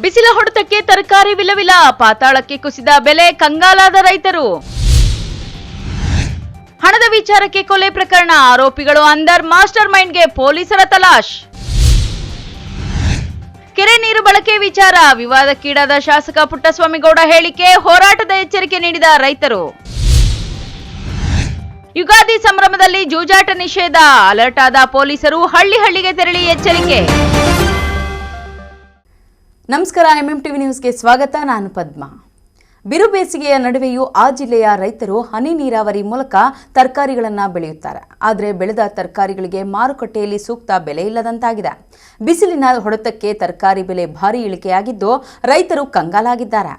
ಬಿಸಿಲ ಹೊಡೆತಕ್ಕೆ ತರಕಾರಿ ವಿಲವಿಲ, ಪಾತಾಳಕ್ಕೆ ಕುಸಿದ ಬೆಲೆ, ಕಂಗಾಲಾದ ರೈತರು. ಹಣದ ವಿಚಾರಕ್ಕೆ ಕೊಲೆ ಪ್ರಕರಣ, ಆರೋಪಿಗಳು ಅಂದರ್, ಮಾಸ್ಟರ್ ಮೈಂಡ್ಗೆ ಪೊಲೀಸರ ತಲಾಶ್. ಕೆರೆ ನೀರು ಬಳಕೆ ವಿಚಾರ, ವಿವಾದಕ್ಕೀಡಾದ ಶಾಸಕ ಪುಟ್ಟಸ್ವಾಮಿಗೌಡ ಹೇಳಿಕೆ, ಹೋರಾಟದ ಎಚ್ಚರಿಕೆ ನೀಡಿದ ರೈತರು. ಯುಗಾದಿ ಸಂಭ್ರಮದಲ್ಲಿ ಜೂಜಾಟ ನಿಷೇಧ, ಅಲರ್ಟ್ ಆದ ಪೊಲೀಸರು, ಹಳ್ಳಿಗೆ ತೆರಳಿ ಎಚ್ಚರಿಕೆ. ನಮಸ್ಕಾರ, ಎಂಎಂಟಿವಿ ನ್ಯೂಸ್ಗೆ ಸ್ವಾಗತ. ನಾನು ಪದ್ಮಾ. ಬಿರು ಬೇಸಿಗೆಯ ನಡುವೆಯೂ ಆ ಜಿಲ್ಲೆಯ ರೈತರು ಹನಿ ನೀರಾವರಿ ಮೂಲಕ ತರಕಾರಿಗಳನ್ನು ಬೆಳೆಯುತ್ತಾರೆ. ಆದರೆ ಬೆಳೆದ ತರಕಾರಿಗಳಿಗೆ ಮಾರುಕಟ್ಟೆಯಲ್ಲಿ ಸೂಕ್ತ ಬೆಲೆ ಇಲ್ಲದಂತಾಗಿದೆ. ಬಿಸಿಲಿನ ಹೊಡೆತಕ್ಕೆ ತರಕಾರಿ ಬೆಲೆ ಭಾರಿ ಇಳಿಕೆಯಾಗಿದ್ದು ರೈತರು ಕಂಗಾಲಾಗಿದ್ದಾರೆ.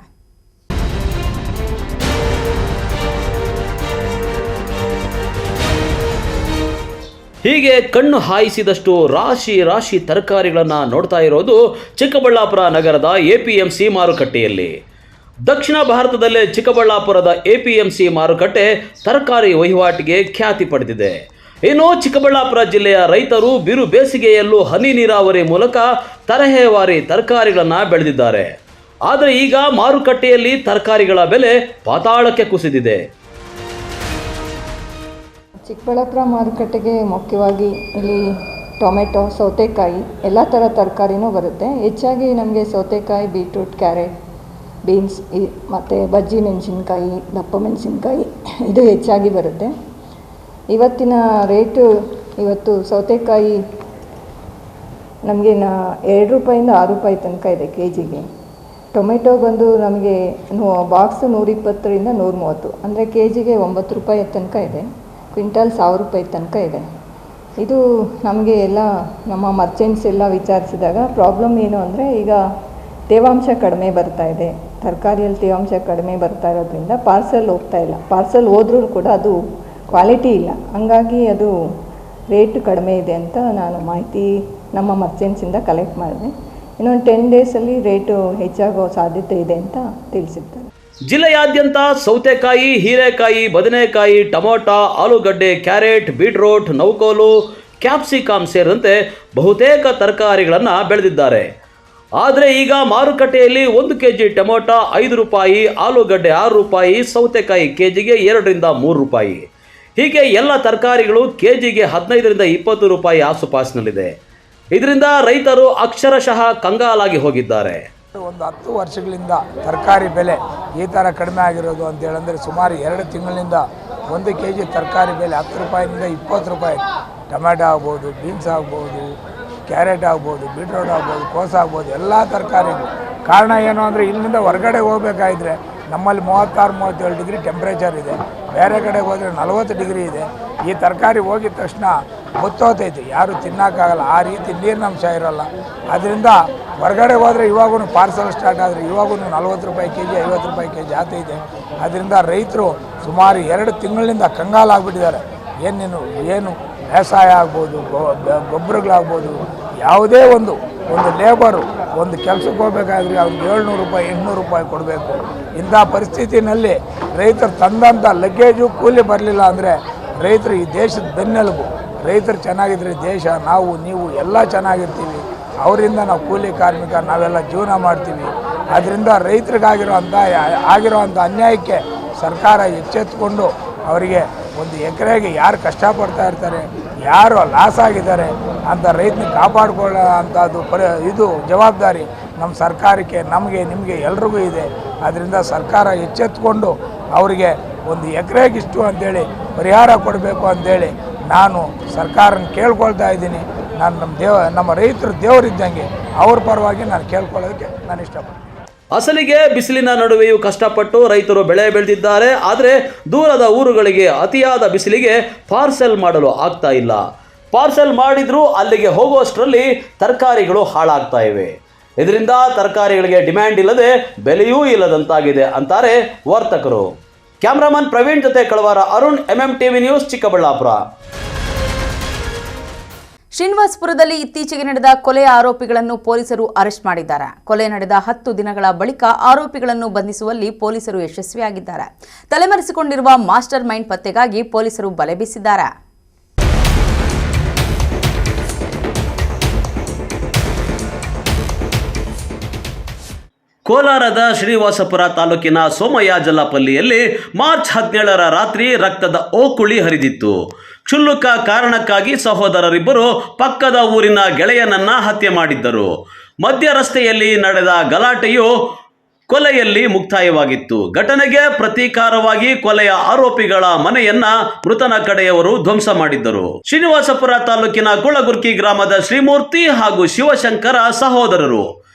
ಹೀಗೆ ಕಣ್ಣು ಹಾಯಿಸಿದಷ್ಟು ರಾಶಿ ತರಕಾರಿಗಳನ್ನು ನೋಡ್ತಾ ಇರೋದು ಚಿಕ್ಕಬಳ್ಳಾಪುರ ನಗರದ ಎಪಿಎಂಸಿ ಮಾರುಕಟ್ಟೆಯಲ್ಲಿ. ದಕ್ಷಿಣ ಭಾರತದಲ್ಲೇ ಚಿಕ್ಕಬಳ್ಳಾಪುರದ ಎಪಿಎಂಸಿ ಮಾರುಕಟ್ಟೆ ತರಕಾರಿ ವಹಿವಾಟಿಗೆ ಖ್ಯಾತಿ ಪಡೆದಿದೆ. ಇನ್ನು ಚಿಕ್ಕಬಳ್ಳಾಪುರ ಜಿಲ್ಲೆಯ ರೈತರು ಬಿರು ಬೇಸಿಗೆಯಲ್ಲೂ ಹನಿ ನೀರಾವರಿ ಮೂಲಕ ತರಹೇವಾರಿ ತರಕಾರಿಗಳನ್ನು ಬೆಳೆದಿದ್ದಾರೆ. ಆದರೆ ಈಗ ಮಾರುಕಟ್ಟೆಯಲ್ಲಿ ತರಕಾರಿಗಳ ಬೆಲೆ ಪಾತಾಳಕ್ಕೆ ಕುಸಿದಿದೆ. ಚಿಕ್ಕಬಳ್ಳಾಪುರ ಮಾರುಕಟ್ಟೆಗೆ ಮುಖ್ಯವಾಗಿ ಇಲ್ಲಿ ಟೊಮೆಟೊ, ಸೌತೆಕಾಯಿ ಎಲ್ಲ ಥರ ತರಕಾರಿನೂ ಬರುತ್ತೆ. ಹೆಚ್ಚಾಗಿ ನಮಗೆ ಸೌತೆಕಾಯಿ, ಬೀಟ್ರೂಟ್, ಕ್ಯಾರೆಟ್, ಬೀನ್ಸ್ ಮತ್ತು ಬಜ್ಜಿ ಮೆಣಸಿನ್ಕಾಯಿ, ದಪ್ಪ ಮೆಣಸಿನ್ಕಾಯಿ ಇದು ಹೆಚ್ಚಾಗಿ ಬರುತ್ತೆ. ಇವತ್ತಿನ ರೇಟು, ಇವತ್ತು ಸೌತೆಕಾಯಿ ನಮಗೆ 2 ರೂಪಾಯಿಂದ 6 ರೂಪಾಯಿ ತನಕ ಇದೆ ಕೆಜಿಗೆ. ಟೊಮೆಟೊ ಬಂದು ನಮಗೆ ಬಾಕ್ಸು 120ರಿಂದ 130, ಅಂದರೆ ಕೆಜಿಗೆ 9 ರೂಪಾಯಿ ತನಕ ಇದೆ. ಕ್ವಿಂಟಲ್ 1000 ರೂಪಾಯಿ ತನಕ ಇದೆ. ಇದು ನಮಗೆ ಎಲ್ಲ ನಮ್ಮ ಮರ್ಚೆಂಟ್ಸ್ ಎಲ್ಲ ವಿಚಾರಿಸಿದಾಗ ಪ್ರಾಬ್ಲಮ್ ಏನು ಅಂದರೆ, ಈಗ ತೇವಾಂಶ ಕಡಿಮೆ ಬರ್ತಾ ಇದೆ, ತರಕಾರಿಯಲ್ಲಿ ತೇವಾಂಶ ಕಡಿಮೆ ಬರ್ತಾ ಇರೋದ್ರಿಂದ ಪಾರ್ಸಲ್ ಹೋಗ್ತಾ ಇಲ್ಲ. ಪಾರ್ಸಲ್ ಹೋದ್ರೂ ಕೂಡ ಅದು ಕ್ವಾಲಿಟಿ ಇಲ್ಲ, ಹಂಗಾಗಿ ಅದು ರೇಟ್ ಕಡಿಮೆ ಇದೆ ಅಂತ ನಾನು ಮಾಹಿತಿ ನಮ್ಮ ಮರ್ಚೆಂಟ್ಸಿಂದ ಕಲೆಕ್ಟ್ ಮಾಡಿದೆ. ಇನ್ನೊಂದು 10 ಡೇಸಲ್ಲಿ ರೇಟು ಹೆಚ್ಚಾಗೋ ಸಾಧ್ಯತೆ ಇದೆ ಅಂತ ತಿಳಿಸಿದ್ದಾರೆ. ಜಿಲ್ಲೆಯಾದ್ಯಂತ ಸೌತೆಕಾಯಿ, ಹೀರೆಕಾಯಿ, ಬದನೆಕಾಯಿ, ಟೊಮೊಟೊ, ಆಲೂಗಡ್ಡೆ, ಕ್ಯಾರೆಟ್, ಬೀಟ್ರೋಟ್, ನೌಕೋಲು, ಕ್ಯಾಪ್ಸಿಕಮ್ ಸೇರಿದಂತೆ ಬಹುತೇಕ ತರಕಾರಿಗಳನ್ನು ಬೆಳೆದಿದ್ದಾರೆ. ಆದರೆ ಈಗ ಮಾರುಕಟ್ಟೆಯಲ್ಲಿ 1 ಕೆಜಿ ಟೊಮೊಟೊ 5 ರೂಪಾಯಿ, ಆಲೂಗಡ್ಡೆ 6 ರೂಪಾಯಿ, ಸೌತೆಕಾಯಿ ಕೆಜಿಗೆ 2ರಿಂದ 3 ರೂಪಾಯಿ. ಹೀಗೆ ಎಲ್ಲ ತರಕಾರಿಗಳು ಕೆಜಿಗೆ 15ರಿಂದ 20 ರೂಪಾಯಿ ಆಸುಪಾಸಿನಲ್ಲಿದೆ. ಇದರಿಂದ ರೈತರು ಅಕ್ಷರಶಃ ಕಂಗಾಲಾಗಿ ಹೋಗಿದ್ದಾರೆ. ಒಂದು 10 ವರ್ಷಗಳಿಂದ ತರಕಾರಿ ಬೆಲೆ ಈ ಥರ ಕಡಿಮೆ ಆಗಿರೋದು ಅಂತೇಳಂದರೆ ಸುಮಾರು 2 ತಿಂಗಳಿಂದ 1 ಕೆಜಿ ತರಕಾರಿ ಬೆಲೆ 10 ರೂಪಾಯಿನಿಂದ 20 ರೂಪಾಯಿ. ಟೊಮೆಟೊ ಆಗ್ಬೋದು, ಬೀನ್ಸ್ ಆಗ್ಬೋದು, ಕ್ಯಾರೆಟ್ ಆಗ್ಬೋದು, ಬೀಟ್ರೋಟ್ ಆಗ್ಬೋದು, ಕೋಸು ಆಗ್ಬೋದು, ಎಲ್ಲ ತರಕಾರಿಗಳು. ಕಾರಣ ಏನು ಅಂದರೆ, ಇಲ್ಲಿಂದ ಹೊರಗಡೆ ಹೋಗ್ಬೇಕಾದ್ರೆ ನಮ್ಮಲ್ಲಿ 36-37 ಡಿಗ್ರಿ ಟೆಂಪ್ರೇಚರ್ ಇದೆ, ಬೇರೆ ಕಡೆಗೆ ಹೋದರೆ 40 ಡಿಗ್ರಿ ಇದೆ. ಈ ತರಕಾರಿ ಹೋಗಿದ ತಕ್ಷಣ ಗೊತ್ತೋತೈತೆ, ಯಾರು ತಿನ್ನೋಕ್ಕಾಗಲ್ಲ, ಆ ರೀತಿ ನೀರಿನಂಶ ಇರೋಲ್ಲ. ಅದರಿಂದ ಹೊರಗಡೆ ಹೋದರೆ ಇವಾಗೂ ಪಾರ್ಸಲ್ ಸ್ಟಾರ್ಟ್ ಆದರೆ ಇವಾಗೂ 40 ರೂಪಾಯಿ ಕೆಜಿ, 50 ರೂಪಾಯಿ ಕೆಜಿ ಆಗ್ತೈತೆ. ಅದರಿಂದ ರೈತರು ಸುಮಾರು 2 ತಿಂಗಳಿಂದ ಕಂಗಾಲಾಗ್ಬಿಟ್ಟಿದ್ದಾರೆ. ಏನು ವ್ಯವಸಾಯ ಆಗ್ಬೋದು, ಗೊಬ್ಬರಗಳಾಗ್ಬೋದು, ಯಾವುದೇ ಒಂದು ಲೇಬರು ಒಂದು ಕೆಲಸಕ್ಕೆ ಹೋಗ್ಬೇಕಾದ್ರೆ ಅವ್ರಿಗೆ 700 ರೂಪಾಯಿ 800 ರೂಪಾಯಿ ಕೊಡಬೇಕು. ಇಂಥ ಪರಿಸ್ಥಿತಿನಲ್ಲಿ ರೈತರು ತಂದಂಥ ಲಗೇಜು ಕೂಲಿ ಬರಲಿಲ್ಲ ಅಂದರೆ ರೈತರು ಈ ದೇಶದ ಬೆನ್ನೆಲುಬು. ರೈತರು ಚೆನ್ನಾಗಿದ್ರೆ ದೇಶ, ನಾವು ನೀವು ಎಲ್ಲ ಚೆನ್ನಾಗಿರ್ತೀವಿ. ಅವರಿಂದ ನಾವು ಕೂಲಿ ಕಾರ್ಮಿಕ ನಾವೆಲ್ಲ ಜೀವನ ಮಾಡ್ತೀವಿ. ಅದರಿಂದ ರೈತರಿಗಾಗಿರೋವಂಥ ಅನ್ಯಾಯಕ್ಕೆ ಸರ್ಕಾರ ಎಚ್ಚೆತ್ತುಕೊಂಡು ಅವರಿಗೆ ಒಂದು ಎಕರೆಗೆ ಯಾರು ಕಷ್ಟಪಡ್ತಾ ಇರ್ತಾರೆ, ಯಾರು ಲಾಸ್ ಆಗಿದ್ದಾರೆ ಅಂತ ರೈತನ ಕಾಪಾಡಿಕೊಳ್ಳೋ ಅಂಥದ್ದು ಇದು ಜವಾಬ್ದಾರಿ ನಮ್ಮ ಸರ್ಕಾರಕ್ಕೆ, ನಮಗೆ, ನಿಮಗೆ ಎಲ್ರಿಗೂ ಇದೆ. ಅದರಿಂದ ಸರ್ಕಾರ ಎಚ್ಚೆತ್ತುಕೊಂಡು ಅವರಿಗೆ ಒಂದು ಎಕರೆಗಿಷ್ಟು ಅಂಥೇಳಿ ಪರಿಹಾರ ಕೊಡಬೇಕು ಅಂಥೇಳಿ ನಾನು ಸರ್ಕಾರನ ಕೇಳ್ಕೊಳ್ತಾ ಇದ್ದೀನಿ. ನಾನು ನಮ್ಮ ರೈತರು ದೇವರಿದ್ದಂಗೆ, ಅವ್ರ ಪರವಾಗಿ ನಾನು ಕೇಳ್ಕೊಳ್ಳೋದಕ್ಕೆ ನಾನು ಇಷ್ಟಪಡ್ತೀನಿ. ಅಸಲಿಗೆ ಬಿಸಿಲಿನ ನಡುವೆಯೂ ಕಷ್ಟಪಟ್ಟು ರೈತರು ಬೆಳೆ ಬೆಳೆದಿದ್ದಾರೆ. ಆದರೆ ದೂರದ ಊರುಗಳಿಗೆ ಅತಿಯಾದ ಬಿಸಿಲಿಗೆ ಪಾರ್ಸೆಲ್ ಮಾಡಲು ಆಗ್ತಾ ಇಲ್ಲ. ಪಾರ್ಸೆಲ್ ಮಾಡಿದರೂ ಅಲ್ಲಿಗೆ ಹೋಗುವಷ್ಟರಲ್ಲಿ ತರಕಾರಿಗಳು ಹಾಳಾಗ್ತಾ ಇವೆ. ಇದರಿಂದ ತರಕಾರಿಗಳಿಗೆ ಡಿಮ್ಯಾಂಡ್ ಇಲ್ಲದೆ ಬೆಲೆಯೂ ಇಲ್ಲದಂತಾಗಿದೆ ಅಂತಾರೆ ವರ್ತಕರು. ಕ್ಯಾಮ್ರಾಮನ್ ಪ್ರವೀಣ್ ಜೊತೆ ಕಳವಾರ ಅರುಣ್, ಎಂಎಂಟಿವಿ ನ್ಯೂಸ್, ಚಿಕ್ಕಬಳ್ಳಾಪುರ. ಶ್ರೀನಿವಾಸಪುರದಲ್ಲಿ ಇತ್ತೀಚೆಗೆ ನಡೆದ ಕೊಲೆ ಆರೋಪಿಗಳನ್ನು ಪೊಲೀಸರು ಅರೆಸ್ಟ್ ಮಾಡಿದ್ದಾರೆ. ಕೊಲೆ ನಡೆದ 10 ದಿನಗಳ ಬಳಿಕ ಆರೋಪಿಗಳನ್ನು ಬಂಧಿಸುವಲ್ಲಿ ಪೊಲೀಸರು ಯಶಸ್ವಿಯಾಗಿದ್ದಾರೆ. ತಲೆಮರೆಸಿಕೊಂಡಿರುವ ಮಾಸ್ಟರ್ ಮೈಂಡ್ ಪತ್ತೆಗಾಗಿ ಪೊಲೀಸರು ಬಲೆ ಬೀಸಿದ್ದಾರೆ. ಕೋಲಾರದ ಶ್ರೀನಿವಾಸಪುರ ತಾಲೂಕಿನ ಸೋಮಯಾಜಲಪಲ್ಲಿಯಲ್ಲಿ ಮಾರ್ಚ್ 17ರ ರಾತ್ರಿ ರಕ್ತದ ಓಕುಳಿ ಹರಿದಿತ್ತು. ಕ್ಷುಲ್ಲಕ ಕಾರಣಕ್ಕಾಗಿ ಸಹೋದರರಿಬ್ಬರು ಪಕ್ಕದ ಊರಿನ ಗೆಳೆಯನನ್ನ ಹತ್ಯೆ ಮಾಡಿದ್ದರು. ಮಧ್ಯ ರಸ್ತೆಯಲ್ಲಿ ನಡೆದ ಗಲಾಟೆಯು ಕೊಲೆಯಲ್ಲಿ ಮುಕ್ತಾಯವಾಗಿತ್ತು. ಘಟನೆಗೆ ಪ್ರತೀಕಾರವಾಗಿ ಕೊಲೆಯ ಆರೋಪಿಗಳ ಮನೆಯನ್ನ ಮೃತನ ಕಡೆಯವರು ಧ್ವಂಸ ಮಾಡಿದ್ದರು. ಶ್ರೀನಿವಾಸಪುರ ತಾಲೂಕಿನ ಕುಳಗುರ್ಕಿ ಗ್ರಾಮದ ಶ್ರೀಮೂರ್ತಿ ಹಾಗೂ ಶಿವಶಂಕರ ಸಹೋದರರು.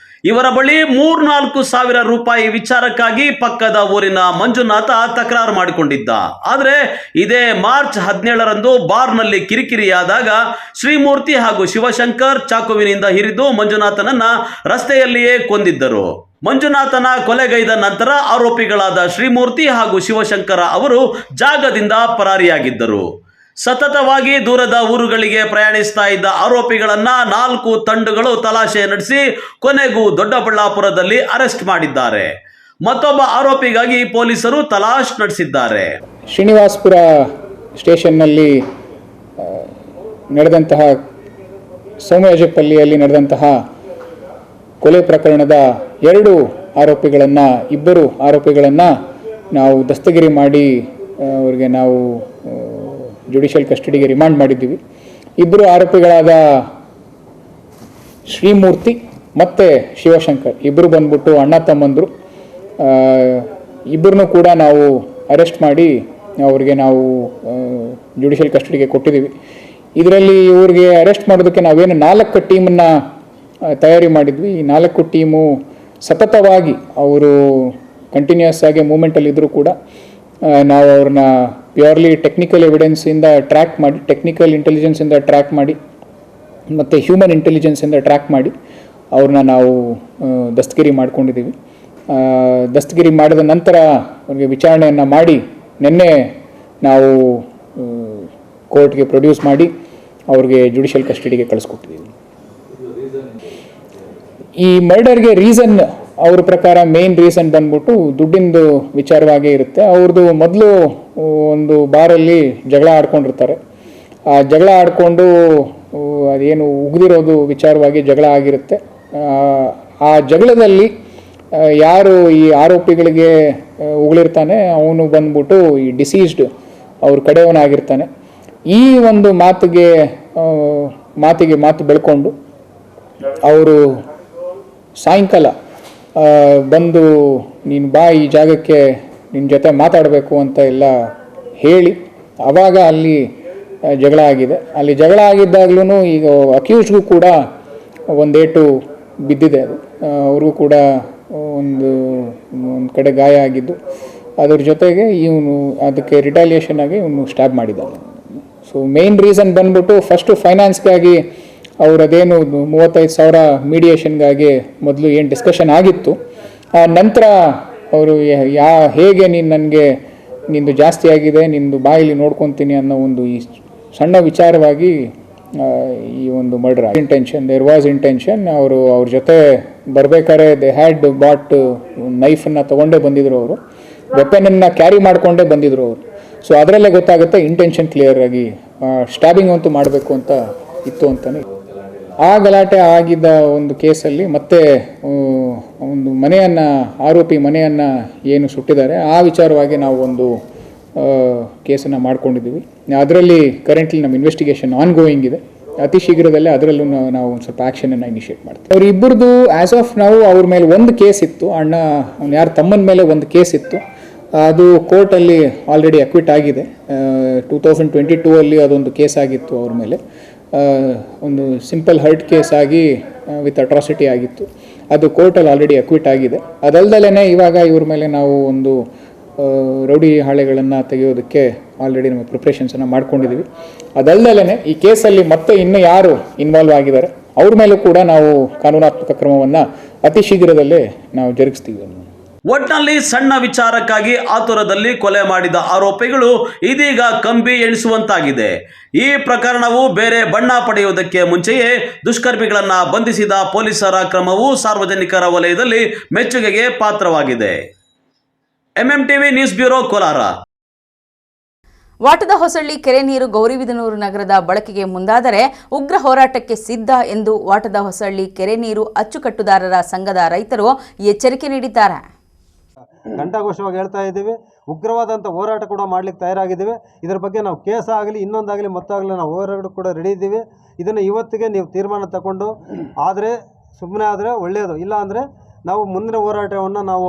ಇವರ ಬಳಿ 3-4 ಸಾವಿರ ರೂಪಾಯಿ ವಿಚಾರಕ್ಕಾಗಿ ಪಕ್ಕದ ಊರಿನ ಮಂಜುನಾಥ ತಕರಾರು ಮಾಡಿಕೊಂಡಿದ್ದ. ಆದರೆ ಇದೇ ಮಾರ್ಚ್ 17ರಂದು ಬಾರ್ನಲ್ಲಿ ಕಿರಿಕಿರಿಯಾದಾಗ ಶ್ರೀಮೂರ್ತಿ ಹಾಗೂ ಶಿವಶಂಕರ್ ಚಾಕುವಿನಿಂದ ಹಿರಿದು ಮಂಜುನಾಥನನ್ನ ರಸ್ತೆಯಲ್ಲಿಯೇ ಕೊಂದಿದ್ದರು. ಮಂಜುನಾಥನ ಕೊಲೆಗೈದ ನಂತರ ಆರೋಪಿಗಳಾದ ಶ್ರೀಮೂರ್ತಿ ಹಾಗೂ ಶಿವಶಂಕರ ಅವರು ಜಾಗದಿಂದ ಪರಾರಿಯಾಗಿದ್ದರು. ಸತತವಾಗಿ ದೂರದ ಊರುಗಳಿಗೆ ಪ್ರಯಾಣಿಸ್ತಾ ಇದ್ದ ಆರೋಪಿಗಳನ್ನ 4 ತಂಡಗಳು ತಲಾಶೆ ನಡೆಸಿ ಕೊನೆಗೂ ದೊಡ್ಡಬಳ್ಳಾಪುರದಲ್ಲಿ ಅರೆಸ್ಟ್ ಮಾಡಿದ್ದಾರೆ. ಮತ್ತೊಬ್ಬ ಆರೋಪಿಗಾಗಿ ಪೊಲೀಸರು ತಲಾಶ್ ನಡೆಸಿದ್ದಾರೆ. ಶ್ರೀನಿವಾಸಪುರ ಸ್ಟೇಷನ್ನಲ್ಲಿ ನಡೆದಂತಹ ಸೋಮಯಾಜಲಪಲ್ಲಿಯಲ್ಲಿ ನಡೆದಂತಹ ಕೊಲೆ ಪ್ರಕರಣದ 2 ಆರೋಪಿಗಳನ್ನು ನಾವು ದಸ್ತಗಿರಿ ಮಾಡಿ ಅವರಿಗೆ ನಾವು ಜುಡಿಷಿಯಲ್ ಕಸ್ಟಡಿಗೆ ರಿಮಾಂಡ್ ಮಾಡಿದ್ದೀವಿ. 2 ಆರೋಪಿಗಳಾದ ಶ್ರೀಮೂರ್ತಿ ಮತ್ತು ಶಿವಶಂಕರ್ ಇಬ್ಬರು ಬಂದ್ಬಿಟ್ಟು ಅಣ್ಣ ತಮ್ಮಂದರು. ಇಬ್ಬರನ್ನೂ ಕೂಡ ನಾವು ಅರೆಸ್ಟ್ ಮಾಡಿ ಅವ್ರಿಗೆ ನಾವು ಜುಡಿಷಿಯಲ್ ಕಸ್ಟಡಿಗೆ ಕೊಟ್ಟಿದ್ದೀವಿ. ಇದರಲ್ಲಿ ಇವ್ರಿಗೆ ಅರೆಸ್ಟ್ ಮಾಡೋದಕ್ಕೆ ನಾವೇನು 4 ಟೀಮನ್ನು ತಯಾರಿ ಮಾಡಿದ್ವಿ. ಈ 4 ಟೀಮು ಸತತವಾಗಿ ಅವರು ಕಂಟಿನ್ಯೂಸ್ ಆಗಿ ಮೂಮೆಂಟಲ್ಲಿದ್ದರೂ ಕೂಡ ನಾವು ಅವ್ರನ್ನ ಪ್ಯೂರ್ಲಿ ಟೆಕ್ನಿಕಲ್ ಎವಿಡೆನ್ಸಿಂದ ಟ್ರ್ಯಾಕ್ ಮಾಡಿ, ಟೆಕ್ನಿಕಲ್ ಇಂಟೆಲಿಜೆನ್ಸಿಂದ ಟ್ರ್ಯಾಕ್ ಮಾಡಿ ಮತ್ತು ಹ್ಯೂಮನ್ ಇಂಟೆಲಿಜೆನ್ಸಿಂದ ಟ್ರ್ಯಾಕ್ ಮಾಡಿ ಅವ್ರನ್ನ ನಾವು ದಸ್ತಗಿರಿ ಮಾಡ್ಕೊಂಡಿದ್ದೀವಿ. ದಸ್ತಗಿರಿ ಮಾಡಿದ ನಂತರ ಅವ್ರಿಗೆ ವಿಚಾರಣೆಯನ್ನು ಮಾಡಿ ನಿನ್ನೆ ನಾವು ಕೋರ್ಟ್ಗೆ ಪ್ರೊಡ್ಯೂಸ್ ಮಾಡಿ ಅವ್ರಿಗೆ ಜುಡಿಷಿಯಲ್ ಕಸ್ಟಡಿಗೆ ಕಳಿಸ್ಕೊಟ್ಟಿದ್ದೀವಿ. ಈ ಮರ್ಡರ್ಗೆ ರೀಸನ್ ಅವ್ರ ಪ್ರಕಾರ ಮೇನ್ ರೀಸನ್ ಬಂದ್ಬಿಟ್ಟು ದುಡ್ಡಿಂದು ವಿಚಾರವಾಗೇ ಇರುತ್ತೆ. ಅವ್ರದ್ದು ಮೊದಲು ಒಂದು ಬಾರಲ್ಲಿ ಜಗಳ ಆಡ್ಕೊಂಡಿರ್ತಾರೆ. ಆ ಜಗಳ ಆಡಿಕೊಂಡು ಅದೇನು ಉಗಿದಿರೋದು ವಿಚಾರವಾಗಿ ಜಗಳ ಆಗಿರುತ್ತೆ. ಆ ಜಗಳದಲ್ಲಿ ಯಾರು ಈ ಆರೋಪಿಗಳಿಗೆ ಉಗುಳಿರ್ತಾನೆ ಅವನು ಬಂದ್ಬಿಟ್ಟು ಈ ಡಿಸೀಸ್ಡ್ ಅವ್ರ ಕಡೆಯವನಾಗಿರ್ತಾನೆ. ಈ ಒಂದು ಮಾತು ಬೆಳ್ಕೊಂಡು ಅವರು ಸಾಯಂಕಾಲ ಬಂದು ನೀನು ಬಾ ಈ ಜಾಗಕ್ಕೆ ನಿನ್ನ ಜೊತೆ ಮಾತಾಡಬೇಕು ಅಂತ ಎಲ್ಲ ಹೇಳಿ ಆವಾಗ ಅಲ್ಲಿ ಜಗಳ ಆಗಿದೆ. ಅಲ್ಲಿ ಜಗಳ ಆಗಿದ್ದಾಗಲೂ ಈಗ ಅಕ್ಯೂಸ್ಡ್ಗೂ ಕೂಡ ಒಂದೇಟು ಬಿದ್ದಿದೆ. ಅದು ಅವ್ರಿಗೂ ಕೂಡ ಒಂದು ಕಡೆ ಗಾಯ ಆಗಿದ್ದು, ಅದ್ರ ಜೊತೆಗೆ ಇವನು ಅದಕ್ಕೆ ರಿಟಾಲಿಯೇಷನ್ ಆಗಿ ಇವನು ಸ್ಟ್ಯಾಬ್ ಮಾಡಿದ್ದಾನೆ. ಸೊ ಮೇನ್ ರೀಸನ್ ಬಂದ್ಬಿಟ್ಟು ಫಸ್ಟು ಫೈನಾನ್ಸ್ಗಾಗಿ ಅವರದೇನು 35,000 ಮೀಡಿಯೇಷನ್ಗಾಗಿ ಮೊದಲು ಏನು ಡಿಸ್ಕಷನ್ ಆಗಿತ್ತು, ನಂತರ ಅವರು ಹೇಗೆ ನನಗೆ ನಿಂದು ಜಾಸ್ತಿ ಆಗಿದೆ, ನಿಂದು ಬಾಯಲ್ಲಿ ನೋಡ್ಕೊತೀನಿ ಅನ್ನೋ ಒಂದು ಈ ಸಣ್ಣ ವಿಚಾರವಾಗಿ ಈ ಒಂದು murder intention, there was intention. ಅವ್ರ ಜೊತೆ ಬರಬೇಕಾದ್ರೆ ದೇ ಹ್ಯಾಡ್ ಬಾಟ್ ನೈಫನ್ನು ತೊಗೊಂಡೇ ಬಂದಿದ್ರು, ಅವರು ವೆಪನನ್ನು ಕ್ಯಾರಿ ಮಾಡಿಕೊಂಡೇ ಬಂದಿದ್ರು ಅವರು. ಸೊ ಅದರಲ್ಲೇ ಗೊತ್ತಾಗುತ್ತೆ ಇಂಟೆನ್ಷನ್ ಕ್ಲಿಯರ್ ಆಗಿ ಸ್ಟ್ಯಾಬಿಂಗ್ ಅಂತೂ ಮಾಡಬೇಕು ಅಂತ ಇತ್ತು ಅಂತಲೇ. ಆ ಗಲಾಟೆ ಆಗಿದ್ದ ಒಂದು ಕೇಸಲ್ಲಿ ಮತ್ತೆ ಒಂದು ಆರೋಪಿ ಮನೆಯನ್ನು ಏನು ಸುಟ್ಟಿದ್ದಾರೆ ಆ ವಿಚಾರವಾಗಿ ನಾವು ಒಂದು ಕೇಸನ್ನು ಮಾಡ್ಕೊಂಡಿದ್ದೀವಿ. ಅದರಲ್ಲಿ ಕರೆಂಟ್ಲಿ ನಮ್ಮ ಇನ್ವೆಸ್ಟಿಗೇಷನ್ ಆನ್ಗೋಯಿಂಗ್ ಇದೆ. ಅತಿ ಶೀಘ್ರದಲ್ಲೇ ಅದರಲ್ಲೂ ನಾವು ಒಂದು ಸ್ವಲ್ಪ ಆ್ಯಕ್ಷನನ್ನು ಇನಿಷಿಯೇಟ್ ಮಾಡ್ತೀವಿ. ಅವರಿಬ್ಬರದು ಆ್ಯಸ್ ಆಫ್ ನಾವು ಅವ್ರ ಮೇಲೆ ಒಂದು ಕೇಸ್ ಇತ್ತು, ಯಾರ ತಮ್ಮನ ಮೇಲೆ ಒಂದು ಕೇಸ್ ಇತ್ತು. ಅದು ಕೋರ್ಟಲ್ಲಿ ಆಲ್ರೆಡಿ ಅಕ್ವಿಟ್ ಆಗಿದೆ. 2022 ಅಲ್ಲಿ ಅದೊಂದು ಕೇಸ್ ಆಗಿತ್ತು ಅವ್ರ ಮೇಲೆ. ಒಂದು ಸಿಂಪಲ್ ಹರ್ಟ್ ಕೇಸ್ ಆಗಿ ವಿತ್ ಅಟ್ರಾಸಿಟಿ ಆಗಿತ್ತು. ಅದು ಕೋರ್ಟಲ್ಲಿ ಆಲ್ರೆಡಿ ಅಕ್ವಿಟ್ ಆಗಿದೆ. ಅದಲ್ದಲೇ ಇವಾಗ ಇವ್ರ ಮೇಲೆ ನಾವು ಒಂದು ರೌಡಿ ಹಾಳೆಗಳನ್ನು ತೆಗೆಯೋದಕ್ಕೆ ಆಲ್ರೆಡಿ ನಮ್ಮ ಪ್ರಿಪ್ರೇಷನ್ಸನ್ನು ಮಾಡ್ಕೊಂಡಿದ್ದೀವಿ. ಅದಲ್ದಲೇ ಈ ಕೇಸಲ್ಲಿ ಮತ್ತೆ ಇನ್ನೂ ಯಾರು ಇನ್ವಾಲ್ವ್ ಆಗಿದ್ದಾರೆ ಅವ್ರ ಮೇಲೂ ಕೂಡ ನಾವು ಕಾನೂನಾತ್ಮಕ ಕ್ರಮವನ್ನು ಅತಿ ಶೀಘ್ರದಲ್ಲೇ ನಾವು ಜರುಗಿಸ್ತೀವಿ. ಒಟ್ನಲ್ಲಿ ಸಣ್ಣ ವಿಚಾರಕ್ಕಾಗಿ ಆತುರದಲ್ಲಿ ಕೊಲೆ ಮಾಡಿದ ಆರೋಪಿಗಳು ಇದೀಗ ಕಂಬಿ ಎಣಿಸುವಂತಾಗಿದೆ. ಈ ಪ್ರಕರಣವು ಬೇರೆ ಬಣ್ಣ ಪಡೆಯುವುದಕ್ಕೆ ಮುಂಚೆಯೇ ದುಷ್ಕರ್ಮಿಗಳನ್ನ ಬಂಧಿಸಿದ ಪೊಲೀಸರ ಕ್ರಮವು ಸಾರ್ವಜನಿಕರ ವಲಯದಲ್ಲಿ ಮೆಚ್ಚುಗೆಗೆ ಪಾತ್ರವಾಗಿದೆ. MMTV news bureau, Kolar. Vatada Hosahalli ಕೆರೆ ನೀರು ಗೌರಿಬಿದನೂರು ನಗರದ ಬಳಕೆಗೆ ಮುಂದಾದರೆ ಉಗ್ರ ಹೋರಾಟಕ್ಕೆ ಸಿದ್ಧ ಎಂದು ವಾಟದ ಹೊಸಳ್ಳಿ ಕೆರೆ ನೀರು ಅಚ್ಚುಕಟ್ಟುದಾರರ ಸಂಘದ ರೈತರು ಎಚ್ಚರಿಕೆ ನೀಡಿದ್ದಾರೆ. ಘಂಟಾಘೋಷವಾಗಿ ಹೇಳ್ತಾ ಇದ್ದೀವಿ. ಉಗ್ರವಾದಂಥ ಹೋರಾಟ ಕೂಡ ಮಾಡಲಿಕ್ಕೆ ತಯಾರಾಗಿದ್ದೀವಿ. ಇದರ ಬಗ್ಗೆ ನಾವು ಕೇಸ್ ಆಗಲಿ ಇನ್ನೊಂದಾಗಲಿ ಮತ್ತಾಗಲಿ ನಾವು ಹೋರಾಟ ಕೂಡ ರೆಡಿ ಇದ್ದೀವಿ. ಇದನ್ನು ಇವತ್ತಿಗೆ ನೀವು ತೀರ್ಮಾನ ತಗೊಂಡು ಆದರೆ ಸುಮ್ಮನೆ ಆದರೆ ಒಳ್ಳೆಯದು, ಇಲ್ಲ ಅಂದರೆ ನಾವು ಮುಂದಿನ ಹೋರಾಟವನ್ನು ನಾವು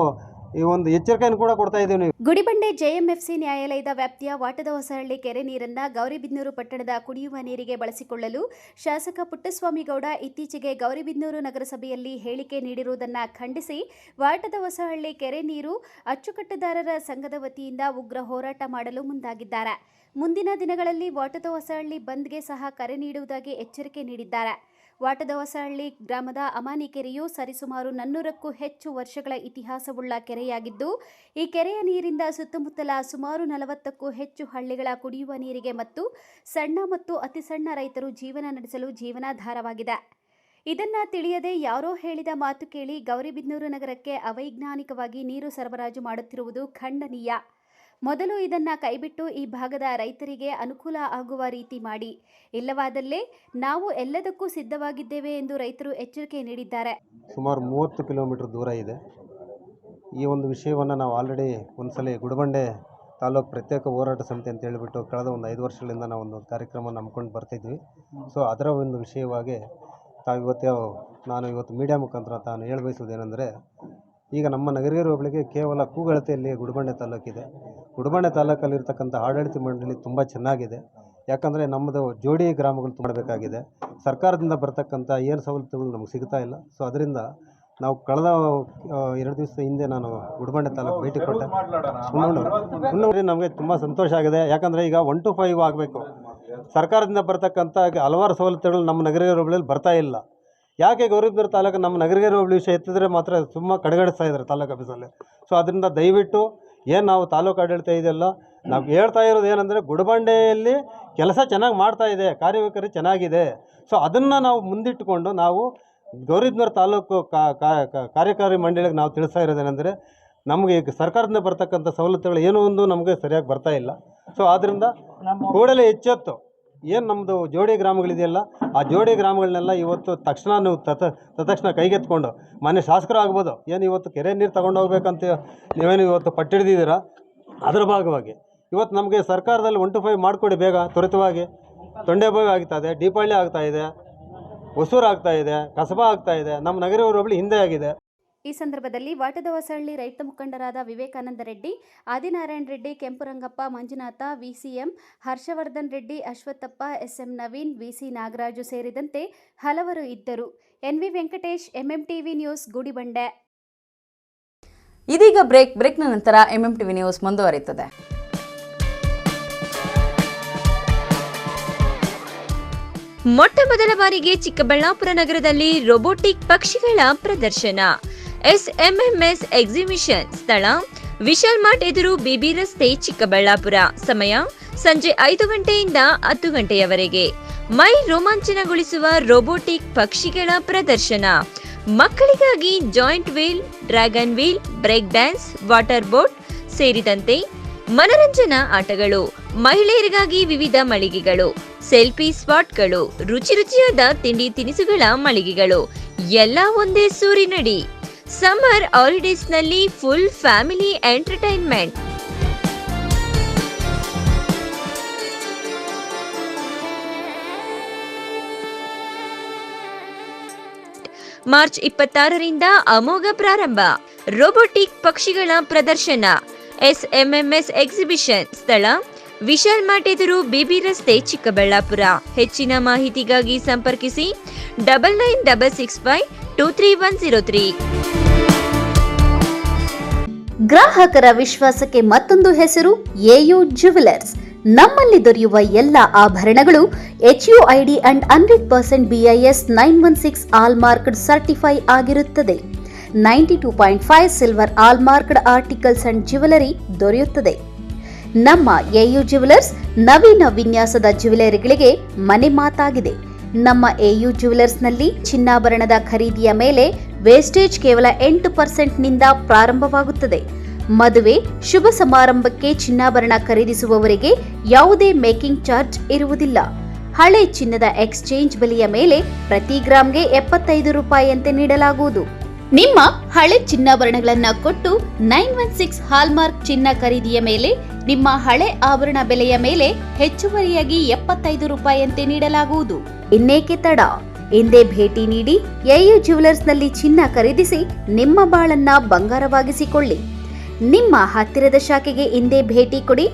ಈ ಒಂದು ಎಚ್ಚರಿಕೆಯನ್ನು ಕೂಡ ಕೊಡ್ತಾ ಇದ್ದೀವಿ. ಗುಡಿಬಂಡೆ ಜೆಎಂಎಫ್ಸಿ ನ್ಯಾಯಾಲಯದ ವ್ಯಾಪ್ತಿಯ ವಾಟದ ಹೊಸಹಳ್ಳಿ ಕೆರೆ ನೀರನ್ನ ಗೌರಿಬಿದನೂರು ಪಟ್ಟಣದ ಕುಡಿಯುವ ನೀರಿಗೆ ಬಳಸಿಕೊಳ್ಳಲು ಶಾಸಕ ಪುಟ್ಟಸ್ವಾಮಿಗೌಡ ಇತ್ತೀಚೆಗೆ ಗೌರಿಬಿದನೂರು ನಗರಸಭೆಯಲ್ಲಿ ಹೇಳಿಕೆ ನೀಡಿರುವುದನ್ನು ಖಂಡಿಸಿ ವಾಟದ ಹೊಸಹಳ್ಳಿ ಕೆರೆ ನೀರು ಅಚ್ಚುಕಟ್ಟುದಾರರ ಸಂಘದ ವತಿಯಿಂದ ಉಗ್ರ ಹೋರಾಟ ಮಾಡಲು ಮುಂದಾಗಿದ್ದಾರೆ. ಮುಂದಿನ ದಿನಗಳಲ್ಲಿ ವಾಟದ ಹೊಸಹಳ್ಳಿ ಬಂದ್ಗೆ ಸಹ ಕರೆ ನೀಡುವುದಾಗಿ ಎಚ್ಚರಿಕೆ ನೀಡಿದ್ದಾರೆ. ವಾಟದ ಹೊಸಹಳ್ಳಿ ಗ್ರಾಮದ ಅಮಾನಿ ಕೆರೆಯು ಸರಿಸುಮಾರು 400ಕ್ಕೂ ಹೆಚ್ಚು ವರ್ಷಗಳ ಇತಿಹಾಸವುಳ್ಳ ಕೆರೆಯಾಗಿದ್ದು, ಈ ಕೆರೆಯ ನೀರಿಂದ ಸುತ್ತಮುತ್ತಲ ಸುಮಾರು 40ಕ್ಕೂ ಹೆಚ್ಚು ಹಳ್ಳಿಗಳ ಕುಡಿಯುವ ನೀರಿಗೆ ಮತ್ತು ಸಣ್ಣ ಮತ್ತು ಅತಿ ಸಣ್ಣ ರೈತರು ಜೀವನ ನಡೆಸಲು ಜೀವನಾಧಾರವಾಗಿದೆ. ಇದನ್ನು ತಿಳಿಯದೆ ಯಾರೋ ಹೇಳಿದ ಮಾತು ಕೇಳಿ ಗೌರಿಬಿದನೂರು ನಗರಕ್ಕೆ ಅವೈಜ್ಞಾನಿಕವಾಗಿ ನೀರು ಸರಬರಾಜು ಮಾಡುತ್ತಿರುವುದು ಖಂಡನೀಯ. ಮೊದಲು ಇದನ್ನು ಕೈಬಿಟ್ಟು ಈ ಭಾಗದ ರೈತರಿಗೆ ಅನುಕೂಲ ಆಗುವ ರೀತಿ ಮಾಡಿ, ಇಲ್ಲವಾದಲ್ಲಿ ನಾವು ಎಲ್ಲದಕ್ಕೂ ಸಿದ್ಧವಾಗಿದ್ದೇವೆ ಎಂದು ರೈತರು ಎಚ್ಚರಿಕೆ ನೀಡಿದ್ದಾರೆ. ಸುಮಾರು 30 ಕಿಲೋಮೀಟರ್ ದೂರ ಇದೆ. ಈ ಒಂದು ವಿಷಯವನ್ನು ನಾವು ಆಲ್ರೆಡಿ ಒಂದ್ಸಲ ಗುಡಿಬಂಡೆ ತಾಲೂಕು ಪ್ರತ್ಯೇಕ ಹೋರಾಟ ಸಮಿತಿ ಅಂತ ಹೇಳಿಬಿಟ್ಟು ಕಳೆದ ಒಂದು 5 ವರ್ಷಗಳಿಂದ ನಾವು ಒಂದು ಕಾರ್ಯಕ್ರಮ ನಂಬ್ಕೊಂಡು ಬರ್ತಿದ್ವಿ. ಸೊ ಅದರ ಒಂದು ವಿಷಯವಾಗಿ ನಾನು ಇವತ್ತು ಮೀಡಿಯಾ ಮುಖಾಂತರ ತಾನು ಹೇಳಬಯಸುವುದೇನೆಂದರೆ, ಈಗ ನಮ್ಮ ನಗರಿಗರ ಹೋಬಳಿಗೆ ಕೇವಲ ಕೂಗಳತೆಯಲ್ಲಿ ಗುಡಿಬಂಡೆ ತಾಲೂಕಿದೆ. ಗುಡಿಬಂಡೆ ತಾಲೂಕಲ್ಲಿರ್ತಕ್ಕಂಥ ಆಡಳಿತ ಮಂಡಳಿ ತುಂಬ ಚೆನ್ನಾಗಿದೆ. ಯಾಕಂದರೆ ನಮ್ಮದು ಜೋಡಿ ಗ್ರಾಮಗಳು ಮಾಡಬೇಕಾಗಿದೆ. ಸರ್ಕಾರದಿಂದ ಬರ್ತಕ್ಕಂಥ ಏನು ಸವಲತ್ತುಗಳು ನಮಗೆ ಸಿಗ್ತಾ ಇಲ್ಲ. ಸೊ ಅದರಿಂದ ನಾವು ಕಳೆದ 2 ದಿವಸದ ಹಿಂದೆ ನಾನು ಗುಡಿಬಂಡೆ ತಾಲೂಕು ಭೇಟಿ ಕೊಟ್ಟೆ. ನಮಗೆ ತುಂಬ ಸಂತೋಷ ಆಗಿದೆ. ಯಾಕಂದರೆ ಈಗ 1 to 5 ಆಗಬೇಕು. ಸರ್ಕಾರದಿಂದ ಬರ್ತಕ್ಕಂಥ ಹಲವಾರು ಸವಲತ್ತುಗಳು ನಮ್ಮ ನಗರಿಗರ ಹೋಬಳಿಯಲ್ಲಿ ಬರ್ತಾ ಇಲ್ಲ. ಯಾಕೆ ಗೌರಿಬಿದನೂರು ತಾಲೂಕು ನಮ್ಮ ನಗರಿಗರ ಹೋಬಳಿ ವಿಷಯ ಎತ್ತಿದ್ರೆ ಮಾತ್ರ ತುಂಬ ಕಡೆಗಣಿಸ್ತಾ ಇದ್ದಾರೆ ತಾಲೂಕು ಆಫೀಸಲ್ಲಿ. ಸೊ ಅದರಿಂದ ದಯವಿಟ್ಟು ಏನು ನಾವು ತಾಲೂಕು ಆಡಳಿತ ಇದೆಯಲ್ಲ, ನಾವು ಹೇಳ್ತಾ ಇರೋದು ಏನಂದರೆ ಗುಡಿಬಂಡೆಯಲ್ಲಿ ಕೆಲಸ ಚೆನ್ನಾಗಿ ಮಾಡ್ತಾ ಇದೆ, ಕಾರ್ಯವೈಖರಿ ಚೆನ್ನಾಗಿದೆ. ಸೊ ಅದನ್ನು ನಾವು ಮುಂದಿಟ್ಟುಕೊಂಡು ನಾವು ಗೌರಿಬಿದನೂರು ತಾಲೂಕು ಕಾರ್ಯಕಾರಿ ಮಂಡಳಿಗೆ ನಾವು ತಿಳಿಸ್ತಾ ಇರೋದೇನೆಂದರೆ, ನಮಗೆ ಈಗ ಸರ್ಕಾರದಿಂದ ಬರ್ತಕ್ಕಂಥ ಸವಲತ್ತುಗಳು ಏನೋ ಒಂದು ನಮಗೆ ಸರಿಯಾಗಿ ಬರ್ತಾ ಇಲ್ಲ. ಸೊ ಆದ್ದರಿಂದ ಕೂಡಲೇ ಎಚ್ಚೆತ್ತು ಏನು ನಮ್ಮದು ಜೋಡಿ ಗ್ರಾಮಗಳಿದೆಯಲ್ಲ, ಆ ಜೋಡಿ ಗ್ರಾಮಗಳನ್ನೆಲ್ಲ ಇವತ್ತು ತಕ್ಷಣ ನೀವು ತಕ್ಷಣ ಕೈಗೆತ್ಕೊಂಡು ಮನೆ ಶಾಸಕರು ಆಗ್ಬೋದು, ಏನು ಇವತ್ತು ಕೆರೆ ನೀರು ತಗೊಂಡು ಹೋಗ್ಬೇಕಂತ ನೀವೇನು ಇವತ್ತು ಪಟ್ಟಿಡಿದ್ದೀರಾ, ಅದರ ಭಾಗವಾಗಿ ಇವತ್ತು ನಮಗೆ ಸರ್ಕಾರದಲ್ಲಿ 1 to 5 ಮಾಡಿಕೊಡಿ ಬೇಗ, ತ್ವರಿತವಾಗಿ. ತೊಂಡೆಬಾವಿ ಆಗ್ತಾಯಿದೆ, ದೀಪಾವಳಿ ಆಗ್ತಾಯಿದೆ, ಹೊಸೂರು ಆಗ್ತಾಯಿದೆ, ಕಸಬಾ ಆಗ್ತಾಯಿದೆ, ನಮ್ಮ ನಗರ ಹೋಬಳಿ ಹಿಂದೆ ಆಗಿದೆ. ಈ ಸಂದರ್ಭದಲ್ಲಿ ವಾಟದ ಹೊಸಹಳ್ಳಿ ರೈತ ಮುಖಂಡರಾದ Vivekananda Reddy, Adinarayana Reddy, Kempurangappa, Manjunatha, VCM, Harshavardhan Reddy, Ashwathappa, SM Naveen, VC Nagaraju ಸೇರಿದಂತೆ ಹಲವರು ಇದ್ದರು. NV Venkatesh, MMTV news, Gudibande. ಇದೀಗ ಬ್ರೇಕ್ನ ನಂತರ ಎಂಎಂಟಿವಿ ನ್ಯೂಸ್ ಮುಂದುವರಿಯುತ್ತದೆ. ಮೊಟ್ಟ ಮೊದಲ ಬಾರಿಗೆ ಚಿಕ್ಕಬಳ್ಳಾಪುರ ನಗರದಲ್ಲಿ ರೋಬೋಟಿಕ್ ಪಕ್ಷಿಗಳ ಪ್ರದರ್ಶನ. SMMS exhibition. ಸ್ಥಳ ವಿಶಾಲ್ ಮಾರ್ಟ್ ಎದುರು ಬಿಬಿ ರಸ್ತೆ, ಚಿಕ್ಕಬಳ್ಳಾಪುರ. ಸಮಯ ಸಂಜೆ 5 ಗಂಟೆಯಿಂದ 10 ಗಂಟೆಯವರೆಗೆ. ಮೈ ರೋಮಾಂಚನಗೊಳಿಸುವ ರೋಬೋಟಿಕ್ ಪಕ್ಷಿಗಳ ಪ್ರದರ್ಶನ. ಮಕ್ಕಳಿಗಾಗಿ giant wheel, dragon wheel, break dance, water boat ಸೇರಿದಂತೆ ಮನರಂಜನಾ ಆಟಗಳು. ಮಹಿಳೆಯರಿಗಾಗಿ ವಿವಿಧ ಮಳಿಗೆಗಳು, ಸೆಲ್ಫಿ ಸ್ಪಾಟ್ಗಳು, ರುಚಿ ರುಚಿಯಾದ ತಿಂಡಿ ತಿನಿಸುಗಳ ಮಳಿಗೆಗಳು, ಎಲ್ಲ ಒಂದೇ ಸೂರಿನಡಿ. ಸಮ್ಮರ್ ಹಾಲಿಡೇಸ್ನಲ್ಲಿ ಫುಲ್ ಫ್ಯಾಮಿಲಿ ಎಂಟರ್ಟೈನ್ಮೆಂಟ್. ಮಾರ್ಚ್ 26ರಿಂದ ಅಮೋಘ ಪ್ರಾರಂಭ. ರೋಬೋಟಿಕ್ ಪಕ್ಷಿಗಳ ಪ್ರದರ್ಶನ. SMMS exhibition. ಸ್ಥಳ ವಿಶಾಲ್ ಮಾರ್ಟ್ ಎದುರು ಬಿಬಿ ರಸ್ತೆ, ಚಿಕ್ಕಬಳ್ಳಾಪುರ. ಹೆಚ್ಚಿನ ಮಾಹಿತಿಗಾಗಿ ಸಂಪರ್ಕಿಸಿ 9966523103. ಗ್ರಾಹಕರ ವಿಶ್ವಾಸಕ್ಕೆ ಮತ್ತೊಂದು ಹೆಸರು AU ಜ್ಯುವೆಲರ್ಸ್. ನಮ್ಮಲ್ಲಿ ದೊರೆಯುವ ಎಲ್ಲ ಆಭರಣಗಳು HUID ಅಂಡ್ 100% BIS 916 ಆಲ್ಮಾರ್ಕ್ಡ್ ಸರ್ಟಿಫೈ ಆಗಿರುತ್ತದೆ. 92.5 ಸಿಲ್ವರ್ ಆಲ್ಮಾರ್ಕ್ಡ್ ಆರ್ಟಿಕಲ್ಸ್ ಅಂಡ್ ಜ್ಯುವೆಲರಿ ದೊರೆಯುತ್ತದೆ. ನಮ್ಮ AU ಜ್ಯುವೆಲರ್ಸ್ ನವೀನ ವಿನ್ಯಾಸದ ಜ್ಯುವೆಲರಿಗಳಿಗೆ ಮನೆ ಮಾತಾಗಿದೆ. ನಮ್ಮ AU ಜ್ಯುವೆಲರ್ಸ್ನಲ್ಲಿ ಚಿನ್ನಾಭರಣದ ಖರೀದಿಯ ಮೇಲೆ ವೇಸ್ಟೇಜ್ ಕೇವಲ 8% ನಿಂದ ಪ್ರಾರಂಭವಾಗುತ್ತದೆ. ಮದುವೆ, ಶುಭ ಸಮಾರಂಭಕ್ಕೆ ಚಿನ್ನಾಭರಣ ಖರೀದಿಸುವವರಿಗೆ ಯಾವುದೇ ಮೇಕಿಂಗ್ ಚಾರ್ಜ್ ಇರುವುದಿಲ್ಲ. ಹಳೆ ಚಿನ್ನದ ಎಕ್ಸ್ಚೇಂಜ್ ಬೆಲೆಯ ಮೇಲೆ ಪ್ರತಿ ಗ್ರಾಂಗೆ 75 ರೂಪಾಯಿಯಂತೆ ನೀಡಲಾಗುವುದು. ನಿಮ್ಮ ಹಳೆ ಚಿನ್ನಾಭರಣಗಳನ್ನು ಕೊಟ್ಟು 916 ಹಾಲ್ಮಾರ್ಕ್ ಚಿನ್ನ ಖರೀದಿಯ ಮೇಲೆ ನಿಮ್ಮ ಹಳೆ ಆಭರಣ ಬೆಲೆಯ ಮೇಲೆ ಹೆಚ್ಚುವರಿಯಾಗಿ 75 ರೂಪಾಯಿಯಂತೆ ನೀಡಲಾಗುವುದು. ಇನ್ನೇಕೆ ತಡ? ಹಿಂದೆ ಭೇಟಿ ನೀಡಿ ಎಯು ಜ್ಯುವೆಲರ್ಸ್ನಲ್ಲಿ ಚಿನ್ನ ಖರೀದಿಸಿ ನಿಮ್ಮ ಬಾಳನ್ನ ಬಂಗಾರವಾಗಿಸಿಕೊಳ್ಳಿ. ನಿಮ್ಮ ಹತ್ತಿರದ ಶಾಖೆಗೆ ಹಿಂದೆ ಭೇಟಿ ಕೊಡಿ.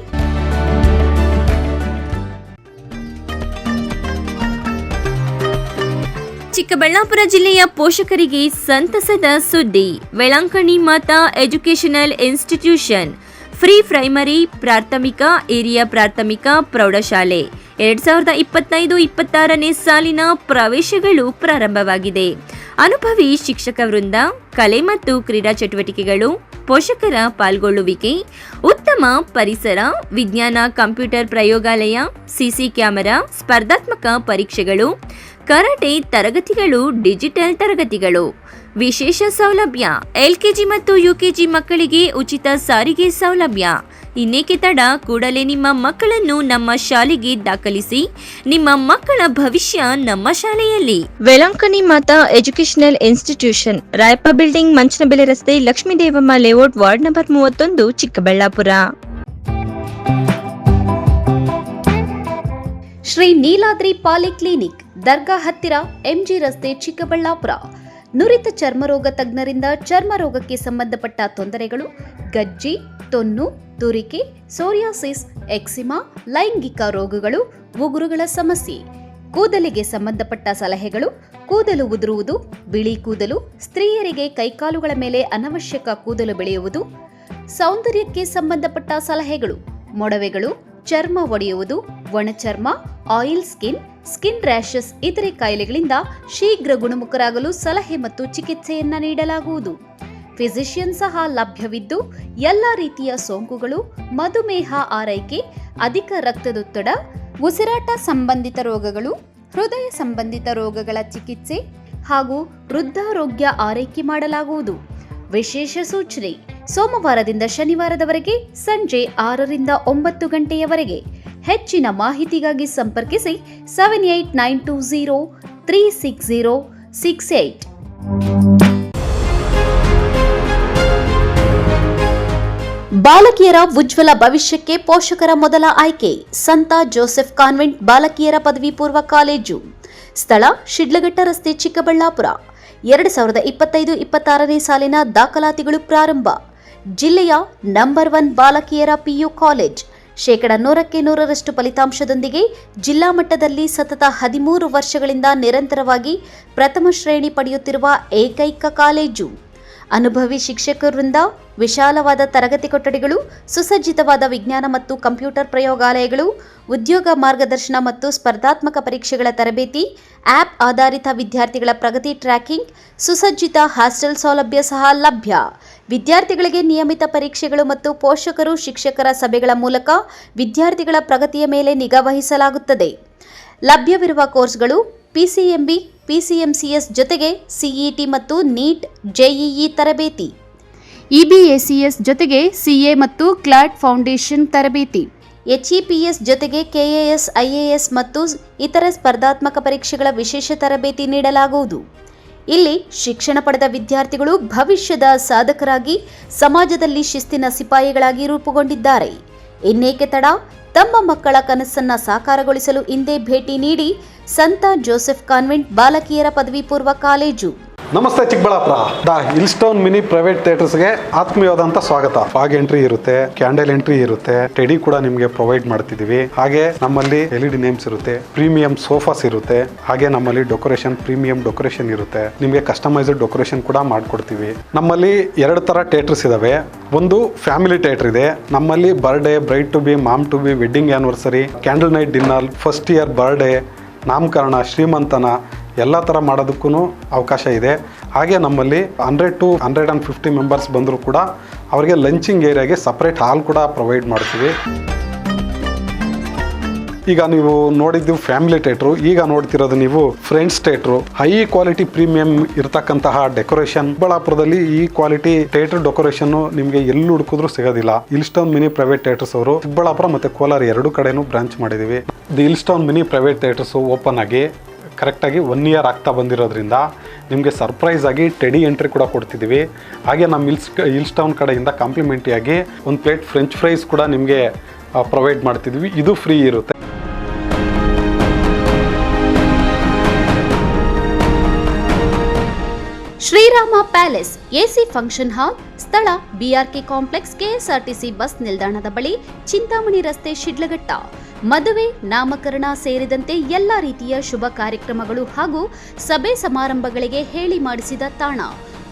ಚಿಕ್ಕಬಳ್ಳಾಪುರ ಜಿಲ್ಲೆಯ ಪೋಷಕರಿಗೆ ಸಂತಸದ ಸುದ್ದಿ. ವೆಳಂಕಣಿ Mata educational institution free primary, ಪ್ರಾಥಮಿಕ, ಹಿರಿಯ ಪ್ರಾಥಮಿಕ, ಪ್ರೌಢಶಾಲೆ 2025-26ನೇ ಸಾಲಿನ ಪ್ರವೇಶಗಳು ಪ್ರಾರಂಭವಾಗಿದೆ. ಅನುಭವಿ ಶಿಕ್ಷಕ ವೃಂದ, ಕಲೆ ಮತ್ತು ಕ್ರೀಡಾ ಚಟುವಟಿಕೆಗಳು, ಪೋಷಕರ ಪಾಲ್ಗೊಳ್ಳುವಿಕೆ, ಉತ್ತಮ ಪರಿಸರ, ವಿಜ್ಞಾನ ಕಂಪ್ಯೂಟರ್ ಪ್ರಯೋಗಾಲಯ, ಸಿಸಿ ಕ್ಯಾಮೆರಾ, ಸ್ಪರ್ಧಾತ್ಮಕ ಪರೀಕ್ಷೆಗಳು, ಕರಾಟೆ ತರಗತಿಗಳು, ಡಿಜಿಟಲ್ ತರಗತಿಗಳು. ವಿಶೇಷ ಸೌಲಭ್ಯ: ಎಲ್ಕೆಜಿ ಮತ್ತು ಯುಕೆಜಿ ಮಕ್ಕಳಿಗೆ ಉಚಿತ ಸಾರಿಗೆ ಸೌಲಭ್ಯ. ಇನ್ನೇಕೆ ತಡ? ಕೂಡಲೇ ನಿಮ್ಮ ಮಕ್ಕಳನ್ನು ನಮ್ಮ ಶಾಲೆಗೆ ದಾಖಲಿಸಿ. ನಿಮ್ಮ ಮಕ್ಕಳ ಭವಿಷ್ಯ ನಮ್ಮ ಶಾಲೆಯಲ್ಲಿ. Velankanni Mata educational institution, Rayappa building, Manchanabele ರಸ್ತೆ, Lakshmidevamma layout, ward number 31, Chikkaballapur. Shri Niladri polyclinic, ದರ್ಗಾ ಹತ್ತಿರ, ಎಂಜಿ ರಸ್ತೆ, ಚಿಕ್ಕಬಳ್ಳಾಪುರ. ನುರಿತ ಚರ್ಮರೋಗ ತಜ್ಞರಿಂದ ಚರ್ಮರೋಗಕ್ಕೆ ಸಂಬಂಧಪಟ್ಟ ತೊಂದರೆಗಳು, ಗಜ್ಜಿ, ತೊನ್ನು, ತುರಿಕೆ, ಸೋರಿಯಾಸಿಸ್, ಎಕ್ಸಿಮಾ, ಲೈಂಗಿಕ ರೋಗಗಳು, ಉಗುರುಗಳ ಸಮಸ್ಯೆ, ಕೂದಲಿಗೆ ಸಂಬಂಧಪಟ್ಟ ಸಲಹೆಗಳು, ಕೂದಲು ಉದುರುವುದು, ಬಿಳಿ ಕೂದಲು, ಸ್ತ್ರೀಯರಿಗೆ ಕೈಕಾಲುಗಳ ಮೇಲೆ ಅನವಶ್ಯಕ ಕೂದಲು ಬೆಳೆಯುವುದು, ಸೌಂದರ್ಯಕ್ಕೆ ಸಂಬಂಧಪಟ್ಟ ಸಲಹೆಗಳು, ಮೊಡವೆಗಳು, ಚರ್ಮ ಒಡೆಯುವುದು, ಒಣಚರ್ಮ, ಆಯಿಲ್ ಸ್ಕಿನ್, ಸ್ಕಿನ್ ರ್ಯಾಷಸ್ ಇತರೆ ಕಾಯಿಲೆಗಳಿಂದ ಶೀಘ್ರ ಗುಣಮುಖರಾಗಲು ಸಲಹೆ ಮತ್ತು ಚಿಕಿತ್ಸೆಯನ್ನ ನೀಡಲಾಗುವುದು. ಫಿಸಿಷಿಯನ್ ಸಹ ಲಭ್ಯವಿದ್ದು ಎಲ್ಲ ರೀತಿಯ ಸೋಂಕುಗಳು, ಮಧುಮೇಹ ಆರೈಕೆ, ಅಧಿಕ ರಕ್ತದೊತ್ತಡ, ಉಸಿರಾಟ ಸಂಬಂಧಿತ ರೋಗಗಳು, ಹೃದಯ ಸಂಬಂಧಿತ ರೋಗಗಳ ಚಿಕಿತ್ಸೆ ಹಾಗೂ ವೃದ್ಧಾರೋಗ್ಯ ಆರೈಕೆ ಮಾಡಲಾಗುವುದು. ವಿಶೇಷ ಸೂಚನೆ: ಸೋಮವಾರದಿಂದ ಶನಿವಾರದವರೆಗೆ ಸಂಜೆ 6ರಿಂದ 9 ಗಂಟೆಯವರೆಗೆ. ಹೆಚ್ಚಿನ ಮಾಹಿತಿಗಾಗಿ ಸಂಪರ್ಕಿಸಿ 7892036068. ಬಾಲಕಿಯರ ಉಜ್ವಲ ಭವಿಷ್ಯಕ್ಕೆ ಪೋಷಕರ ಮೊದಲ ಆಯ್ಕೆ ಸಂತ ಜೋಸೆಫ್ ಕಾನ್ವೆಂಟ್ ಬಾಲಕಿಯರ ಪದವಿ ಪೂರ್ವ ಕಾಲೇಜು. ಸ್ಥಳ ಶಿಡ್ಲಘಟ್ಟ ರಸ್ತೆ, ಚಿಕ್ಕಬಳ್ಳಾಪುರ. 2025-26ನೇ ಸಾಲಿನ ದಾಖಲಾತಿಗಳು ಪ್ರಾರಂಭ. ಜಿಲ್ಲೆಯ ನಂಬರ್ 1 ಬಾಲಕಿಯರ ಪಿಯು ಕಾಲೇಜ್. 100% ಫಲಿತಾಂಶದೊಂದಿಗೆ ಜಿಲ್ಲಾ ಮಟ್ಟದಲ್ಲಿ ಸತತ 13 ವರ್ಷಗಳಿಂದ ನಿರಂತರವಾಗಿ ಪ್ರಥಮ ಶ್ರೇಣಿ ಪಡೆಯುತ್ತಿರುವ ಏಕೈಕ ಕಾಲೇಜು. ಅನುಭವಿ ಶಿಕ್ಷಕರಿಂದ ವಿಶಾಲವಾದ ತರಗತಿ ಕೊಠಡಿಗಳು, ಸುಸಜ್ಜಿತವಾದ ವಿಜ್ಞಾನ ಮತ್ತು ಕಂಪ್ಯೂಟರ್ ಪ್ರಯೋಗಾಲಯಗಳು, ಉದ್ಯೋಗ ಮಾರ್ಗದರ್ಶನ ಮತ್ತು ಸ್ಪರ್ಧಾತ್ಮಕ ಪರೀಕ್ಷೆಗಳ ತರಬೇತಿ, ಆ್ಯಪ್ ಆಧಾರಿತ ವಿದ್ಯಾರ್ಥಿಗಳ ಪ್ರಗತಿ ಟ್ರ್ಯಾಕಿಂಗ್, ಸುಸಜ್ಜಿತ ಹಾಸ್ಟೆಲ್ ಸೌಲಭ್ಯ ಸಹ ಲಭ್ಯ. ವಿದ್ಯಾರ್ಥಿಗಳಿಗೆ ನಿಯಮಿತ ಪರೀಕ್ಷೆಗಳು ಮತ್ತು ಪೋಷಕರು ಶಿಕ್ಷಕರ ಸಭೆಗಳ ಮೂಲಕ ವಿದ್ಯಾರ್ಥಿಗಳ ಪ್ರಗತಿಯ ಮೇಲೆ ನಿಗಾ ವಹಿಸಲಾಗುತ್ತದೆ. ಲಭ್ಯವಿರುವ ಕೋರ್ಸ್ಗಳು ಪಿಸಿಎಂಬಿ, ಪಿಸಿಎಂಸಿಎಸ್ ಜೊತೆಗೆ ಸಿಇಟಿ ಮತ್ತು ನೀಟ್, ಜೆಇಇ ತರಬೇತಿ, ಇಬಿಎಸಿಎಸ್ ಜೊತೆಗೆ ಸಿಎ ಮತ್ತು ಕ್ಲಾಟ್ ಫೌಂಡೇಶನ್ ತರಬೇತಿ, ಎಚ್ಇಪಿಎಸ್ ಜೊತೆಗೆ ಕೆಎಎಸ್, ಐಎಎಸ್ ಮತ್ತು ಇತರ ಸ್ಪರ್ಧಾತ್ಮಕ ಪರೀಕ್ಷೆಗಳ ವಿಶೇಷ ತರಬೇತಿ ನೀಡಲಾಗುವುದು. ಇಲ್ಲಿ ಶಿಕ್ಷಣ ಪಡೆದ ವಿದ್ಯಾರ್ಥಿಗಳು ಭವಿಷ್ಯದ ಸಾಧಕರಾಗಿ ಸಮಾಜದಲ್ಲಿ ಶಿಸ್ತಿನ ಸಿಪಾಯಿಗಳಾಗಿ ರೂಪುಗೊಂಡಿದ್ದಾರೆ. ಇನ್ನೇಕೆ ತಡ? ತಮ್ಮ ಮಕ್ಕಳ ಕನಸನ್ನ ಸಾಕಾರಗೊಳಿಸಲು ಹಿಂದೆ ಭೇಟಿ ನೀಡಿ ಸಂತ ಜೋಸೆಫ್ ಕಾನ್ವೆಂಟ್ ಬಾಲಕಿಯರ ಪದವಿ ಪೂರ್ವ ಕಾಲೇಜು. ನಮಸ್ತೆ ಚಿಕ್ಕಬಳ್ಳಾಪುರ. ದ ಹಿಲ್ಸ್ಟೋನ್ ಮಿನಿ ಪ್ರೈವೇಟ್ ಥಿಯೇಟರ್ಸ್ಗೆ ಆತ್ಮೀಯವಾದಂಥ ಸ್ವಾಗತ. ಫಾಗ್ ಎಂಟ್ರಿ ಇರುತ್ತೆ, ಕ್ಯಾಂಡಲ್ ಎಂಟ್ರಿ ಇರುತ್ತೆ, ಟೆಡಿ ಕೂಡ ನಿಮಗೆ ಪ್ರೊವೈಡ್ ಮಾಡ್ತಿದೀವಿ. ಹಾಗೆ ನಮ್ಮಲ್ಲಿ LED ನೇಮ್ಸ್ ಇರುತ್ತೆ, ಪ್ರೀಮಿಯಂ ಸೋಫಾಸ್ ಇರುತ್ತೆ, ಹಾಗೆ ನಮ್ಮಲ್ಲಿ ಡೆಕೋರೇಷನ್, ಪ್ರೀಮಿಯಂ ಡೆಕೋರೇಷನ್ ಇರುತ್ತೆ. ನಿಮಗೆ ಕಸ್ಟಮೈಸ್ಡ್ ಡೆಕೋರೇಷನ್ ಕೂಡ ಮಾಡ್ಕೊಡ್ತೀವಿ. ನಮ್ಮಲ್ಲಿ 2 ಥರ ಥಿಯೇಟರ್ಸ್ ಇದಾವೆ. ಒಂದು ಫ್ಯಾಮಿಲಿ ಥಿಯೇಟರ್ ಇದೆ. ನಮ್ಮಲ್ಲಿ birthday, bride to be, mom to be, wedding anniversary, candle night dinner, first year birthday, ನಾಮಕರಣ, ಶ್ರೀಮಂತನ ಎಲ್ಲ ಥರ ಮಾಡೋದಕ್ಕೂ ಅವಕಾಶ ಇದೆ. ಹಾಗೆ ನಮ್ಮಲ್ಲಿ 100 to 150 ಮೆಂಬರ್ಸ್ ಬಂದರೂ ಕೂಡ ಅವರಿಗೆ ಲಂಚಿಂಗ್ ಏರಿಯಾಗೆ ಸಪ್ರೇಟ್ ಹಾಲ್ ಕೂಡ ಪ್ರೊವೈಡ್ ಮಾಡ್ತೀವಿ. ಈಗ ನೀವು ನೋಡಿದ್ದು ಫ್ಯಾಮಿಲಿ ಥಿಯೇಟ್ರು, ಈಗ ನೋಡ್ತಿರೋದು ನೀವು friends theatre. High quality premium ಇರತಕ್ಕಂತಹ ಡೆಕೋರೇಷನ್. ಚಿಕ್ಕಬಳ್ಳಾಪುರದಲ್ಲಿ ಈ ಕ್ವಾಲಿಟಿ ಥಿಯೇಟರ್ ಡೆಕೋರೇಷನ್ ನಿಮಗೆ ಎಲ್ಲಿ ಹುಡುಕಿದ್ರು ಸಿಗೋದಿಲ್ಲ. ಇಲ್ಸ್ಟೌನ್ ಮಿನಿ ಪ್ರೈವೇಟ್ ಥಿಯೇಟರ್ಸ್ ಅವರು ಚಿಕ್ಕಬಳ್ಳಾಪುರ ಮತ್ತೆ ಕೋಲಾರ ಎರಡು ಕಡೆನೂ ಬ್ರಾಂಚ್ ಮಾಡಿದೀವಿ. ದಿ ಇಲ್ಸ್ಟೌನ್ ಮಿನಿ ಪ್ರೈವೇಟ್ ಥಿಯೇಟರ್ಸ್ ಓಪನ್ ಆಗಿ ಕರೆಕ್ಟಾಗಿ 1 ಇಯರ್ ಆಗ್ತಾ ಬಂದಿರೋದ್ರಿಂದ ನಿಮಗೆ ಸರ್ಪ್ರೈಸ್ ಆಗಿ ಟೆಡಿ ಎಂಟ್ರಿ ಕೂಡ ಕೊಡ್ತಿದ್ದೀವಿ. ಹಾಗೆ ನಮ್ಮ ಇಲ್ಸ್ಟೌನ್ ಕಡೆಯಿಂದ ಕಾಂಪ್ಲಿಮೆಂಟ್ರಿಯಾಗಿ ಒಂದು ಪ್ಲೇಟ್ ಫ್ರೆಂಚ್ ಫ್ರೈಸ್ ಕೂಡ ನಿಮಗೆ ಪ್ರೊವೈಡ್ ಮಾಡ್ತಿದ್ವಿ. ಇದು ಫ್ರೀ ಇರುತ್ತೆ. Srirama palace AC function hall, ಸ್ಥಳ ಬಿಆರ್ಕೆ ಕಾಂಪ್ಲೆಕ್ಸ್, ಕೆಎಸ್ಆರ್ಟಿಸಿ ಬಸ್ ನಿಲ್ದಾಣದ ಬಳಿ, ಚಿಂತಾಮಣಿ ರಸ್ತೆ, ಶಿಡ್ಲಘಟ್ಟ. ಮದುವೆ, ನಾಮಕರಣ ಸೇರಿದಂತೆ ಎಲ್ಲ ರೀತಿಯ ಶುಭ ಕಾರ್ಯಕ್ರಮಗಳು ಹಾಗೂ ಸಭೆ ಸಮಾರಂಭಗಳಿಗೆ ಹೇಳಿ ಮಾಡಿಸಿದ ತಾಣ.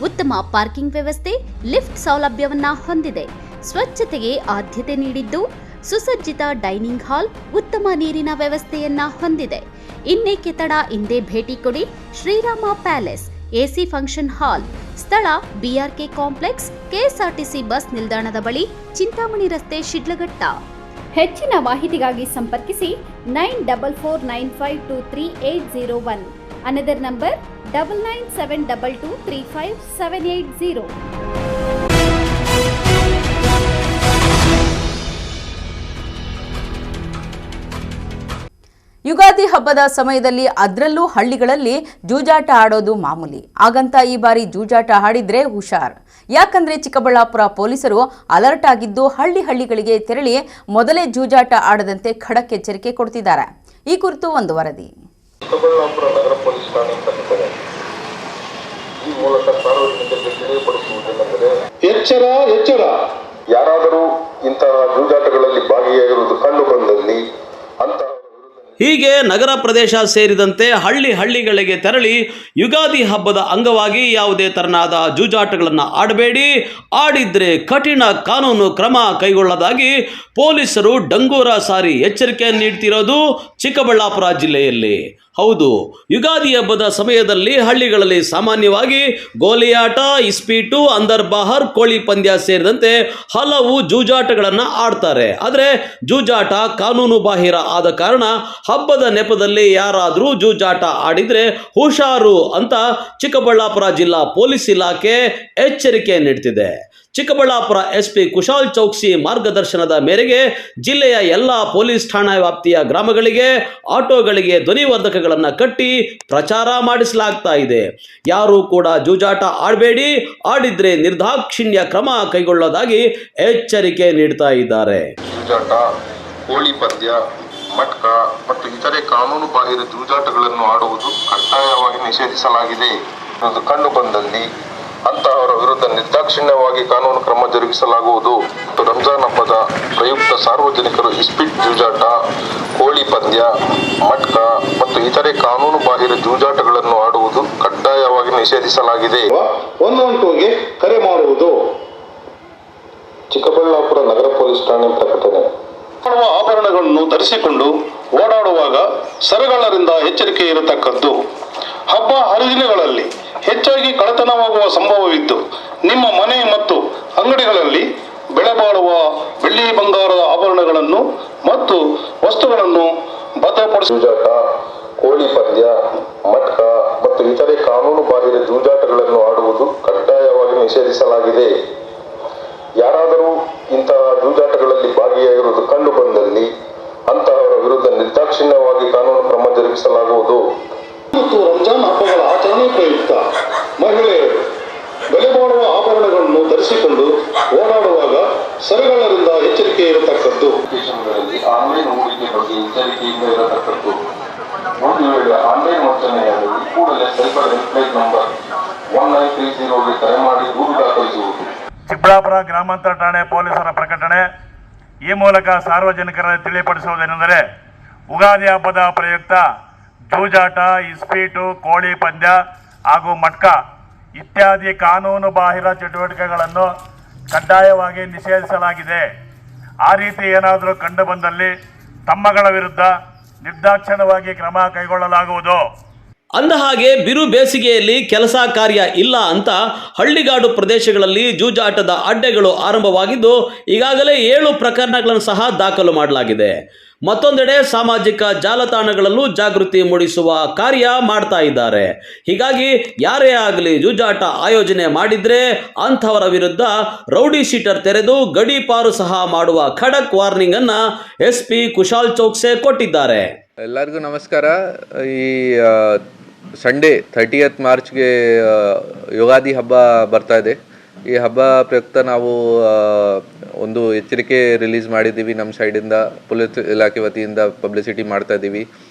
ಉತ್ತಮ ಪಾರ್ಕಿಂಗ್ ವ್ಯವಸ್ಥೆ, ಲಿಫ್ಟ್ ಸೌಲಭ್ಯವನ್ನ ಹೊಂದಿದೆ. ಸ್ವಚ್ಛತೆಗೆ ಆದ್ಯತೆ ನೀಡಿದ್ದು, ಸುಸಜ್ಜಿತ ಡೈನಿಂಗ್ ಹಾಲ್, ಉತ್ತಮ ನೀರಿನ ವ್ಯವಸ್ಥೆಯನ್ನ ಹೊಂದಿದೆ. ಇನ್ನೇಕೆ ತಡ, ಇಂದೇ ಭೇಟಿ ಕೊಡಿ. Srirama palace AC function hall, ಸ್ಥಳ ಬಿಆರ್ಕೆ ಕಾಂಪ್ಲೆಕ್ಸ್, ಕೆಎಸ್ಆರ್ಟಿಸಿ ಬಸ್ ನಿಲ್ದಾಣದ ಬಳಿ, ಚಿಂತಾಮಣಿ ರಸ್ತೆ, ಶಿಡ್ಲಘಟ್ಟ. ಹೆಚ್ಚಿನ ಮಾಹಿತಿಗಾಗಿ ಸಂಪರ್ಕಿಸಿ 9449523801. Another number 9972235780. ಯುಗಾದಿ ಹಬ್ಬದ ಸಮಯದಲ್ಲಿ ಅದರಲ್ಲೂ ಹಳ್ಳಿಗಳಲ್ಲಿ ಜೂಜಾಟ ಆಡೋದು ಮಾಮೂಲಿ. ಹಾಗಂತ ಈ ಬಾರಿ ಜೂಜಾಟ ಆಡಿದ್ರೆ ಹುಷಾರ್. ಯಾಕಂದ್ರೆ ಚಿಕ್ಕಬಳ್ಳಾಪುರ ಪೊಲೀಸರು ಅಲರ್ಟ್ ಆಗಿದ್ದು ಹಳ್ಳಿಗಳಿಗೆ ತೆರಳಿ ಮೊದಲೇ ಜೂಜಾಟ ಆಡದಂತೆ ಖಡಕ್ ಎಚ್ಚರಿಕೆ ಕೊಡ್ತಿದ್ದಾರೆ. ಈ ಕುರಿತು ಒಂದು ವರದಿ. ಚಿಕ್ಕಬಳ್ಳಾಪುರ ನಗರ ಪೊಲೀಸ್ ಠಾಣೆ ಪ್ರಕಟಣೆ. ಈ ಮೂಲಕ ಸಾರ್ವಜನಿಕರಿಗೆ ತಿಳಿಯಪಡಿಸುವುದೇನೆಂದರೆ ಎಚ್ಚರ, ಯಾರಾದರೂ ಇಂತಹ ಜೂಜಾಟಗಳಲ್ಲಿ ಭಾಗಿಯಾಗಿರುವುದು ಕಂಡು ಬಂದಲ್ಲಿ ಅಂತಹ ಹೀಗೆ ನಗರ ಪ್ರದೇಶ ಸೇರಿದಂತೆ ಹಳ್ಳಿಗಳಿಗೆ ತೆರಳಿ ಯುಗಾದಿ ಹಬ್ಬದ ಅಂಗವಾಗಿ ಯಾವುದೇ ತೆರನಾದ ಜೂಜಾಟಗಳನ್ನು ಆಡಬೇಡಿ, ಆಡಿದ್ರೆ ಕಠಿಣ ಕಾನೂನು ಕ್ರಮ ಕೈಗೊಳ್ಳೋದಾಗಿ ಪೊಲೀಸರು ಡಂಗೂರ ಸಾರಿ ಎಚ್ಚರಿಕೆ ನೀಡ್ತಿರೋದು ಚಿಕ್ಕಬಳ್ಳಾಪುರ ಜಿಲ್ಲೆಯಲ್ಲಿ. ಹೌದು, ಯುಗಾದಿ ಹಬ್ಬದ ಸಮಯದಲ್ಲಿ ಹಳ್ಳಿಗಳಲ್ಲಿ ಸಾಮಾನ್ಯವಾಗಿ ಗೋಲಿಯಾಟ, ಇಸ್ಪೀಟು, ಅಂದರ್ ಬಹರ್, ಕೋಳಿ ಪಂದ್ಯ ಸೇರಿದಂತೆ ಹಲವು ಜೂಜಾಟಗಳನ್ನು ಆಡ್ತಾರೆ. ಆದರೆ ಜೂಜಾಟ ಕಾನೂನು ಬಾಹಿರ ಆದ ಕಾರಣ ಹಬ್ಬದ ನೆಪದಲ್ಲಿ ಯಾರಾದರೂ ಜೂಜಾಟ ಆಡಿದರೆ ಹುಷಾರು ಅಂತ ಚಿಕ್ಕಬಳ್ಳಾಪುರ ಜಿಲ್ಲಾ ಪೊಲೀಸ್ ಇಲಾಖೆ ಎಚ್ಚರಿಕೆ ನೀಡ್ತಿದೆ. ಚಿಕ್ಕಬಳ್ಳಾಪುರ ಎಸ್ಪಿ ಕುಶಾಲ್ ಚೌಕ್ಸಿ ಮಾರ್ಗದರ್ಶನದ ಮೇರೆಗೆ ಜಿಲ್ಲೆಯ ಎಲ್ಲ ಪೊಲೀಸ್ ಠಾಣಾ ವ್ಯಾಪ್ತಿಯ ಗ್ರಾಮಗಳಿಗೆ, ಆಟೋಗಳಿಗೆ ಧ್ವನಿವರ್ಧಕಗಳನ್ನು ಕಟ್ಟಿ ಪ್ರಚಾರ ಮಾಡಿಸಲಾಗ್ತಾ ಇದೆ. ಯಾರು ಕೂಡ ಜೂಜಾಟ ಆಡಬೇಡಿ, ಆಡಿದ್ರೆ ನಿರ್ದಾಕ್ಷಿಣ್ಯ ಕ್ರಮ ಕೈಗೊಳ್ಳೋದಾಗಿ ಎಚ್ಚರಿಕೆ ನೀಡ್ತಾ ಇದ್ದಾರೆ. ಜೂಜಾಟ, ಕೋಳಿ ಪಂದ್ಯ, ಮಟ್ಕ ಮತ್ತು ಇತರೆ ಕಾನೂನು ಬಾಹಿರ ಜೂಜಾಟಗಳನ್ನು ಆಡುವುದು ಕಡ್ಡಾಯವಾಗಿ ನಿಷೇಧಿಸಲಾಗಿದೆ. ಇದು ಕಂಡು ಬಂದಲ್ಲಿ ಅಂತಹವರ ವಿರುದ್ಧ ನಿರ್ದಾಕ್ಷಿಣ್ಯವಾಗಿ ಕಾನೂನು ಕ್ರಮ ಜರುಗಿಸಲಾಗುವುದು. ರಂಜಾನ್ ಹಬ್ಬದ ಪ್ರಯುಕ್ತ ಸಾರ್ವಜನಿಕರು ಇಸ್ಪೀಟ್ ಜೂಜಾಟ, ಕೋಳಿ ಪಂದ್ಯ, ಮಟ್ಕ ಮತ್ತು ಇತರೆ ಕಾನೂನು ಬಾಹಿರ ಜೂಜಾಟಗಳನ್ನು ಆಡುವುದು ಕಡ್ಡಾಯವಾಗಿ ನಿಷೇಧಿಸಲಾಗಿದೆ. 112ಗೆ ಕರೆ ಮಾಡುವುದು. ಚಿಕ್ಕಬಳ್ಳಾಪುರ ನಗರ ಪೊಲೀಸ್ ಠಾಣೆ ಪ್ರಕಟಣೆ. ಆಭರಣಗಳನ್ನು ಧರಿಸಿಕೊಂಡು ಓಡಾಡುವಾಗ ಸರಗಳರಿಂದ ಎಚ್ಚರಿಕೆ ಇರತಕ್ಕದ್ದು. ಹಬ್ಬ ಹರಿದಿನಗಳಲ್ಲಿ ಹೆಚ್ಚಾಗಿ ಕಳ್ಳತನವಾಗುವ ಸಂಭವವಿದ್ದು ನಿಮ್ಮ ಮನೆ ಮತ್ತು ಅಂಗಡಿಗಳಲ್ಲಿ ಬೆಲೆ ಬಾಳುವ ಬೆಳ್ಳಿ ಬಂಗಾರದ ಆಭರಣಗಳನ್ನು ಮತ್ತು ವಸ್ತುಗಳನ್ನು ಭದ್ರಪಡಿಸಿ ಜೂಜಾಟ, ಕೋಳಿ ಪಂದ್ಯ, ಮಟ್ಕ ಮತ್ತು ಇತರೆ ಕಾನೂನು ಬಾಹಿರ ಜೂಜಾಟಗಳನ್ನು ಆಡುವುದು ಕಡ್ಡಾಯವಾಗಿ ನಿಷೇಧಿಸಲಾಗಿದೆ. ಯಾರಾದರೂ ಇಂತಹ ಜೂಜಾಟಗಳಲ್ಲಿ ಭಾಗಿಯಾಗಿರುವುದು ಕಂಡು ಬಂದಲ್ಲಿ ಅಂತಹವರ ವಿರುದ್ಧ ನಿರ್ದಾಕ್ಷಿಣ್ಯವಾಗಿ ಕಾನೂನು ಕ್ರಮ ಜರುಗಿಸಲಾಗುವುದು. ಮತ್ತು ರಂಜಾನ್ ಹಬ್ಬಗಳ ಆಚರಣೆ ಪ್ರಯುಕ್ತ ಮಹಿಳೆಯರು ಬೆಲೆ ಬಾಳುವ ಆಭರಣಗಳನ್ನು ಧರಿಸಿಕೊಂಡು ಓಡಾಡುವಾಗ ಸರಗಳರಿಂದ ಎಚ್ಚರಿಕೆ ಇರತಕ್ಕದ್ದು. ಆನ್ಲೈನ್ ಹೂಡಿಕೆ ಬಗ್ಗೆ ಎಚ್ಚರಿಕೆಯಿಂದ ಇರತಕ್ಕದ್ದು. ಒಂದು ವೇಳೆ ಆನ್ಲೈನ್ ವಂಚನೆಯಾದಲ್ಲಿ ಕೂಡಲೇ ಸೈಬರ್ ಹೆಲ್ಪ್ಲೈನ್ ನಂಬರ್ 1930ಗೆ ಕರೆ ಮಾಡಿ ದೂರು ದಾಖಲಿಸುವುದು. ಚಿಕ್ಕಬಳ್ಳಾಪುರ ಗ್ರಾಮಾಂತರ ಠಾಣೆ ಪೊಲೀಸರ ಪ್ರಕಟಣೆ. ಈ ಮೂಲಕ ಸಾರ್ವಜನಿಕರಲ್ಲಿ ತಿಳಿಯಪಡಿಸುವುದೇನೆಂದರೆ, ಉಗಾದಿ ಹಬ್ಬದ ಪ್ರಯುಕ್ತ ಜೂಜಾಟ, ಇಸ್ಪೀಟು, ಕೋಳಿ ಪಂದ್ಯ ಹಾಗೂ ಮಟ್ಕ ಇತ್ಯಾದಿ ಕಾನೂನು ಬಾಹಿರ ಚಟುವಟಿಕೆಗಳನ್ನು ಕಡ್ಡಾಯವಾಗಿ ನಿಷೇಧಿಸಲಾಗಿದೆ. ಆ ರೀತಿ ಏನಾದರೂ ಕಂಡು ಬಂದಲ್ಲಿ ತಮ್ಮಗಳ ವಿರುದ್ಧ ನಿರ್ದಾಕ್ಷಿಣ್ಯವಾಗಿ ಕ್ರಮ ಕೈಗೊಳ್ಳಲಾಗುವುದು. ಅಂದಹಾಗೆ ಬಿರು ಬೇಸಿಗೆಯಲ್ಲಿ ಕೆಲಸ ಕಾರ್ಯ ಇಲ್ಲ ಅಂತ ಹಳ್ಳಿಗಾಡು ಪ್ರದೇಶಗಳಲ್ಲಿ ಜೂಜಾಟದ ಅಡ್ಡೆಗಳು ಆರಂಭವಾಗಿದ್ದು ಈಗಾಗಲೇ 7 ಪ್ರಕರಣಗಳನ್ನು ಸಹ ದಾಖಲು ಮಾಡಲಾಗಿದೆ. ಮತ್ತೊಂದೆಡೆ ಸಾಮಾಜಿಕ ಜಾಲತಾಣಗಳಲ್ಲೂ ಜಾಗೃತಿ ಮೂಡಿಸುವ ಕಾರ್ಯ ಮಾಡ್ತಾ ಇದ್ದಾರೆ. ಹೀಗಾಗಿ ಯಾರೇ ಆಗಲಿ ಜೂಜಾಟ ಆಯೋಜನೆ ಮಾಡಿದ್ರೆ ಅಂಥವರ ವಿರುದ್ಧ ರೌಡಿ ಶೀಟರ್ ತೆರೆದು ಗಡೀಪಾರು ಸಹ ಮಾಡುವ ಖಡಕ್ ವಾರ್ನಿಂಗ್ ಅನ್ನ SP ಕುಶಾಲ್ ಚೌಕ್ಸೆ ಕೊಟ್ಟಿದ್ದಾರೆ. ಎಲ್ಲರಿಗೂ ನಮಸ್ಕಾರ. ಈ ಸಂಡೇ 30th ಮಾರ್ಚ್ಗೆ ಯುಗಾದಿ ಹಬ್ಬ ಬರ್ತಾ ಇದೆ. ಈ ಹಬ್ಬ ಪ್ರಯುಕ್ತ ನಾವು ಒಂದು ಎಚ್ಚರಿಕೆ ರಿಲೀಸ್ ಮಾಡಿದ್ದೀವಿ. ನಮ್ಮ ಸೈಡಿಂದ ಪೊಲೀಸ್ ಇಲಾಖೆ ವತಿಯಿಂದ ಪಬ್ಲಿಸಿಟಿ ಮಾಡ್ತಾ ಇದ್ದೀವಿ,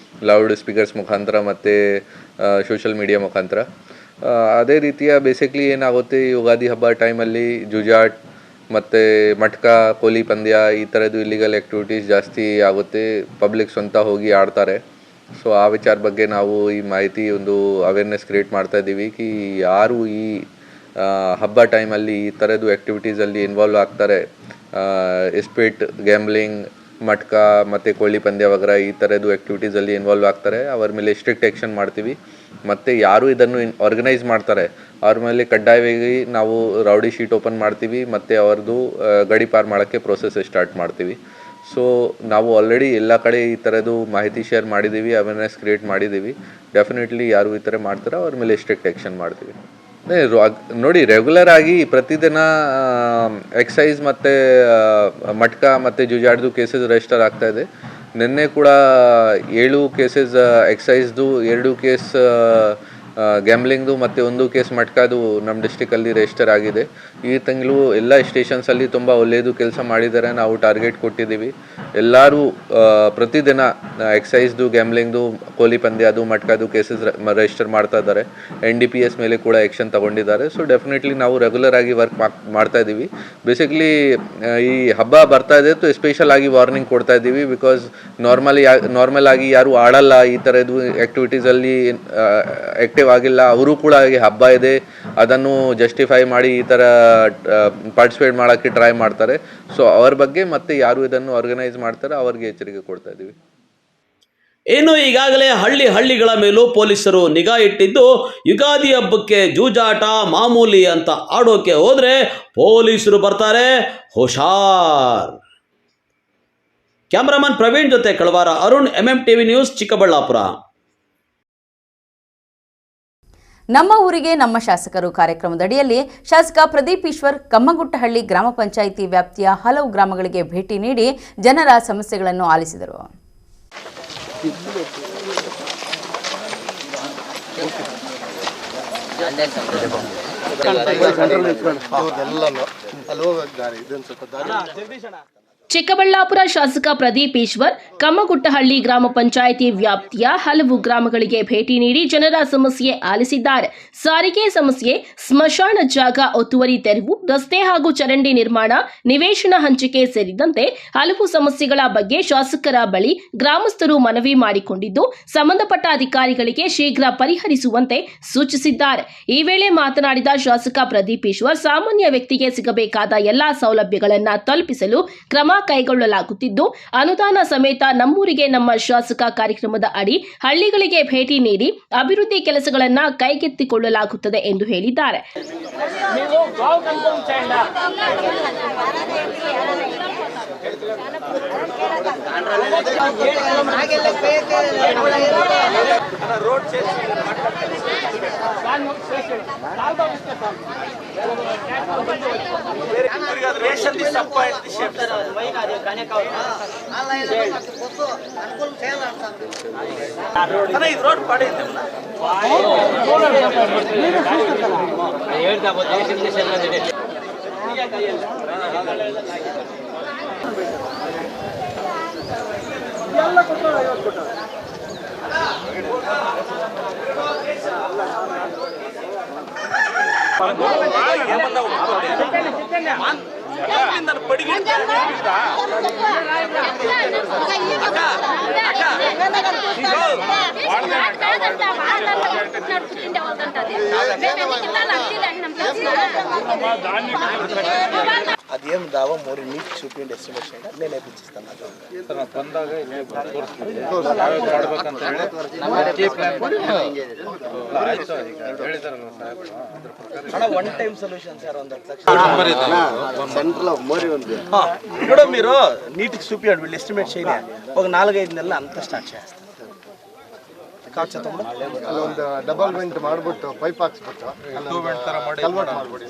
ಲೌಡ್ ಸ್ಪೀಕರ್ಸ್ ಮುಖಾಂತರ ಮತ್ತು ಸೋಷಿಯಲ್ ಮೀಡಿಯಾ ಮುಖಾಂತರ. ಅದೇ ರೀತಿಯ ಬೇಸಿಕ್ಲಿ ಏನಾಗುತ್ತೆ, ಯುಗಾದಿ ಹಬ್ಬ ಟೈಮಲ್ಲಿ ಜೂಜಾಟ್ ಮತ್ತು ಮಟ್ಕಾ, ಕೋಲಿ ಪಂದ್ಯ ಈ ಥರದ್ದು ಇಲ್ಲಿಗಲ್ ಆ್ಯಕ್ಟಿವಿಟೀಸ್ ಜಾಸ್ತಿ ಆಗುತ್ತೆ. ಪಬ್ಲಿಕ್ ಸ್ವಂತ ಹೋಗಿ ಆಡ್ತಾರೆ. ಸೊ ಆ ವಿಚಾರ ಬಗ್ಗೆ ನಾವು ಈ ಮಾಹಿತಿ ಒಂದು ಅವೇರ್ನೆಸ್ ಕ್ರಿಯೇಟ್ ಮಾಡ್ತಾ ಇದ್ದೀವಿ ಕಿ ಯಾರು ಈ ಹಬ್ಬ ಟೈಮಲ್ಲಿ ಈ ಥರದ್ದು ಆ್ಯಕ್ಟಿವಿಟೀಸಲ್ಲಿ ಇನ್ವಾಲ್ವ್ ಆಗ್ತಾರೆ, ಎಸ್ಪೇಟ್, ಗ್ಯಾಮ್ಲಿಂಗ್, ಮಟ್ಕಾ ಮತ್ತು ಕೋಳಿ ಪಂದ್ಯ ವಗರ ಈ ಥರದ್ದು ಆ್ಯಕ್ಟಿವಿಟೀಸಲ್ಲಿ ಇನ್ವಾಲ್ವ್ ಆಗ್ತಾರೆ, ಅವ್ರ ಮೇಲೆ ಸ್ಟ್ರಿಕ್ಟ್ ಆ್ಯಕ್ಷನ್ ಮಾಡ್ತೀವಿ. ಮತ್ತು ಯಾರು ಇದನ್ನು ಆರ್ಗನೈಸ್ ಮಾಡ್ತಾರೆ ಅವ್ರ ಮೇಲೆ ಕಡ್ಡಾಯವಾಗಿ ನಾವು ರೌಡಿ ಶೀಟ್ ಓಪನ್ ಮಾಡ್ತೀವಿ ಮತ್ತು ಅವ್ರದ್ದು ಗಡೀಪಾರು ಮಾಡೋಕ್ಕೆ ಪ್ರೊಸೆಸ್ ಸ್ಟಾರ್ಟ್ ಮಾಡ್ತೀವಿ. ಸೊ ನಾವು ಆಲ್ರೆಡಿ ಎಲ್ಲ ಕಡೆ ಈ ಥರದ್ದು ಮಾಹಿತಿ ಶೇರ್ ಮಾಡಿದ್ದೀವಿ, ಅವೇರ್ನೆಸ್ ಕ್ರಿಯೇಟ್ ಮಾಡಿದ್ದೀವಿ. ಡೆಫಿನೆಟ್ಲಿ ಯಾರು ಈ ಥರ ಮಾಡ್ತಾರೆ ಅವ್ರ ಮೇಲೆ ಸ್ಟ್ರಿಕ್ಟ್ ಆ್ಯಕ್ಷನ್ ಮಾಡ್ತೀವಿ. ನೋಡಿ, ರೆಗ್ಯುಲರ್ ಆಗಿ ಪ್ರತಿದಿನ ಎಕ್ಸೈಸ್ ಮತ್ತು ಮಟ್ಕಾ ಮತ್ತು ಜೂಜಾಡ್ದು ಕೇಸಸ್ ರಿಜಿಸ್ಟರ್ ಆಗ್ತಾಯಿದೆ. ನಿನ್ನೆ ಕೂಡ 7 ಕೇಸಸ್ ಎಕ್ಸೈಸ್ದು, 2 ಕೇಸ್ ಗ್ಯಾಮ್ಲಿಂಗ್ದು ಮತ್ತು 1 ಕೇಸ್ ಮಟ್ಕಾದು ನಮ್ಮ ಡಿಸ್ಟಿಕಲ್ಲಿ ರಿಜಿಸ್ಟರ್ ಆಗಿದೆ. ಈ ತಿಂಗಳು ಎಲ್ಲ ಸ್ಟೇಷನ್ಸಲ್ಲಿ ತುಂಬ ಒಳ್ಳೆಯದು ಕೆಲಸ ಮಾಡಿದ್ದಾರೆ. ನಾವು ಟಾರ್ಗೆಟ್ ಕೊಟ್ಟಿದ್ದೀವಿ. ಎಲ್ಲರೂ ಪ್ರತಿದಿನ ಎಕ್ಸೈಸ್ದು, ಗ್ಯಾಮ್ಲಿಂಗ್ದು, ಕೋಲಿ ಪಂದ್ಯದು, ಮಟ್ಕಾದು ಕೇಸಸ್ ರಿಜಿಸ್ಟರ್ ಮಾಡ್ತಾ ಇದ್ದಾರೆ. NDPS ಮೇಲೆ ಕೂಡ ಆ್ಯಕ್ಷನ್ ತಗೊಂಡಿದ್ದಾರೆ. ಸೊ ಡೆಫಿನೆಟ್ಲಿ ನಾವು ರೆಗ್ಯುಲರ್ ಆಗಿ ವರ್ಕ್ ಮಾಡ್ತಾ ಇದ್ದೀವಿ. ಬೇಸಿಕ್ಲಿ ಈ ಹಬ್ಬ ಬರ್ತಾ ಇದೆ તો ಎಸ್ಪೆಷಲ್ ಆಗಿ ವಾರ್ನಿಂಗ್ ಕೊಡ್ತಾ ಇದ್ದೀವಿ. ಬಿಕಾಸ್ ನಾರ್ಮಲ್ ಆಗಿ ಯಾರು ಆಡಲ್ಲ ಈ ಥರದ್ದು ಆ್ಯಕ್ಟಿವಿಟೀಸಲ್ಲಿ ಆ್ಯಕ್ಟಿವ್ ಆಗಿಲ್ಲ, ಅವರು ಕೂಡ ಹಬ್ಬ ಇದೆ ಅದನ್ನು ಜಸ್ಟಿಫೈ ಮಾಡಿ ಈ ಥರ ಪಾರ್ಟಿಸಿಪೇಟ್ ಮಾಡೋಕ್ಕೆ ಟ್ರೈ ಮಾಡ್ತಾರೆ. ಸೊ ಅವ್ರ ಬಗ್ಗೆ ಮತ್ತೆ ಯಾರು ಇದನ್ನು ಆರ್ಗನೈಸ್ ಮಾಡ್ತಾರೆ ಅವ್ರಿಗೆ ಎಚ್ಚರಿಕೆ ಕೊಡ್ತಾ ಇದ್ದೀವಿ. ಇನ್ನು ಈಗಾಗಲೇ ಹಳ್ಳಿಗಳ ಮೇಲೂ ಪೊಲೀಸರು ನಿಗಾ ಇಟ್ಟಿದ್ದು, ಯುಗಾದಿ ಹಬ್ಬಕ್ಕೆ ಜೂಜಾಟ ಮಾಮೂಲಿ ಅಂತ ಆಡೋಕೆ ಹೋದ್ರೆ ಪೊಲೀಸರು ಬರ್ತಾರೆ, ಹುಷಾರ್. ಕ್ಯಾಮರಾಮನ್ ಪ್ರವೀಣ್ ಜೊತೆ ಕಳವಾರ ಅರುಣ್, MMTV ನ್ಯೂಸ್, ಚಿಕ್ಕಬಳ್ಳಾಪುರ. ನಮ್ಮ ಊರಿಗೆ ನಮ್ಮ ಶಾಸಕರು ಕಾರ್ಯಕ್ರಮದಡಿಯಲ್ಲಿ ಶಾಸಕ ಪ್ರದೀಪ್ ಈಶ್ವರ್ ಕಮ್ಮಗುಟ್ಟಹಳ್ಳಿ ಗ್ರಾಮ ಪಂಚಾಯಿತಿ ವ್ಯಾಪ್ತಿಯ ಹಲವು ಗ್ರಾಮಗಳಿಗೆ ಭೇಟಿ ನೀಡಿ ಜನರ ಸಮಸ್ಯೆಗಳನ್ನು ಆಲಿಸಿದರು. ಚಿಕ್ಕಬಳ್ಳಾಪುರ ಶಾಸಕ ಪ್ರದೀಪ್ ಈಶ್ವರ್ ಕಮ್ಮಗುಟ್ಟಹಳ್ಳಿ ಗ್ರಾಮ ಪಂಚಾಯಿತಿ ವ್ಯಾಪ್ತಿಯ ಹಲವು ಗ್ರಾಮಗಳಿಗೆ ಭೇಟಿ ನೀಡಿ ಜನರ ಸಮಸ್ಯೆ ಆಲಿಸಿದ್ದಾರೆ. ಸಾರಿಗೆ ಸಮಸ್ಯೆ, ಸ್ಮಶಾನ ಜಾಗ ಒತ್ತುವರಿ ತೆರವು, ರಸ್ತೆ ಹಾಗೂ ಚರಂಡಿ ನಿರ್ಮಾಣ, ನಿವೇಶನ ಹಂಚಿಕೆ ಸೇರಿದಂತೆ ಹಲವು ಸಮಸ್ಯೆಗಳ ಬಗ್ಗೆ ಶಾಸಕರ ಬಳಿ ಗ್ರಾಮಸ್ಥರು ಮನವಿ ಮಾಡಿಕೊಂಡಿದ್ದು, ಸಂಬಂಧಪಟ್ಟ ಅಧಿಕಾರಿಗಳಿಗೆ ಶೀಘ್ರ ಪರಿಹರಿಸುವಂತೆ ಸೂಚಿಸಿದ್ದಾರೆ. ಈ ವೇಳೆ ಮಾತನಾಡಿದ ಶಾಸಕ ಪ್ರದೀಪ್ ಈಶ್ವರ್, ಸಾಮಾನ್ಯ ವ್ಯಕ್ತಿಗೆ ಸಿಗಬೇಕಾದ ಎಲ್ಲಾ ಸೌಲಭ್ಯಗಳನ್ನು ತಲುಪಿಸಲು ಕ್ರಮ ಕೈಗೊಳ್ಳಲಾಗುತ್ತಿದ್ದು, ಅನುದಾನ ಸಮೇತ ನಮ್ಮೂರಿಗೆ ನಮ್ಮ ಶಾಸಕ ಕಾರ್ಯಕ್ರಮದ ಅಡಿ ಹಳ್ಳಿಗಳಿಗೆ ಭೇಟಿ ನೀಡಿ ಅಭಿವೃದ್ಧಿ ಕೆಲಸಗಳನ್ನು ಕೈಗೆತ್ತಿಕೊಳ್ಳಲಾಗುತ್ತದೆ ಎಂದು ಹೇಳಿದ್ದಾರೆ. అదేం దావా మోరి నీట్ చూపిండి ఎస్టిమేషన్ నేను నేర్పించిస్తాను one time solution sir centre మోరి ఉంది ఇప్పుడు మీరు నీట్కి చూపించండి వీళ్ళు ఎస్టిమేట్ చేయలే ఒక 4-5 నెలలు అంతా ಸ್ಟಾರ್ಟ್ చేస్తారు ಅಲ್ಲೊಂದು ಡಬಲ್ ವೆಂಟ್ ಮಾಡಿಬಿಟ್ಟು ಪೈಪ್ ಹಾಕ್ಸ್ಬಿಟ್ಟು ಕಲ್ವರ್ಟ್ ಮಾಡ್ಬಿಡಿ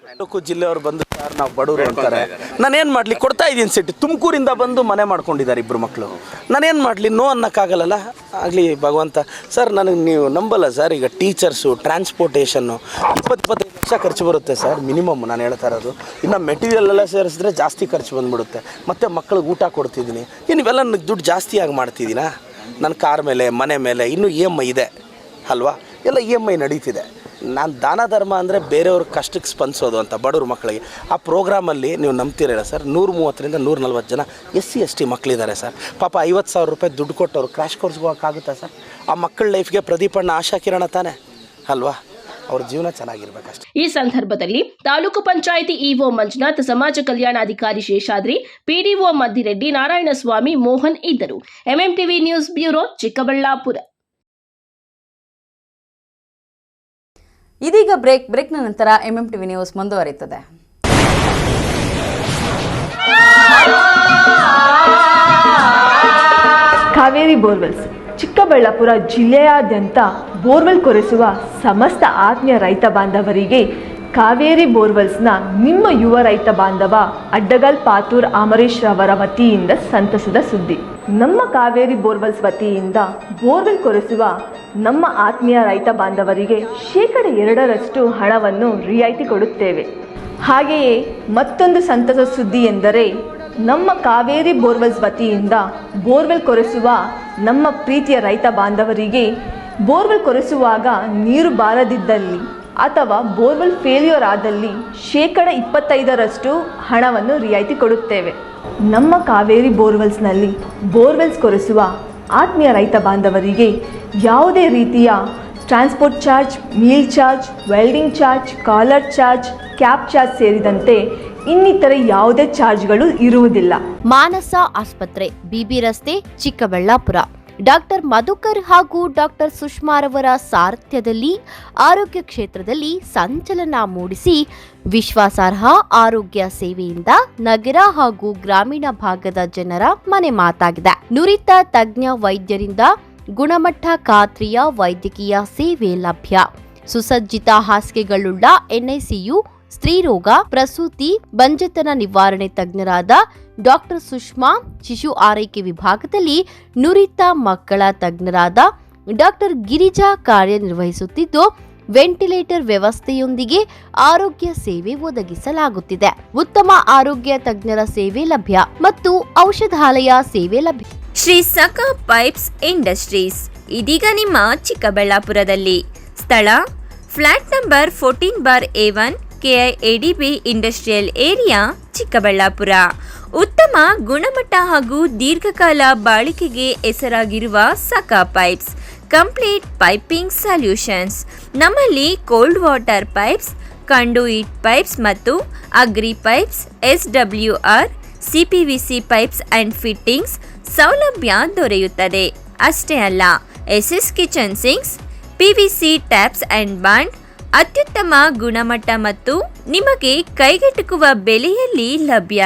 ತಾಲೂಕು ಜಿಲ್ಲೆಯವರು ಬಂದು ಸರ್ ನಾವು ಬಡವರು ಅಂತಾರೆ. ನಾನೇನು ಮಾಡಲಿ, ಕೊಡ್ತಾ ಇದ್ದೀನಿ ಸೆಟ್. ತುಮಕೂರಿಂದ ಬಂದು ಮನೆ ಮಾಡ್ಕೊಂಡಿದ್ದಾರೆ ಇಬ್ಬರು ಮಕ್ಕಳು. ನಾನೇನು ಮಾಡಲಿ, ನೋ ಅನ್ನೋಕ್ಕಾಗಲ್ಲ. ಆಗಲಿ ಭಗವಂತ. ಸರ್ ನನಗೆ ನೀವು ನಂಬಲ್ಲ ಸರ್, ಈಗ ಟೀಚರ್ಸು ಟ್ರಾನ್ಸ್ಪೋರ್ಟೇಷನ್ನು 20-25 ಲಕ್ಷ ಖರ್ಚು ಬರುತ್ತೆ ಸರ್ ಮಿನಿಮಮ್. ನಾನು ಹೇಳ್ತಾ ಇರೋದು ಇನ್ನು ಮೆಟೀರಿಯಲ್ ಎಲ್ಲ ಸೇರಿಸಿದ್ರೆ ಜಾಸ್ತಿ ಖರ್ಚು ಬಂದುಬಿಡುತ್ತೆ. ಮತ್ತು ಮಕ್ಕಳಿಗೆ ಊಟ ಕೊಡ್ತಿದ್ದೀನಿ. ಇವೆಲ್ಲ ದುಡ್ಡು ಜಾಸ್ತಿಯಾಗಿ ಮಾಡ್ತಿದ್ದೀನಾ? ನನ್ನ ಕಾರ್ ಮೇಲೆ, ಮನೆ ಮೇಲೆ ಇನ್ನೂ EMI ಇದೆ ಅಲ್ವಾ, ಎಲ್ಲ EMI ನಡೀತಿದೆ. ನಾನು ದಾನ ಧರ್ಮ ಅಂದರೆ ಬೇರೆಯವ್ರ ಕಷ್ಟಕ್ಕೆ ಸ್ಪಂದಿಸೋದು ಅಂತ ಬಡವ್ರ ಮಕ್ಕಳಿಗೆ. ಆ ಪ್ರೋಗ್ರಾಮಲ್ಲಿ ನೀವು ನಂಬ್ತಿರಲ್ಲ ಸರ್, 130ರಿಂದ 140 ಜನ SC/ST ಮಕ್ಕಳಿದ್ದಾರೆ ಸರ್. ಪಾಪ 50,000 ರೂಪಾಯಿ ದುಡ್ಡು ಕೊಟ್ಟವ್ರು ಕ್ರ್ಯಾಶ್ ಕೋರ್ಸ್ಗೆ ಹೋಗೋಕ್ಕಾಗುತ್ತಾ ಸರ್? ಆ ಮಕ್ಕಳ ಲೈಫ್ಗೆ ಪ್ರದೀಪಣ್ಣ ಆಶಾ ಕಿರಣ ತಾನೆ ಅಲ್ವಾ? ಅವ್ರ ಜೀವನ ಚೆನ್ನಾಗಿರ್ಬೇಕಷ್ಟೇ. ಈ ಸಂದರ್ಭದಲ್ಲಿ ತಾಲೂಕು ಪಂಚಾಯಿತಿ ಇಒ ಮಂಜುನಾಥ್, ಸಮಾಜ ಕಲ್ಯಾಣಾಧಿಕಾರಿ ಶೇಷಾದ್ರಿ, PDO ಮದ್ದಿರೆಡ್ಡಿ, ನಾರಾಯಣಸ್ವಾಮಿ, ಮೋಹನ್ ಇದ್ದರು. MMTV news bureau, Chikkaballapur. ಇದೀಗ ಬ್ರೇಕ್ನ ನಂತರ MMTV ನ್ಯೂಸ್ ಮುಂದುವರಿಯುತ್ತದೆ. ಕಾವೇರಿ ಬೋರ್ವೆಲ್ಸ್ ಚಿಕ್ಕಬಳ್ಳಾಪುರ ಜಿಲ್ಲೆಯಾದ್ಯಂತ ಬೋರ್ವೆಲ್ ಕೊರೆಸುವ ಸಮಸ್ತ ಆತ್ಮೀಯ ರೈತ ಬಾಂಧವರಿಗೆ ಕಾವೇರಿ ಬೋರ್ವೆಲ್ಸ್ನ ನಿಮ್ಮ ಯುವ ರೈತ ಬಾಂಧವ ಅಡ್ಡಗಲ್ ಪಾತೂರ್ ಅಮರೀಶ್ ರವರ ವತಿಯಿಂದ ಸಂತಸದ ಸುದ್ದಿ. ನಮ್ಮ ಕಾವೇರಿ ಬೋರ್ವೆಲ್ಸ್ ವತಿಯಿಂದ ಬೋರ್ವೆಲ್ ಕೊರೆಸುವ ನಮ್ಮ ಆತ್ಮೀಯ ರೈತ ಬಾಂಧವರಿಗೆ 2% ಹಣವನ್ನು ರಿಯಾಯಿತಿ ಕೊಡುತ್ತೇವೆ. ಹಾಗೆಯೇ ಮತ್ತೊಂದು ಸಂತಸ ಸುದ್ದಿ ಎಂದರೆ ನಮ್ಮ ಕಾವೇರಿ ಬೋರ್ವೆಲ್ಸ್ ವತಿಯಿಂದ ಬೋರ್ವೆಲ್ ಕೊರೆಸುವ ನಮ್ಮ ಪ್ರೀತಿಯ ರೈತ ಬಾಂಧವರಿಗೆ ಬೋರ್ವೆಲ್ ಕೊರೆಸುವಾಗ ನೀರು ಬಾರದಿದ್ದಲ್ಲಿ ಅಥವಾ ಬೋರ್ವೆಲ್ ಫೇಲ್ಯೂರ್ ಆದಲ್ಲಿ 25% ಹಣವನ್ನು ರಿಯಾಯಿತಿ ಕೊಡುತ್ತೇವೆ. ನಮ್ಮ ಕಾವೇರಿ ಬೋರ್ವೆಲ್ಸ್ನಲ್ಲಿ ಬೋರ್ವೆಲ್ಸ್ ಕೊರೆಸುವ ಆತ್ಮೀಯ ರೈತ ಬಾಂಧವರಿಗೆ ಯಾವುದೇ ರೀತಿಯ transport charge, meal charge, welding charge, collar charge, cab charge ಸೇರಿದಂತೆ ಇನ್ನಿತರೆ ಯಾವುದೇ ಚಾರ್ಜ್ಗಳು ಇರುವುದಿಲ್ಲ. ಮಾನಸ ಆಸ್ಪತ್ರೆ, BB ರಸ್ತೆ, ಚಿಕ್ಕಬಳ್ಳಾಪುರ. ಡಾಕ್ಟರ್ ಮಧುಕರ್ ಹಾಗೂ ಡಾಕ್ಟರ್ ಸುಷ್ಮಾರವರ ಸಾರಥ್ಯದಲ್ಲಿ ಆರೋಗ್ಯ ಕ್ಷೇತ್ರದಲ್ಲಿ ಸಂಚಲನ ಮೂಡಿಸಿ ವಿಶ್ವಾಸಾರ್ಹ ಆರೋಗ್ಯ ಸೇವೆಯಿಂದ ನಗರ ಹಾಗೂ ಗ್ರಾಮೀಣ ಭಾಗದ ಜನರ ಮನೆ ಮಾತಾಗಿದೆ. ನುರಿತ ತಜ್ಞ ವೈದ್ಯರಿಂದ ಗುಣಮಟ್ಟ ಖಾತ್ರಿಯ ವೈದ್ಯಕೀಯ ಸೇವೆ ಲಭ್ಯ. ಸುಸಜ್ಜಿತ ಹಾಸಿಗೆಗಳುಳ್ಳ NICU, ಸ್ತ್ರೀರೋಗ, ಪ್ರಸೂತಿ, ಬಂಜೆತನ ನಿವಾರಣೆ ತಜ್ಞರಾದ ಡಾಕ್ಟರ್ ಸುಷ್ಮಾ, ಶಿಶು ಆರೈಕೆ ವಿಭಾಗದಲ್ಲಿ ನುರಿತ ಮಕ್ಕಳ ತಜ್ಞರಾದ ಡಾಕ್ಟರ್ ಗಿರಿಜಾ ಕಾರ್ಯನಿರ್ವಹಿಸುತ್ತಿದ್ದು, ವೆಂಟಿಲೇಟರ್ ವ್ಯವಸ್ಥೆಯೊಂದಿಗೆ ಆರೋಗ್ಯ ಸೇವೆ ಒದಗಿಸಲಾಗುತ್ತಿದೆ. ಉತ್ತಮ ಆರೋಗ್ಯ ತಜ್ಞರ ಸೇವೆ ಲಭ್ಯ ಮತ್ತು ಔಷಧಾಲಯ ಸೇವೆ ಲಭ್ಯ. ಶ್ರೀ ಸಖಾ ಪೈಪ್ಸ್ ಇಂಡಸ್ಟ್ರೀಸ್ ಇದೀಗ ನಿಮ್ಮ ಚಿಕ್ಕಬಳ್ಳಾಪುರದಲ್ಲಿ. ಸ್ಥಳ flat number 14/A1, KIADB industrial area, Chikkaballapur. ಉತ್ತಮ ಗುಣಮಟ್ಟ ಹಾಗೂ ದೀರ್ಘಕಾಲ ಬಾಳಿಕೆಗೆ ಹೆಸರಾಗಿರುವ Sakha pipes complete piping solutions. ನಮ್ಮಲ್ಲಿ cold water pipes, conduit pipes ಮತ್ತು agri pipes, SWR, CPVC pipes and fittings ಸೌಲಭ್ಯ ದೊರೆಯುತ್ತದೆ. ಅಷ್ಟೇ ಅಲ್ಲ, SS kitchen sinks, PVC taps and bond ಅತ್ಯುತ್ತಮ ಗುಣಮಟ್ಟ ಮತ್ತು ನಿಮಗೆ ಕೈಗೆಟುಕುವ ಬೆಲೆಯಲ್ಲಿ ಲಭ್ಯ.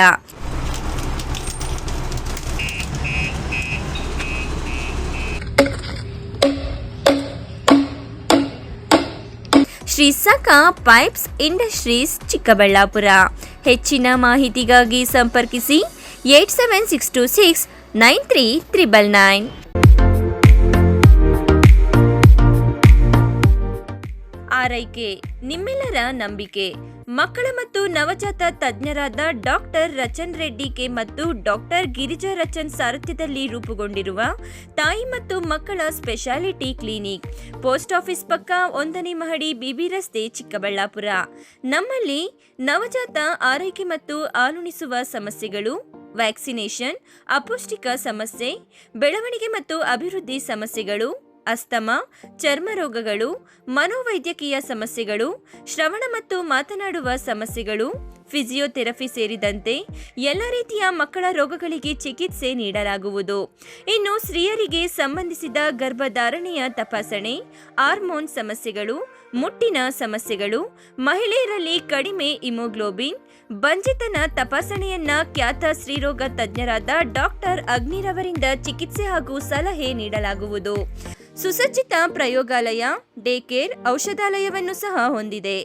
Shri Sakha pipes industries, Chikkaballapur. ಹೆಚ್ಚಿನ ಮಾಹಿತಿಗಾಗಿ ಸಂಪರ್ಕಿಸಿ 8762693999. ಆರೈಕೆ ನಿಮ್ಮೆಲ್ಲರ ನಂಬಿಕೆ. ಮಕ್ಕಳ ಮತ್ತು ನವಜಾತ ತಜ್ಞರಾದ ಡಾಕ್ಟರ್ ರಚನ್ ರೆಡ್ಡಿ ಕೆ ಮತ್ತು ಡಾಕ್ಟರ್ ಗಿರಿಜಾ ರಚನ್ ಸಾರಥ್ಯದಲ್ಲಿ ರೂಪುಗೊಂಡಿರುವ ತಾಯಿ ಮತ್ತು ಮಕ್ಕಳ ಸ್ಪೆಷಾಲಿಟಿ ಕ್ಲಿನಿಕ್, ಪೋಸ್ಟ್ ಆಫೀಸ್ ಪಕ್ಕ 1ನೇ ಮಹಡಿ, BB ರಸ್ತೆ, ಚಿಕ್ಕಬಳ್ಳಾಪುರ. ನಮ್ಮಲ್ಲಿ ನವಜಾತ ಆರೈಕೆ ಮತ್ತು ಹಾಲುಣಿಸುವ ಸಮಸ್ಯೆಗಳು, ವ್ಯಾಕ್ಸಿನೇಷನ್, ಅಪೌಷ್ಟಿಕ ಸಮಸ್ಯೆ, ಬೆಳವಣಿಗೆ ಮತ್ತು ಅಭಿವೃದ್ಧಿ ಸಮಸ್ಯೆಗಳು, ಅಸ್ತಮಾ, ಚರ್ಮ ರೋಗಗಳು, ಮನೋವೈದ್ಯಕೀಯ ಸಮಸ್ಯೆಗಳು, ಶ್ರವಣ ಮತ್ತು ಮಾತನಾಡುವ ಸಮಸ್ಯೆಗಳು, ಫಿಸಿಯೋಥೆರಪಿ ಸೇರಿದಂತೆ ಎಲ್ಲ ರೀತಿಯ ಮಕ್ಕಳ ರೋಗಗಳಿಗೆ ಚಿಕಿತ್ಸೆ ನೀಡಲಾಗುವುದು. ಇನ್ನು ಸ್ತ್ರೀಯರಿಗೆ ಸಂಬಂಧಿಸಿದ ಗರ್ಭಧಾರಣೆಯ ತಪಾಸಣೆ, ಹಾರ್ಮೋನ್ ಸಮಸ್ಯೆಗಳು, ಮುಟ್ಟಿನ ಸಮಸ್ಯೆಗಳು, ಮಹಿಳೆಯರಲ್ಲಿ ಕಡಿಮೆ ಹಿಮೋಗ್ಲೋಬಿನ್, ಬಂಜಿತನ ತಪಾಸಣೆಯನ್ನ ಖ್ಯಾತ ಸ್ತ್ರೀರೋಗ ತಜ್ಞರಾದ ಡಾಕ್ಟರ್ ಅಗ್ನಿರವರಿಂದ ಚಿಕಿತ್ಸೆ ಹಾಗೂ ಸಲಹೆ ನೀಡಲಾಗುವುದು. ಸುಸಜ್ಜಿತ ಪ್ರಯೋಗಾಲಯ, ಡೇ ಕೇರ್, ಔಷಧಾಲಯವನ್ನು ಸಹ ಹೊಂದಿದೆ.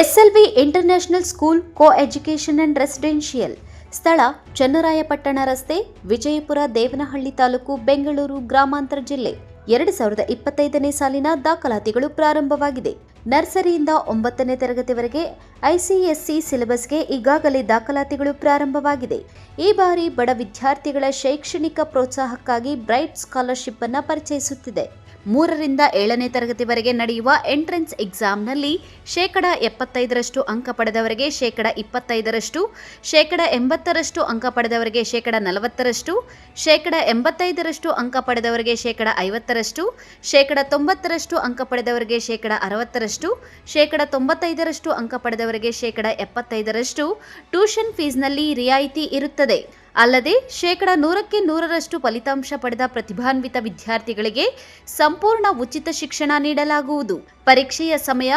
SLV international school co education and residential. ಸ್ಥಳ ಚನ್ನರಾಯಪಟ್ಟಣ ರಸ್ತೆ, ವಿಜಯಪುರ, ದೇವನಹಳ್ಳಿ ತಾಲೂಕು, ಬೆಂಗಳೂರು ಗ್ರಾಮಾಂತರ ಜಿಲ್ಲೆ. 2025ನೇ ಸಾಲಿನ ದಾಖಲಾತಿಗಳು ಪ್ರಾರಂಭವಾಗಿದೆ. ನರ್ಸರಿಯಿಂದ 9ನೇ ತರಗತಿವರೆಗೆ ಐಸಿಎಸ್ಸಿ ಸಿಲೆಬಸ್ಗೆ ಈಗಾಗಲೇ ದಾಖಲಾತಿಗಳು ಪ್ರಾರಂಭವಾಗಿದೆ. ಈ ಬಾರಿ ಬಡ ವಿದ್ಯಾರ್ಥಿಗಳ ಶೈಕ್ಷಣಿಕ ಪ್ರೋತ್ಸಾಹಕ್ಕಾಗಿ ಬ್ರೈಟ್ ಸ್ಕಾಲರ್ಶಿಪ್ ಅನ್ನು ಪರಿಚಯಿಸುತ್ತಿದೆ. 3ರಿಂದ 7ನೇ ತರಗತಿವರೆಗೆ ನಡೆಯುವ ಎಂಟ್ರೆನ್ಸ್ ಎಕ್ಸಾಮ್ನಲ್ಲಿ 75% ಅಂಕ ಪಡೆದವರಿಗೆ 25%, 80% ಅಂಕ ಪಡೆದವರಿಗೆ 40%, 85% ಅಂಕ ಪಡೆದವರಿಗೆ 50%, 90% ಅಂಕ ಪಡೆದವರಿಗೆ 60%, 95% ಅಂಕ ಪಡೆದವರಿಗೆ 75% ಟ್ಯೂಷನ್ ಫೀಸ್ನಲ್ಲಿ ರಿಯಾಯಿತಿ ಇರುತ್ತದೆ. ಅಲ್ಲದೆ 100% ಫಲಿತಾಂಶ ಪಡೆದ ಪ್ರತಿಭಾನ್ವಿತ ವಿದ್ಯಾರ್ಥಿಗಳಿಗೆ ಸಂಪೂರ್ಣ ಉಚಿತ ಶಿಕ್ಷಣ ನೀಡಲಾಗುವುದು. ಪರೀಕ್ಷೆಯ ಸಮಯ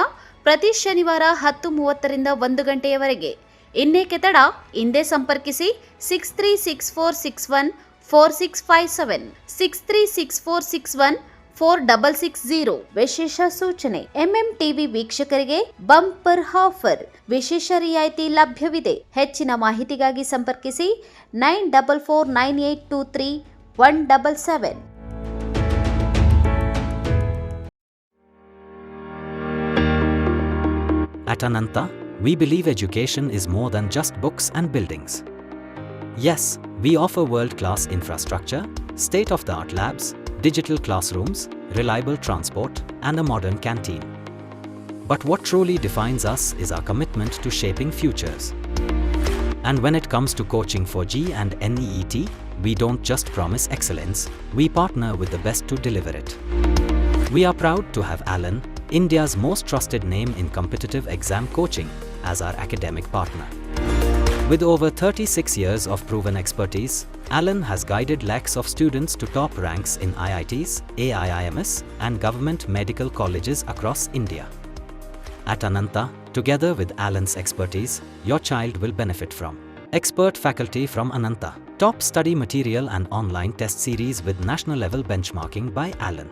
ಪ್ರತಿ ಶನಿವಾರ 10:30ರಿಂದ 1 ಗಂಟೆಯವರೆಗೆ. ಇನ್ನೇಕೆ ತಡ, ಹಿಂದೆ ಸಂಪರ್ಕಿಸಿ 6364614657, 6364614660. ವಿಶೇಷ ಸೂಚನೆ: ಎಂಎಂಟಿವಿ ವೀಕ್ಷಕರಿಗೆ ಬಂಪರ್ ಆಫರ್, ವಿಶೇಷ ರಿಯಾಯಿತಿ ಲಭ್ಯವಿದೆ. ಹೆಚ್ಚಿನ ಮಾಹಿತಿಗಾಗಿ ಸಂಪರ್ಕಿಸಿ 9449823177. At Ananta, we believe education is more than just books and buildings. Yes, we offer world-class infrastructure, state-of-the-art labs, digital classrooms, reliable transport, and a modern canteen. But what truly defines us is our commitment to shaping futures. And when it comes to coaching for G and NEET, we don't just promise excellence, we partner with the best to deliver it. We are proud to have Alan, India's most trusted name in competitive exam coaching, as our academic partner. With over 36 years of proven expertise, Alan has guided lakhs of students to top ranks in IITs, AIIMS, and government medical colleges across India. At Ananta, together with Alan's expertise, your child will benefit from expert faculty from Ananta, top study material and online test series with national level benchmarking by Alan,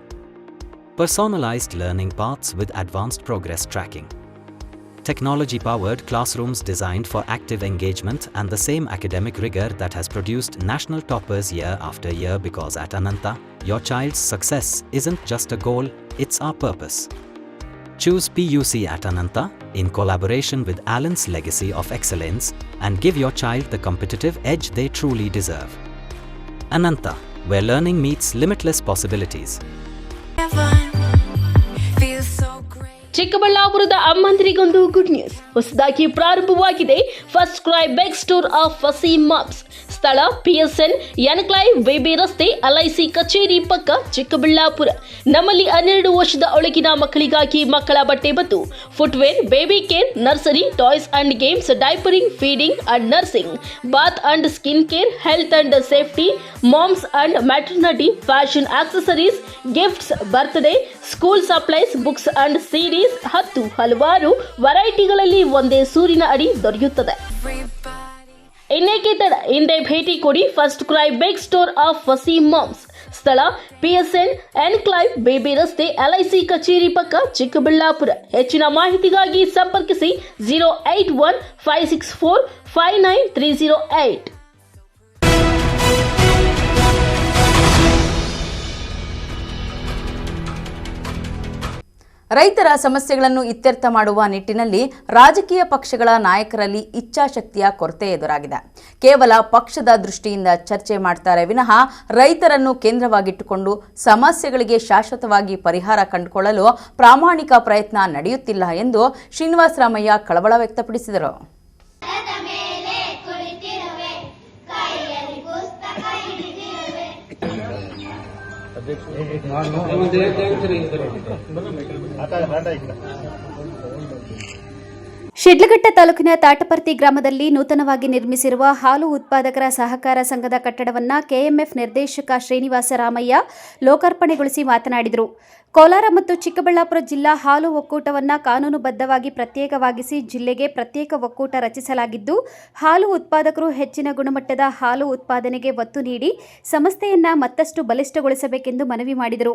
personalized learning paths with advanced progress tracking, technology-powered classrooms designed for active engagement and the same academic rigor that has produced national toppers year after year, because at Ananta, your child's success isn't just a goal, it's our purpose. Choose PUC at Ananta in collaboration with Alan's legacy of excellence and give your child the competitive edge they truly deserve. Ananta, where learning meets limitless possibilities. ಚಿಕ್ಕಬಳ್ಳಾಪುರದ ಅಮ್ಮಂದಿರಿಗೊಂದು good news. ಹೊಸದಾಗಿ ಪ್ರಾರಂಭವಾಗಿದೆ first CRY beg store of Waseem moms. ಸ್ಥಳ PSN ಎನ್ಕ್ಲೈವ್ baby ರಸ್ತೆ, LIC ಕಚೇರಿ ಪಕ್ಕ, ಚಿಕ್ಕಬಳ್ಳಾಪುರ. ನಮ್ಮಲ್ಲಿ 12 ವರ್ಷದ ಒಳಗಿನ ಮಕ್ಕಳಿಗಾಗಿ ಮಕ್ಕಳ ಬಟ್ಟೆ ಮತ್ತು footwear, baby care, nursery, toys and games, diapering, feeding and nursing, bath and skin care, health and safety, moms and maternity, fashion accessories, gifts, birthday, school supplies, books and CDs, ಹಲವಾರು ವೆರೈಟಿಗಳಲ್ಲಿ ಒಂದೇ ಸೂರಿನ ಅಡಿ ದೊರೆಯುತ್ತದೆ. ಇನ್ನೇಕೆ ತಡ, ಹಿಂದೆ ಭೇಟಿ ಕೊಡಿ first CRY beg store of Waseem moms. ಸ್ಥಳ PSN ಎನ್ಕ್ಲೈವ್ ಬೇಬಿ ರಸ್ತೆ, LIC ಕಚೇರಿ ಪಕ್ಕ, ಚಿಕ್ಕಬಳ್ಳಾಪುರ. ಹೆಚ್ಚಿನ ಮಾಹಿತಿಗಾಗಿ ಸಂಪರ್ಕಿಸಿ 08156459308. ರೈತರ ಸಮಸ್ಯೆಗಳನ್ನು ಇತ್ಯರ್ಥ ಮಾಡುವ ನಿಟ್ಟಿನಲ್ಲಿ ರಾಜಕೀಯ ಪಕ್ಷಗಳ ನಾಯಕರಲ್ಲಿ ಇಚ್ಛಾಶಕ್ತಿಯ ಕೊರತೆ ಎದುರಾಗಿದೆ. ಕೇವಲ ಪಕ್ಷದ ದೃಷ್ಟಿಯಿಂದ ಚರ್ಚೆ ಮಾಡ್ತಾರೆ ವಿನಃ ರೈತರನ್ನು ಕೇಂದ್ರವಾಗಿಟ್ಟುಕೊಂಡು ಸಮಸ್ಯೆಗಳಿಗೆ ಶಾಶ್ವತವಾಗಿ ಪರಿಹಾರ ಕಂಡುಕೊಳ್ಳಲು ಪ್ರಾಮಾಣಿಕ ಪ್ರಯತ್ನ ನಡೆಯುತ್ತಿಲ್ಲ ಎಂದು ಶ್ರೀನಿವಾಸರಾಮಯ್ಯ ಕಳವಳ ವ್ಯಕ್ತಪಡಿಸಿದರು. ಶಿಡ್ಲಘಟ್ಟ ತಾಲೂಕಿನ ತಾಟಪರ್ತಿ ಗ್ರಾಮದಲ್ಲಿ ನೂತನವಾಗಿ ನಿರ್ಮಿಸಿರುವ ಹಾಲು ಉತ್ಪಾದಕರ ಸಹಕಾರ ಸಂಘದ ಕಟ್ಟಡವನ್ನು ಕೆಎಂಎಫ್ ನಿರ್ದೇಶಕ ಶ್ರೀನಿವಾಸ ರಾಮಯ್ಯ ಲೋಕಾರ್ಪಣೆಗೊಳಿಸಿ ಮಾತನಾಡಿದರು. ಕೋಲಾರ ಮತ್ತು ಚಿಕ್ಕಬಳ್ಳಾಪುರ ಜಿಲ್ಲಾ ಹಾಲು ಒಕ್ಕೂಟವನ್ನು ಕಾನೂನುಬದ್ಧವಾಗಿ ಪ್ರತ್ಯೇಕವಾಗಿಸಿ ಜಿಲ್ಲೆಗೆ ಪ್ರತ್ಯೇಕ ಒಕ್ಕೂಟ ರಚಿಸಲಾಗಿದ್ದು, ಹಾಲು ಉತ್ಪಾದಕರು ಹೆಚ್ಚಿನ ಗುಣಮಟ್ಟದ ಹಾಲು ಉತ್ಪಾದನೆಗೆ ಒತ್ತು ನೀಡಿ ಸಂಸ್ಥೆಯನ್ನು ಮತ್ತಷ್ಟು ಬಲಿಷ್ಠಗೊಳಿಸಬೇಕೆಂದು ಮನವಿ ಮಾಡಿದರು.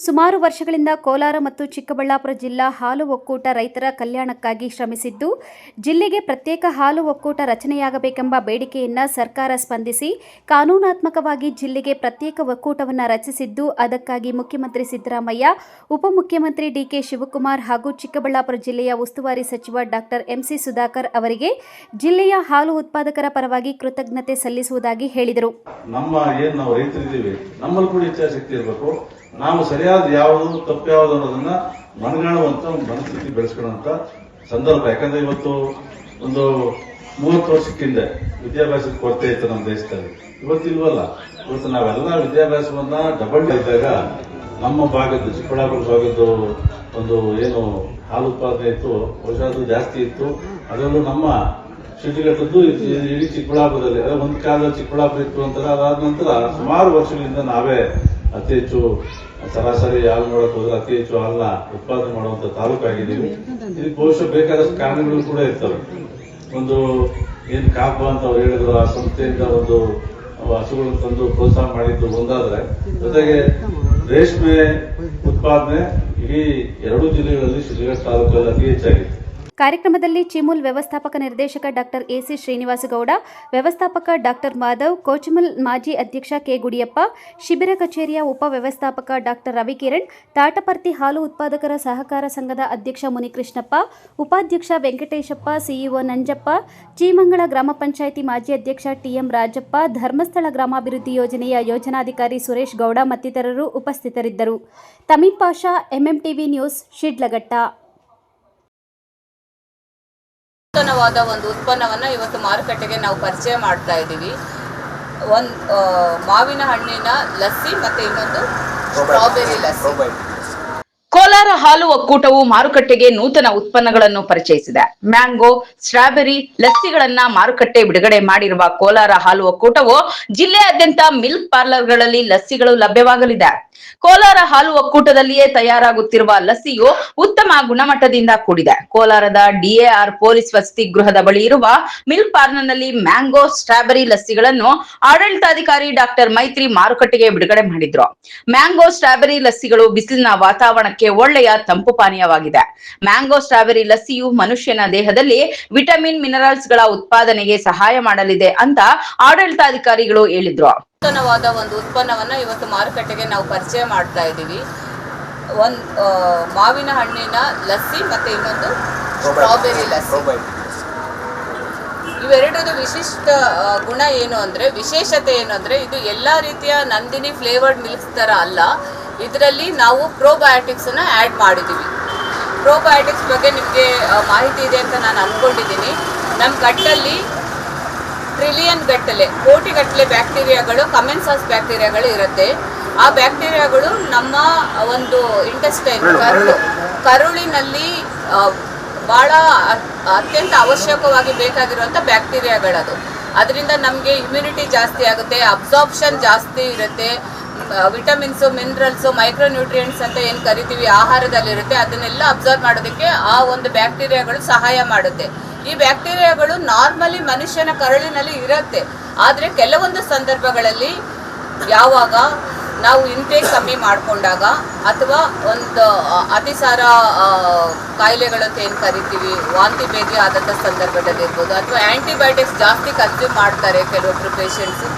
ಸುಮಾರು ವರ್ಷಗಳಿಂದ ಕೋಲಾರ ಮತ್ತು ಚಿಕ್ಕಬಳ್ಳಾಪುರ ಜಿಲ್ಲಾ ಹಾಲು ಒಕ್ಕೂಟ ರೈತರ ಕಲ್ಯಾಣಕ್ಕಾಗಿ ಶ್ರಮಿಸಿದ್ದು, ಜಿಲ್ಲೆಗೆ ಪ್ರತ್ಯೇಕ ಹಾಲು ಒಕ್ಕೂಟ ರಚನೆಯಾಗಬೇಕೆಂಬ ಬೇಡಿಕೆಯನ್ನು ಸರ್ಕಾರ ಸ್ಪಂದಿಸಿ ಕಾನೂನಾತ್ಮಕವಾಗಿ ಜಿಲ್ಲೆಗೆ ಪ್ರತ್ಯೇಕ ಒಕ್ಕೂಟವನ್ನು ರಚಿಸಿದ್ದು, ಅದಕ್ಕಾಗಿ ಮುಖ್ಯಮಂತ್ರಿ ಸಿದ್ದರಾಮಯ್ಯ, ಉಪಮುಖ್ಯಮಂತ್ರಿ ಡಿಕೆ ಶಿವಕುಮಾರ್ ಹಾಗೂ ಚಿಕ್ಕಬಳ್ಳಾಪುರ ಜಿಲ್ಲೆಯ ಉಸ್ತುವಾರಿ ಸಚಿವ ಡಾಕ್ಟರ್ ಎಂಸಿ ಸುಧಾಕರ್ ಅವರಿಗೆ ಜಿಲ್ಲೆಯ ಹಾಲು ಉತ್ಪಾದಕರ ಪರವಾಗಿ ಕೃತಜ್ಞತೆ ಸಲ್ಲಿಸುವುದಾಗಿ ಹೇಳಿದರು. ನಾವು ರೈತರಿದ್ದೀವಿ, ನಮ್ಮಲ್ಲಿ ಕೂಡ ಇಚ್ಛಾಶಕ್ತಿ ಇರಬೇಕು. ನಾವು ಸರಿಯಾದ ಯಾವುದು ತಪ್ಪು ಯಾವುದು ಅನ್ನೋದನ್ನ ಮನಗಾಣುವಂತ ಮನಸ್ಥಿತಿ ಬೆಳೆಸ್ಕೊಳ್ಳುವಂತ ಸಂದರ್ಭ. ಯಾಕಂದ್ರೆ ಇವತ್ತು ಒಂದು 30 ವರ್ಷಕ್ಕಿಂತ ವಿದ್ಯಾಭ್ಯಾಸದ ಕೊರತೆ ಇತ್ತು ನಮ್ಮ ದೇಶದಲ್ಲಿ, ಇವತ್ತಿಲ್ವಲ್ಲ. ಇವತ್ತು ನಾವೆಲ್ಲ ವಿದ್ಯಾಭ್ಯಾಸವನ್ನ ಡಬಲ್ ಇದ್ದಾಗ ನಮ್ಮ ಭಾಗದ್ದು ಚಿಕ್ಕಬಳ್ಳಾಪುರ ಭಾಗದ್ದು ಒಂದು ಏನು ಹಾಲು ಉತ್ಪಾದನೆ ಇತ್ತು, ವರ್ಷ ಜಾಸ್ತಿ ಇತ್ತು. ಅದರಲ್ಲೂ ನಮ್ಮ ಶಿಡ್ಲಘಟ್ಟದ್ದು ಇಡೀ ಚಿಕ್ಕಬಳ್ಳಾಪುರದಲ್ಲಿ ಒಂದು ಕಾಲದಲ್ಲಿ ಚಿಕ್ಕಬಳ್ಳಾಪುರ ಇತ್ತು ಅಂತಾರೆ. ಅದಾದ ನಂತರ ಸುಮಾರು ವರ್ಷಗಳಿಂದ ನಾವೇ ಅತಿ ಹೆಚ್ಚು ಸರಾಸರಿ ಹಾಲು ನೋಡಕ್ ಹೋದ್ರೆ ಅತಿ ಹೆಚ್ಚು ಹಾಲನ್ನ ಉತ್ಪಾದನೆ ಮಾಡುವಂತ ತಾಲೂಕಾಗಿದ್ದೀವಿ. ಇದಕ್ಕೆ ಬಹುಶಃ ಬೇಕಾದಷ್ಟು ಕಾರಣಗಳು ಕೂಡ ಇರ್ತವೆ. ಒಂದು ಏನ್ ಕಾಪ ಅಂತ ಅವ್ರು ಹೇಳಿದ್ರು, ಆ ಸಂಸ್ಥೆಯಿಂದ ಒಂದು ಹಸುಗಳನ್ನು ತಂದು ಪ್ರೋತ್ಸಾಹ ಮಾಡಿದ್ದು ಒಂದಾದ್ರೆ, ಜೊತೆಗೆ ರೇಷ್ಮೆ ಉತ್ಪಾದನೆ ಇಡೀ 2 ಜಿಲ್ಲೆಗಳಲ್ಲಿ ಶಿಡ್ಲಘಟ್ಟ ತಾಲೂಕಲ್ಲಿ ಅತಿ ಹೆಚ್ಚಾಗಿತ್ತು. ಕಾರ್ಯಕ್ರಮದಲ್ಲಿ ಚಿಮುಲ್ ವ್ಯವಸ್ಥಾಪಕ ನಿರ್ದೇಶಕ ಡಾಕ್ಟರ್ ಎಸಿ ಶ್ರೀನಿವಾಸಗೌಡ, ವ್ಯವಸ್ಥಾಪಕ ಡಾಕ್ಟರ್ ಮಾಧವ್, ಕೋಚಮಲ್ ಮಾಜಿ ಅಧ್ಯಕ್ಷ ಕೆ ಗುಡಿಯಪ್ಪ, ಶಿಬಿರ ಕಚೇರಿಯ ಉಪ ವ್ಯವಸ್ಥಾಪಕ ಡಾಕ್ಟರ್ ರವಿಕಿರಣ್, ತಾಟಪರ್ತಿ ಹಾಲು ಉತ್ಪಾದಕರ ಸಹಕಾರ ಸಂಘದ ಅಧ್ಯಕ್ಷ ಮುನಿಕೃಷ್ಣಪ್ಪ, ಉಪಾಧ್ಯಕ್ಷ ವೆಂಕಟೇಶಪ್ಪ, ಸಿಇಒ ನಂಜಪ್ಪ, ಚೀಮಂಗಳ ಗ್ರಾಮ ಪಂಚಾಯಿತಿ ಮಾಜಿ ಅಧ್ಯಕ್ಷ ಟಿಎಂ ರಾಜಪ್ಪ, ಧರ್ಮಸ್ಥಳ ಗ್ರಾಮಾಭಿವೃದ್ಧಿ ಯೋಜನೆಯ ಯೋಜನಾಧಿಕಾರಿ ಸುರೇಶ್ ಗೌಡ ಮತ್ತಿತರರು ಉಪಸ್ಥಿತರಿದ್ದರು. Tameem Pasha, MMTV news, Sidlaghatta. ನೂತನವಾದ ಒಂದು ಉತ್ಪನ್ನವನ್ನು ಇವತ್ತು ಮಾರುಕಟ್ಟೆಗೆ ನಾವು ಪರಿಚಯ ಮಾಡ್ತಾ ಇದ್ದೀವಿ. ಒಂದು ಮಾವಿನ ಹಣ್ಣಿನ ಲಸ್ಸಿ ಮತ್ತು ಇನ್ನೊಂದು ಸ್ಟ್ರಾಬೆರಿ ಲಸ್ಸಿ. ಕೋಲಾರ ಹಾಲು ಒಕ್ಕೂಟವು ಮಾರುಕಟ್ಟೆಗೆ ನೂತನ ಉತ್ಪನ್ನಗಳನ್ನು ಪರಿಚಯಿಸಿದೆ. ಮ್ಯಾಂಗೋ, ಸ್ಟ್ರಾಬೆರಿ ಲಸ್ಸಿಗಳನ್ನ ಮಾರುಕಟ್ಟೆ ಬಿಡುಗಡೆ ಮಾಡಿರುವ ಕೋಲಾರ ಹಾಲು ಒಕ್ಕೂಟವು ಜಿಲ್ಲೆಯಾದ್ಯಂತ ಮಿಲ್ಕ್ ಪಾರ್ಲರ್ಗಳಲ್ಲಿ ಲಸ್ಸಿಗಳು ಲಭ್ಯವಾಗಲಿದೆ. ಕೋಲಾರ ಹಾಲು ಒಕ್ಕೂಟದಲ್ಲಿಯೇ ತಯಾರಾಗುತ್ತಿರುವ ಲಸ್ಸಿಯು ಉತ್ತಮ ಗುಣಮಟ್ಟದಿಂದ ಕೂಡಿದೆ. ಕೋಲಾರದ ಡಿಎಆರ್ ಪೊಲೀಸ್ ವಸತಿ ಗೃಹದ ಬಳಿ ಇರುವ ಮಿಲ್ಕ್ ಪಾರ್ಲರ್ನಲ್ಲಿ ಮ್ಯಾಂಗೋ, ಸ್ಟ್ರಾಬೆರಿ ಲಸ್ಸಿಗಳನ್ನು ಆಡಳಿತಾಧಿಕಾರಿ ಡಾಕ್ಟರ್ ಮೈತ್ರಿ ಮಾರುಕಟ್ಟೆಗೆ ಬಿಡುಗಡೆ ಮಾಡಿದ್ರು. ಮ್ಯಾಂಗೋ, ಸ್ಟ್ರಾಬೆರಿ ಲಸ್ಸಿಗಳು ಬಿಸಿಲಿನ ವಾತಾವರಣಕ್ಕೆ ಒಳ್ಳೆಯ ತಂಪು ಪಾನೀಯವಾಗಿದೆ. ಮ್ಯಾಂಗೋ, ಸ್ಟ್ರಾಬೆರಿ ಲಸ್ಸಿಯು ಮನುಷ್ಯನ ದೇಹದಲ್ಲಿ ವಿಟಮಿನ್, ಮಿನರಲ್ಸ್ ಗಳ ಉತ್ಪಾದನೆಗೆ ಸಹಾಯ ಮಾಡಲಿದೆ ಅಂತ ಆಡಳಿತಾಧಿಕಾರಿಗಳು ಹೇಳಿದ್ರು. ನೂತನವಾದ ಒಂದು ಉತ್ಪನ್ನವನ್ನು ಇವತ್ತು ಮಾರುಕಟ್ಟೆಗೆ ನಾವು ಪರಿಚಯ ಮಾಡ್ತಾ ಇದ್ದೀವಿ. ಒಂದು ಮಾವಿನ ಹಣ್ಣಿನ ಲಸ್ಸಿ ಮತ್ತು ಇನ್ನೊಂದು ಸ್ಟ್ರಾಬೆರಿ ಲಸ್ಸಿ. ಇವೆರಡರ ವಿಶಿಷ್ಟ ಗುಣ ಏನು ಅಂದರೆ, ವಿಶೇಷತೆ ಏನು ಅಂದರೆ, ಇದು ಎಲ್ಲ ರೀತಿಯ ನಂದಿನಿ ಫ್ಲೇವರ್ಡ್ ಮಿಲ್ಕ್ಸ್ ಥರ ಅಲ್ಲ. ಇದರಲ್ಲಿ ನಾವು ಪ್ರೋಬಯೋಟಿಕ್ಸನ್ನು ಆ್ಯಡ್ ಮಾಡಿದ್ದೀವಿ. ಪ್ರೋಬಯೋಟಿಕ್ಸ್ ಬಗ್ಗೆ ನಿಮಗೆ ಮಾಹಿತಿ ಇದೆ ಅಂತ ನಾನು ಅಂದ್ಕೊಂಡಿದ್ದೀನಿ. ನಮ್ಮ ಗಟ್ಟಲ್ಲಿ ಟ್ರಿಲಿಯನ್ ಗಟ್ಟಲೆ, ಕೋಟಿಗಟ್ಟಲೆ ಬ್ಯಾಕ್ಟೀರಿಯಾಗಳು, ಕಮೆನ್ಸಾಸ್ ಬ್ಯಾಕ್ಟೀರಿಯಾಗಳು ಇರುತ್ತೆ. ಆ ಬ್ಯಾಕ್ಟೀರಿಯಾಗಳು ನಮ್ಮ ಒಂದು ಇಂಟೆಸ್ಟೈನ್, ಕರುಳಿನಲ್ಲಿ ಭಾಳ ಅತ್ಯಂತ ಅವಶ್ಯಕವಾಗಿ ಬೇಕಾಗಿರುವಂಥ ಬ್ಯಾಕ್ಟೀರಿಯಾಗಳದು. ಅದರಿಂದ ನಮಗೆ ಇಮ್ಯುನಿಟಿ ಜಾಸ್ತಿ ಆಗುತ್ತೆ, ಅಬ್ಸಾರ್ಪ್ಷನ್ ಜಾಸ್ತಿ ಇರುತ್ತೆ. ವಿಟಮಿನ್ಸು, ಮಿನರಲ್ಸು, ಮೈಕ್ರೋನ್ಯೂಟ್ರಿಯೆಂಟ್ಸ್ ಅಂತ ಏನು ಕರಿತೀವಿ ಆಹಾರದಲ್ಲಿರುತ್ತೆ, ಅದನ್ನೆಲ್ಲ ಅಬ್ಸರ್ವ್ ಮಾಡೋದಕ್ಕೆ ಆ ಒಂದು ಬ್ಯಾಕ್ಟೀರಿಯಾಗಳು ಸಹಾಯ ಮಾಡುತ್ತೆ. ಈ ಬ್ಯಾಕ್ಟೀರಿಯಾಗಳು ನಾರ್ಮಲಿ ಮನುಷ್ಯನ ಕರುಳಿನಲ್ಲಿ ಇರುತ್ತೆ. ಆದರೆ ಕೆಲವೊಂದು ಸಂದರ್ಭಗಳಲ್ಲಿ ಯಾವಾಗ ನಾವು ಇಂಟೇಕ್ ಕಮ್ಮಿ ಮಾಡಿಕೊಂಡಾಗ, ಅಥವಾ ಒಂದು ಅತಿಸಾರ ಕಾಯಿಲೆಗಳು ಅಂತ ಏನು ಕರಿತೀವಿ, ವಾಂತಿ ಭೇದಿ ಆದಂಥ ಸಂದರ್ಭದಲ್ಲಿ ಇರ್ಬೋದು, ಅಥವಾ ಆ್ಯಂಟಿಬಯೋಟಿಕ್ಸ್ ಜಾಸ್ತಿ ಕನ್ಸ್ಯೂಮ್ ಮಾಡ್ತಾರೆ ಕೆಲವೊಬ್ಬರು ಪೇಷಂಟ್ಸು,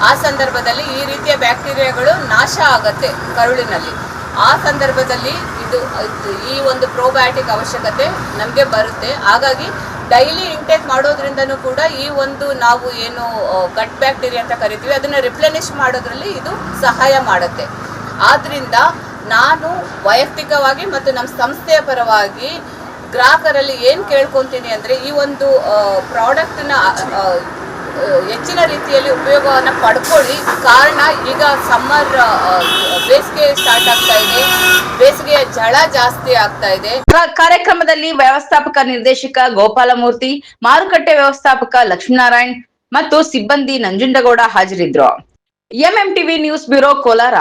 ಆ ಸಂದರ್ಭದಲ್ಲಿ ಈ ರೀತಿಯ ಬ್ಯಾಕ್ಟೀರಿಯಾಗಳು ನಾಶ ಆಗುತ್ತೆ ಕರುಳಿನಲ್ಲಿ. ಆ ಸಂದರ್ಭದಲ್ಲಿ ಈ ಒಂದು ಪ್ರೋಬಯೋಟಿಕ್ ಅವಶ್ಯಕತೆ ನಮಗೆ ಬರುತ್ತೆ. ಹಾಗಾಗಿ ಡೈಲಿ ಇಂಟೇಕ್ ಮಾಡೋದ್ರಿಂದನೂ ಕೂಡ ಈ ಒಂದು ನಾವು ಏನು ಗಟ್ ಬ್ಯಾಕ್ಟೀರಿಯಾ ಅಂತ ಕರಿತೀವಿ ಅದನ್ನು ರಿಪ್ಲೆನಿಶ್ ಮಾಡೋದ್ರಲ್ಲಿ ಇದು ಸಹಾಯ ಮಾಡುತ್ತೆ. ಆದ್ದರಿಂದ ನಾನು ವೈಯಕ್ತಿಕವಾಗಿ ಮತ್ತು ನಮ್ಮ ಸಂಸ್ಥೆಯ ಪರವಾಗಿ ಗ್ರಾಹಕರಲ್ಲಿ ಏನು ಕೇಳ್ಕೊತೀನಿ ಅಂದರೆ, ಈ ಒಂದು ಪ್ರಾಡಕ್ಟನ್ನ ಹೆಚ್ಚಿನ ರೀತಿಯಲ್ಲಿ ಉಪಯೋಗವನ್ನು ಪಡ್ಕೊಳ್ಳಿ. ಕಾರಣ ಈಗ ಸಮ್ಮರ್ ಬೇಸಿಗೆ ಸ್ಟಾರ್ಟ್ ಆಗ್ತಾ ಇದೆ, ಬೇಸಿಗೆಯ ಝಳ ಜಾಸ್ತಿ ಆಗ್ತಾ ಇದೆ. ಕಾರ್ಯಕ್ರಮದಲ್ಲಿ ವ್ಯವಸ್ಥಾಪಕ ನಿರ್ದೇಶಕ ಗೋಪಾಲಮೂರ್ತಿ, ಮಾರುಕಟ್ಟೆ ವ್ಯವಸ್ಥಾಪಕ ಲಕ್ಷ್ಮೀನಾರಾಯಣ್ ಮತ್ತು ಸಿಬ್ಬಂದಿ ನಂಜುಂಡಗೌಡ ಹಾಜರಿದ್ರು. MMTV news bureau, Kolar.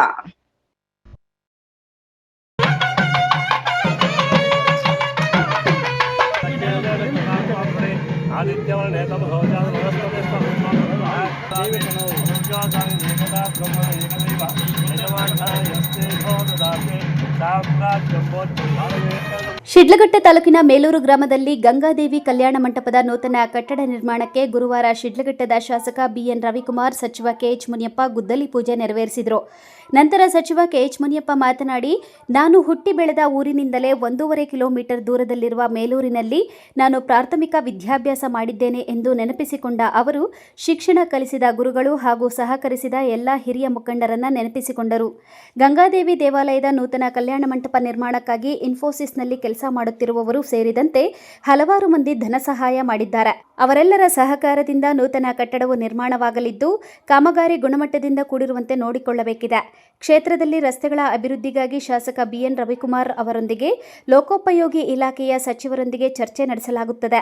Sidlaghatta ತಾಲೂಕಿನ ಮೇಲೂರು ಗ್ರಾಮದಲ್ಲಿ ಗಂಗಾದೇವಿ ಕಲ್ಯಾಣ ಮಂಟಪದ ನೂತನ ಕಟ್ಟಡ ನಿರ್ಮಾಣಕ್ಕೆ ಗುರುವಾರ ಶಿಡ್ಲಘಟ್ಟದ ಶಾಸಕ ಬಿಎನ್ ರವಿಕುಮಾರ್, ಸಚಿವ ಕೆಎಚ್ ಮುನಿಯಪ್ಪ ಗುದ್ದಲಿ ಪೂಜೆ ನೆರವೇರಿಸಿದರು. ನಂತರ ಸಚಿವ ಕೆಎಚ್ ಮುನಿಯಪ್ಪ ಮಾತನಾಡಿ, ನಾನು ಹುಟ್ಟಿ ಬೆಳೆದ ಊರಿನಿಂದಲೇ 1.5 ಕಿಲೋಮೀಟರ್ ದೂರದಲ್ಲಿರುವ ಮೇಲೂರಿನಲ್ಲಿ ನಾನು ಪ್ರಾಥಮಿಕ ವಿದ್ಯಾಭ್ಯಾಸ ಮಾಡಿದ್ದೇನೆ ಎಂದು ನೆನಪಿಸಿಕೊಂಡ ಅವರು, ಶಿಕ್ಷಣ ಕಲಿಸಿದ ಗುರುಗಳು ಹಾಗೂ ಸಹಕರಿಸಿದ ಎಲ್ಲ ಹಿರಿಯ ಮುಖಂಡರನ್ನ ನೆನಪಿಸಿಕೊಂಡರು. ಗಂಗಾದೇವಿ ದೇವಾಲಯದ ನೂತನ ಕಲ್ಯಾಣ ಮಂಟಪ ನಿರ್ಮಾಣಕ್ಕಾಗಿ ಇನ್ಫೋಸಿಸ್ನಲ್ಲಿ ಕೆಲಸ ಮಾಡುತ್ತಿರುವವರು ಸೇರಿದಂತೆ ಹಲವಾರು ಮಂದಿ ಧನ ಸಹಾಯ ಮಾಡಿದ್ದಾರೆ. ಅವರೆಲ್ಲರ ಸಹಕಾರದಿಂದ ನೂತನ ಕಟ್ಟಡವು ನಿರ್ಮಾಣವಾಗಲಿದ್ದು, ಕಾಮಗಾರಿ ಗುಣಮಟ್ಟದಿಂದ ಕೂಡಿರುವಂತೆ ನೋಡಿಕೊಳ್ಳಬೇಕಿದೆ. ಕ್ಷೇತ್ರದಲ್ಲಿ ರಸ್ತೆಗಳ ಅಭಿವೃದ್ಧಿಗಾಗಿ ಶಾಸಕ ಬಿಎನ್ ರವಿಕುಮಾರ್ ಅವರೊಂದಿಗೆ ಲೋಕೋಪಯೋಗಿ ಇಲಾಖೆಯ ಸಚಿವರೊಂದಿಗೆ ಚರ್ಚೆ ನಡೆಸಲಾಗುತ್ತದೆ.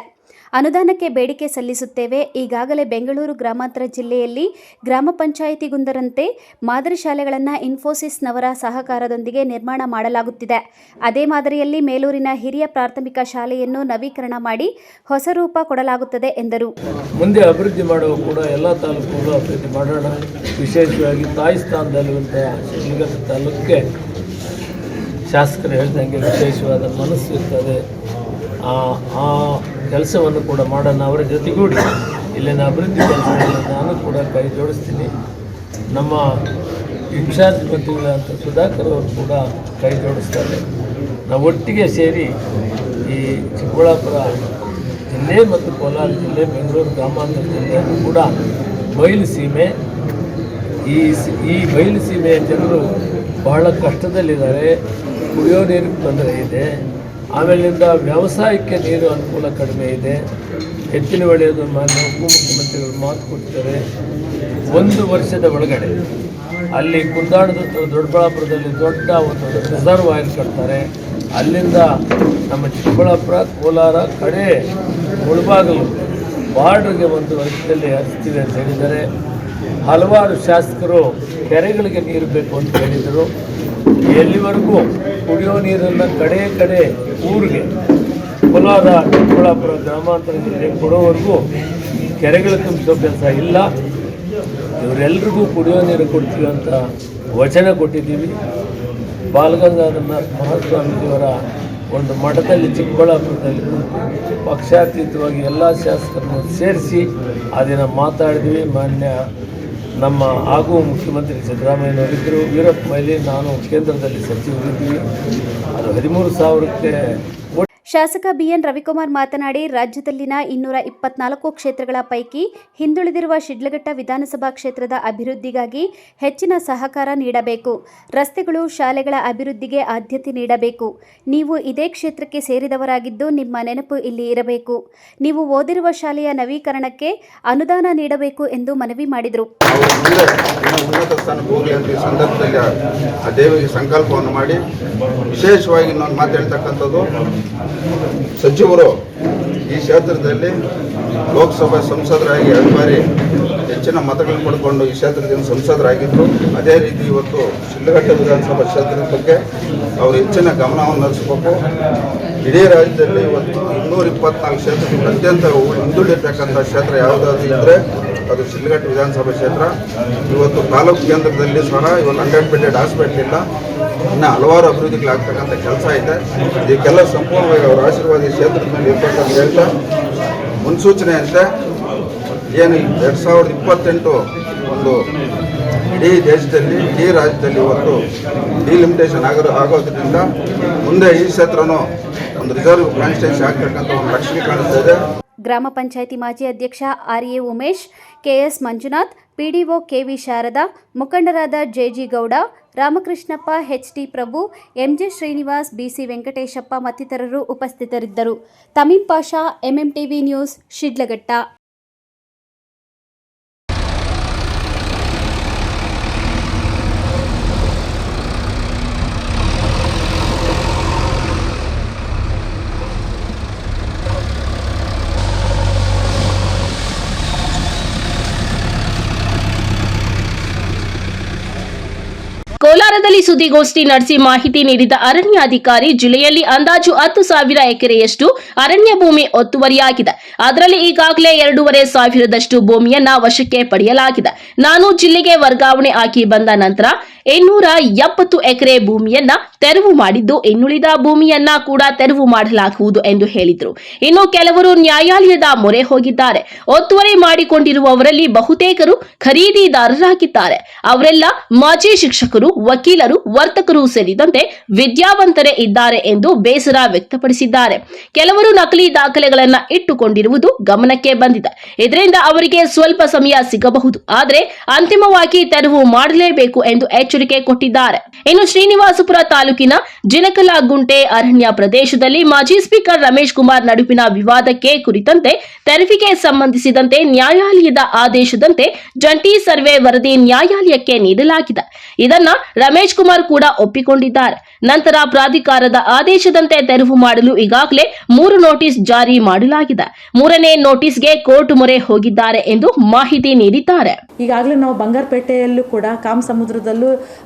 ಅನುದಾನಕ್ಕೆ ಬೇಡಿಕೆ ಸಲ್ಲಿಸುತ್ತೇವೆ. ಈಗಾಗಲೇ ಬೆಂಗಳೂರು ಗ್ರಾಮಾಂತರ ಜಿಲ್ಲೆಯಲ್ಲಿ ಗ್ರಾಮ ಪಂಚಾಯಿತಿಗೊಂದರಂತೆ ಮಾದರಿ ಶಾಲೆಗಳನ್ನು ಇನ್ಫೋಸಿಸ್ನವರ ಸಹಕಾರದೊಂದಿಗೆ ನಿರ್ಮಾಣ ಮಾಡಲಾಗುತ್ತಿದೆ. ಅದೇ ಮಾದರಿಯಲ್ಲಿ ಮೇಲೂರಿನ ಹಿರಿಯ ಪ್ರಾಥಮಿಕ ಶಾಲೆಯನ್ನು ನವೀಕರಣ ಮಾಡಿ ಹೊಸ ರೂಪ ಕೊಡಲಾಗುತ್ತದೆ ಎಂದರು. ಮುಂದೆ ಅಭಿವೃದ್ಧಿ ಮಾಡುವ ಕೂಡ ಎಲ್ಲ ತಾಲೂಕುಗಳು ಅಭಿವೃದ್ಧಿ ಮಾಡೋಣ. ವಿಶೇಷವಾಗಿ ತಾಯಿ ಸ್ಥಾನದಲ್ಲಿರುವಂಥ ಶಿಡ್ಲಘಟ್ಟ ತಾಲೂಕಿಗೆ ಶಾಸಕರು ಹೇಳಿದಂಗೆ ವಿಶೇಷವಾದ ಮನಸ್ಸು ಇರ್ತದೆ. ಆ ಕೆಲಸವನ್ನು ಕೂಡ ಮಾಡೋಣ. ಅವರ ಜೊತೆಗೂಡಿ ಇಲ್ಲಿನ ಅಭಿವೃದ್ಧಿ ಕೆಲಸಗಳನ್ನು ನಾನು ಕೂಡ ಕೈ ಜೋಡಿಸ್ತೀನಿ. ನಮ್ಮ ಇನ್ಚಾರ್ಜ್ ಮಂತ್ರಿಗಳಂತ ಸುಧಾಕರ್ ಅವರು ಕೂಡ ಕೈ ಜೋಡಿಸ್ತಾರೆ. ನಾವು ಒಟ್ಟಿಗೆ ಸೇರಿ ಈ ಚಿಕ್ಕಬಳ್ಳಾಪುರ ಜಿಲ್ಲೆ ಮತ್ತು ಕೋಲಾರ ಜಿಲ್ಲೆ, ಬೆಂಗಳೂರು ಗ್ರಾಮಾಂತರ ಜಿಲ್ಲೆಯನ್ನು ಕೂಡ ಬಯಲು ಸೀಮೆ, ಈ ಬಯಲು ಸೀಮೆಯ ಜನರು ಬಹಳ ಕಷ್ಟದಲ್ಲಿದ್ದಾರೆ. ಕುಡಿಯೋ ನೀರಿಗೆ ತೊಂದರೆ ಇದೆ. ಆಮೇಲಿಂದ ವ್ಯವಸಾಯಕ್ಕೆ ನೀರು ಅನುಕೂಲ ಕಡಿಮೆ ಇದೆ. ಹೆಚ್ಚಿನ ಒಳ್ಳೆಯದು ಮಾನ್ಯ ಉಪಮುಖ್ಯಮಂತ್ರಿಗಳು ಮಾತು ಕೊಟ್ಟಿದ್ದಾರೆ. 1 ವರ್ಷದ ಒಳಗಡೆ ಅಲ್ಲಿ ಕುಂದಾಣದ ದೊಡ್ಡಬಳ್ಳಾಪುರದಲ್ಲಿ ದೊಡ್ಡ ಒಂದು ರಿಸರ್ವಾಯರ್ ಕಟ್ತಾರೆ. ಅಲ್ಲಿಂದ ನಮ್ಮ ಚಿಕ್ಕಬಳ್ಳಾಪುರ, ಕೋಲಾರ ಕಡೆ ಮುಳುಬಾಗಲು ಬಾರ್ಡ್ರಿಗೆ ಒಂದು ವರ್ಷದಲ್ಲಿ ಹರಿಸ್ತೀವಿ ಅಂತ ಹೇಳಿದ್ದಾರೆ. ಹಲವಾರು ಶಾಸಕರು ಕೆರೆಗಳಿಗೆ ನೀರು ಬೇಕು ಅಂತ ಹೇಳಿದರು. ಎಲ್ಲಿವರೆಗೂ ಕುಡಿಯೋ ನೀರನ್ನು ಕಡೆ ಊರಿಗೆ ಕೋಲಾರ, ಚಿಕ್ಕಬಳ್ಳಾಪುರ ಗ್ರಾಮಾಂತರ ಜಿಲ್ಲೆ ಕೊಡೋವರೆಗೂ ಕೆರೆಗಳು ತುಂಬಿಸೋ ಕೆಲಸ ಇಲ್ಲ. ಇವರೆಲ್ರಿಗೂ ಕುಡಿಯೋ ನೀರು ಕೊಡ್ತೀವಿ ಅಂತ ವಚನ ಕೊಟ್ಟಿದ್ದೀವಿ. ಬಾಲಗಂಗಾಧರ ಮಹಾಸ್ವಾಮೀಜಿಯವರ ಒಂದು ಮಠದಲ್ಲಿ ಚಿಕ್ಕಬಳ್ಳಾಪುರದಲ್ಲಿ ಪಕ್ಷಾತೀತವಾಗಿ ಎಲ್ಲ ಶಾಸಕರನ್ನು ಸೇರಿಸಿ ಆ ದಿನ ಮಾತಾಡಿದ್ವಿ. ಮಾನ್ಯ ನಮ್ಮ ಆಗುವ ಮುಖ್ಯಮಂತ್ರಿ ಸಿದ್ದರಾಮಯ್ಯನವರಿದ್ದರು, ವೀರಪ್ಪ ಮೊಯ್ಲಿ, ನಾನು ಕೇಂದ್ರದಲ್ಲಿ ಸಚಿವರಿದ್ವಿ. ಅದು 13,000ಕ್ಕೆ. ಶಾಸಕ ಬಿಎನ್ ರವಿಕುಮಾರ್ ಮಾತನಾಡಿ, ರಾಜ್ಯದಲ್ಲಿನ 224 ಕ್ಷೇತ್ರಗಳ ಪೈಕಿ ಹಿಂದುಳಿದಿರುವ ಶಿಡ್ಲಘಟ್ಟ ವಿಧಾನಸಭಾ ಕ್ಷೇತ್ರದ ಅಭಿವೃದ್ಧಿಗಾಗಿ ಹೆಚ್ಚಿನ ಸಹಕಾರ ನೀಡಬೇಕು. ರಸ್ತೆಗಳು, ಶಾಲೆಗಳ ಅಭಿವೃದ್ಧಿಗೆ ಆದ್ಯತೆ ನೀಡಬೇಕು. ನೀವು ಇದೇ ಕ್ಷೇತ್ರಕ್ಕೆ ಸೇರಿದವರಾಗಿದ್ದು ನಿಮ್ಮ ನೆನಪು ಇಲ್ಲಿ ಇರಬೇಕು. ನೀವು ಓದಿರುವ ಶಾಲೆಯ ನವೀಕರಣಕ್ಕೆ ಅನುದಾನ ನೀಡಬೇಕು ಎಂದು ಮನವಿ ಮಾಡಿದರು. ಉನ್ನತ ಸ್ಥಾನಕ್ಕೆ ಹೋಗಲಿ ಅಂತ ಈ ಸಂದರ್ಭದಲ್ಲಿ ಆ ದೇವಿಗೆ ಸಂಕಲ್ಪವನ್ನು ಮಾಡಿ, ವಿಶೇಷವಾಗಿ ಇನ್ನೊಂದು ಮಾತು ಹೇಳ್ತಕ್ಕಂಥದ್ದು, ಸಚಿವರು ಈ ಕ್ಷೇತ್ರದಲ್ಲಿ ಲೋಕಸಭಾ ಸಂಸದರಾಗಿ 2 ಬಾರಿ ಹೆಚ್ಚಿನ ಮತಗಳನ್ನು ಪಡ್ಕೊಂಡು ಈ ಕ್ಷೇತ್ರದಿಂದ ಸಂಸದರಾಗಿದ್ದರು. ಅದೇ ರೀತಿ ಇವತ್ತು ಶಿಡ್ಲಘಟ್ಟ ವಿಧಾನಸಭಾ ಕ್ಷೇತ್ರದ ಬಗ್ಗೆ ಅವರು ಹೆಚ್ಚಿನ ಗಮನವನ್ನು ಹರಿಸಬೇಕು. ಇಡೀ ರಾಜ್ಯದಲ್ಲಿ ಇವತ್ತು 224 ಕ್ಷೇತ್ರದಲ್ಲಿ ಅತ್ಯಂತ ಹಿಂದುಳಿರ್ತಕ್ಕಂಥ ಕ್ಷೇತ್ರ ಯಾವುದಾದ್ರು ಇದ್ದರೆ ಅದು ಶಿಡ್ಲಘಟ್ಟ ವಿಧಾನಸಭಾ ಕ್ಷೇತ್ರ. ಇವತ್ತು ತಾಲೂಕು ಕೇಂದ್ರದಲ್ಲಿ ಸಹ ಇವತ್ತು 100 ಬೆಡ್ಡೆಡ್ ಹಾಸ್ಪಿಟಲ್ ಇಲ್ಲ. ಇನ್ನು ಹಲವಾರು ಅಭಿವೃದ್ಧಿಗಳಾಗ್ತಕ್ಕಂಥ ಕೆಲಸ ಇದೆ. ಇದಕ್ಕೆಲ್ಲ ಸಂಪೂರ್ಣವಾಗಿ ಅವರ ಆಶೀರ್ವಾದ ಕ್ಷೇತ್ರದಲ್ಲಿ ಇರಬೇಕಂತ ಹೇಳ್ತಾ, ಮುನ್ಸೂಚನೆಯಂತೆ ಏನು 2028 ಒಂದು ಇಡೀ ದೇಶದಲ್ಲಿ, ಇಡೀ ರಾಜ್ಯದಲ್ಲಿ ಇವತ್ತು ಡಿಲಿಮಿಟೇಷನ್ ಆಗೋದ್ರಿಂದ ಮುಂದೆ ಈ ಕ್ಷೇತ್ರನೂ ಒಂದು ರಿಸರ್ವ್ ಕಾನ್ಸ್ಟಿಟ್ಯೂನ್ಸಿ ಆಗ್ತಕ್ಕಂಥ ಒಂದು ಲಕ್ಷಣ ಕಾಣಿಸ್ತಾ ಇದೆ. ಗ್ರಾಮ ಪಂಚಾಯಿತಿ ಮಾಜಿ ಅಧ್ಯಕ್ಷ RA Umesh, KS Manjunath, PDO KV Sharada, ಮುಖಂಡರಾದ JG Gowda, Ramakrishnappa, HT Prabhu, MJ Srinivas, BC Venkateshappa ಮತ್ತಿತರರು ಉಪಸ್ಥಿತರಿದ್ದರು. Tameem Pasha, MMTV news, Sidlaghatta. ಬಳಿ ಸುದ್ದಿಗೋಷ್ಠಿ ನಡೆಸಿ ಮಾಹಿತಿ ನೀಡಿದ ಅರಣ್ಯಾಧಿಕಾರಿ, ಜಿಲ್ಲೆಯಲ್ಲಿ ಅಂದಾಜು 10,000 ಎಕರೆಯಷ್ಟು ಅರಣ್ಯ ಭೂಮಿ ಒತ್ತುವರಿಯಾಗಿದೆ. ಅದರಲ್ಲಿ ಈಗಾಗಲೇ 2,500 ಭೂಮಿಯನ್ನ ವಶಕ್ಕೆ ಪಡೆಯಲಾಗಿದೆ. ನಾನು ಜಿಲ್ಲೆಗೆ ವರ್ಗಾವಣೆ ಆಗಿ ಬಂದ ನಂತರ 870 ಎಕರೆ ಭೂಮಿಯನ್ನ ತೆರವು ಮಾಡಿದ್ದು, ಇನ್ನುಳಿದ ಭೂಮಿಯನ್ನ ಕೂಡ ತೆರವು ಮಾಡಲಾಗುವುದು ಎಂದು ಹೇಳಿದರು. ಇನ್ನು ಕೆಲವರು ನ್ಯಾಯಾಲಯದ ಮೊರೆ ಹೋಗಿದ್ದಾರೆ. ಒತ್ತುವರಿ ಮಾಡಿಕೊಂಡಿರುವವರಲ್ಲಿ ಬಹುತೇಕರು ಖರೀದಿದಾರರಾಗಿದ್ದಾರೆ. ಅವರೆಲ್ಲ ಮಾಜಿ ಶಿಕ್ಷಕರು, ವಕೀಲರು, ವರ್ತಕರು ಸೇರಿದಂತೆ ವಿದ್ಯಾವಂತರೇ ಇದ್ದಾರೆ ಎಂದು ಬೇಸರ ವ್ಯಕ್ತಪಡಿಸಿದ್ದಾರೆ. ಕೆಲವರು ನಕಲಿ ದಾಖಲೆಗಳನ್ನ ಇಟ್ಟುಕೊಂಡಿರುವುದು ಗಮನಕ್ಕೆ ಬಂದಿದೆ. ಇದರಿಂದ ಅವರಿಗೆ ಸ್ವಲ್ಪ ಸಮಯ ಸಿಗಬಹುದು, ಆದರೆ ಅಂತಿಮವಾಗಿ ತೆರವು ಮಾಡಲೇಬೇಕು ಎಂದು ಎಚ್ಚರಿಕೆ ಕೊಟ್ಟಿದ್ದಾರೆ. ಇನ್ನು ಶ್ರೀನಿವಾಸಪುರ ತಾಲೂಕಿನ ಜಿನಕಲಗುಂಟೆ ಅರಣ್ಯ ಪ್ರದೇಶದಲ್ಲಿ ಮಾಜಿ ಸ್ಪೀಕರ್ ರಮೇಶ್ ಕುಮಾರ್ ನಡುವಿನ ವಿವಾದಕ್ಕೆ ಕುರಿತಂತೆ ತೆರವಿಗೆ ಸಂಬಂಧಿಸಿದಂತೆ ನ್ಯಾಯಾಲಯದ ಆದೇಶದಂತೆ ಜಂಟಿ ಸರ್ವೆ ವರದಿ ನ್ಯಾಯಾಲಯಕ್ಕೆ ನೀಡಲಾಗಿದೆ. ಇದನ್ನ ರಮೇಶ್ ಕುಮಾರ್ ಕೂಡ ಒಪ್ಪಿಕೊಂಡಿದ್ದಾರೆ. ನಂತರ ಪ್ರಾಧಿಕಾರದ ಆದೇಶದಂತೆ ತೆರವು ಮಾಡಲು ಈಗಾಗಲೇ 3 ನೋಟಿಸ್ ಜಾರಿ ಮಾಡಲಾಗಿದೆ. 3ನೇ ನೋಟಿಸ್ಗೆ ಕೋರ್ಟ್ ಮೊರೆ ಹೋಗಿದ್ದಾರೆ ಎಂದು ಮಾಹಿತಿ ನೀಡಿದ್ದಾರೆ. ಈಗಾಗಲೇ ನಾವು ಬಂಗಾರಪೇಟೆಯಲ್ಲೂ ಕೂಡ ಕಾಮಸಮುದ್ರದಲ್ಲೂ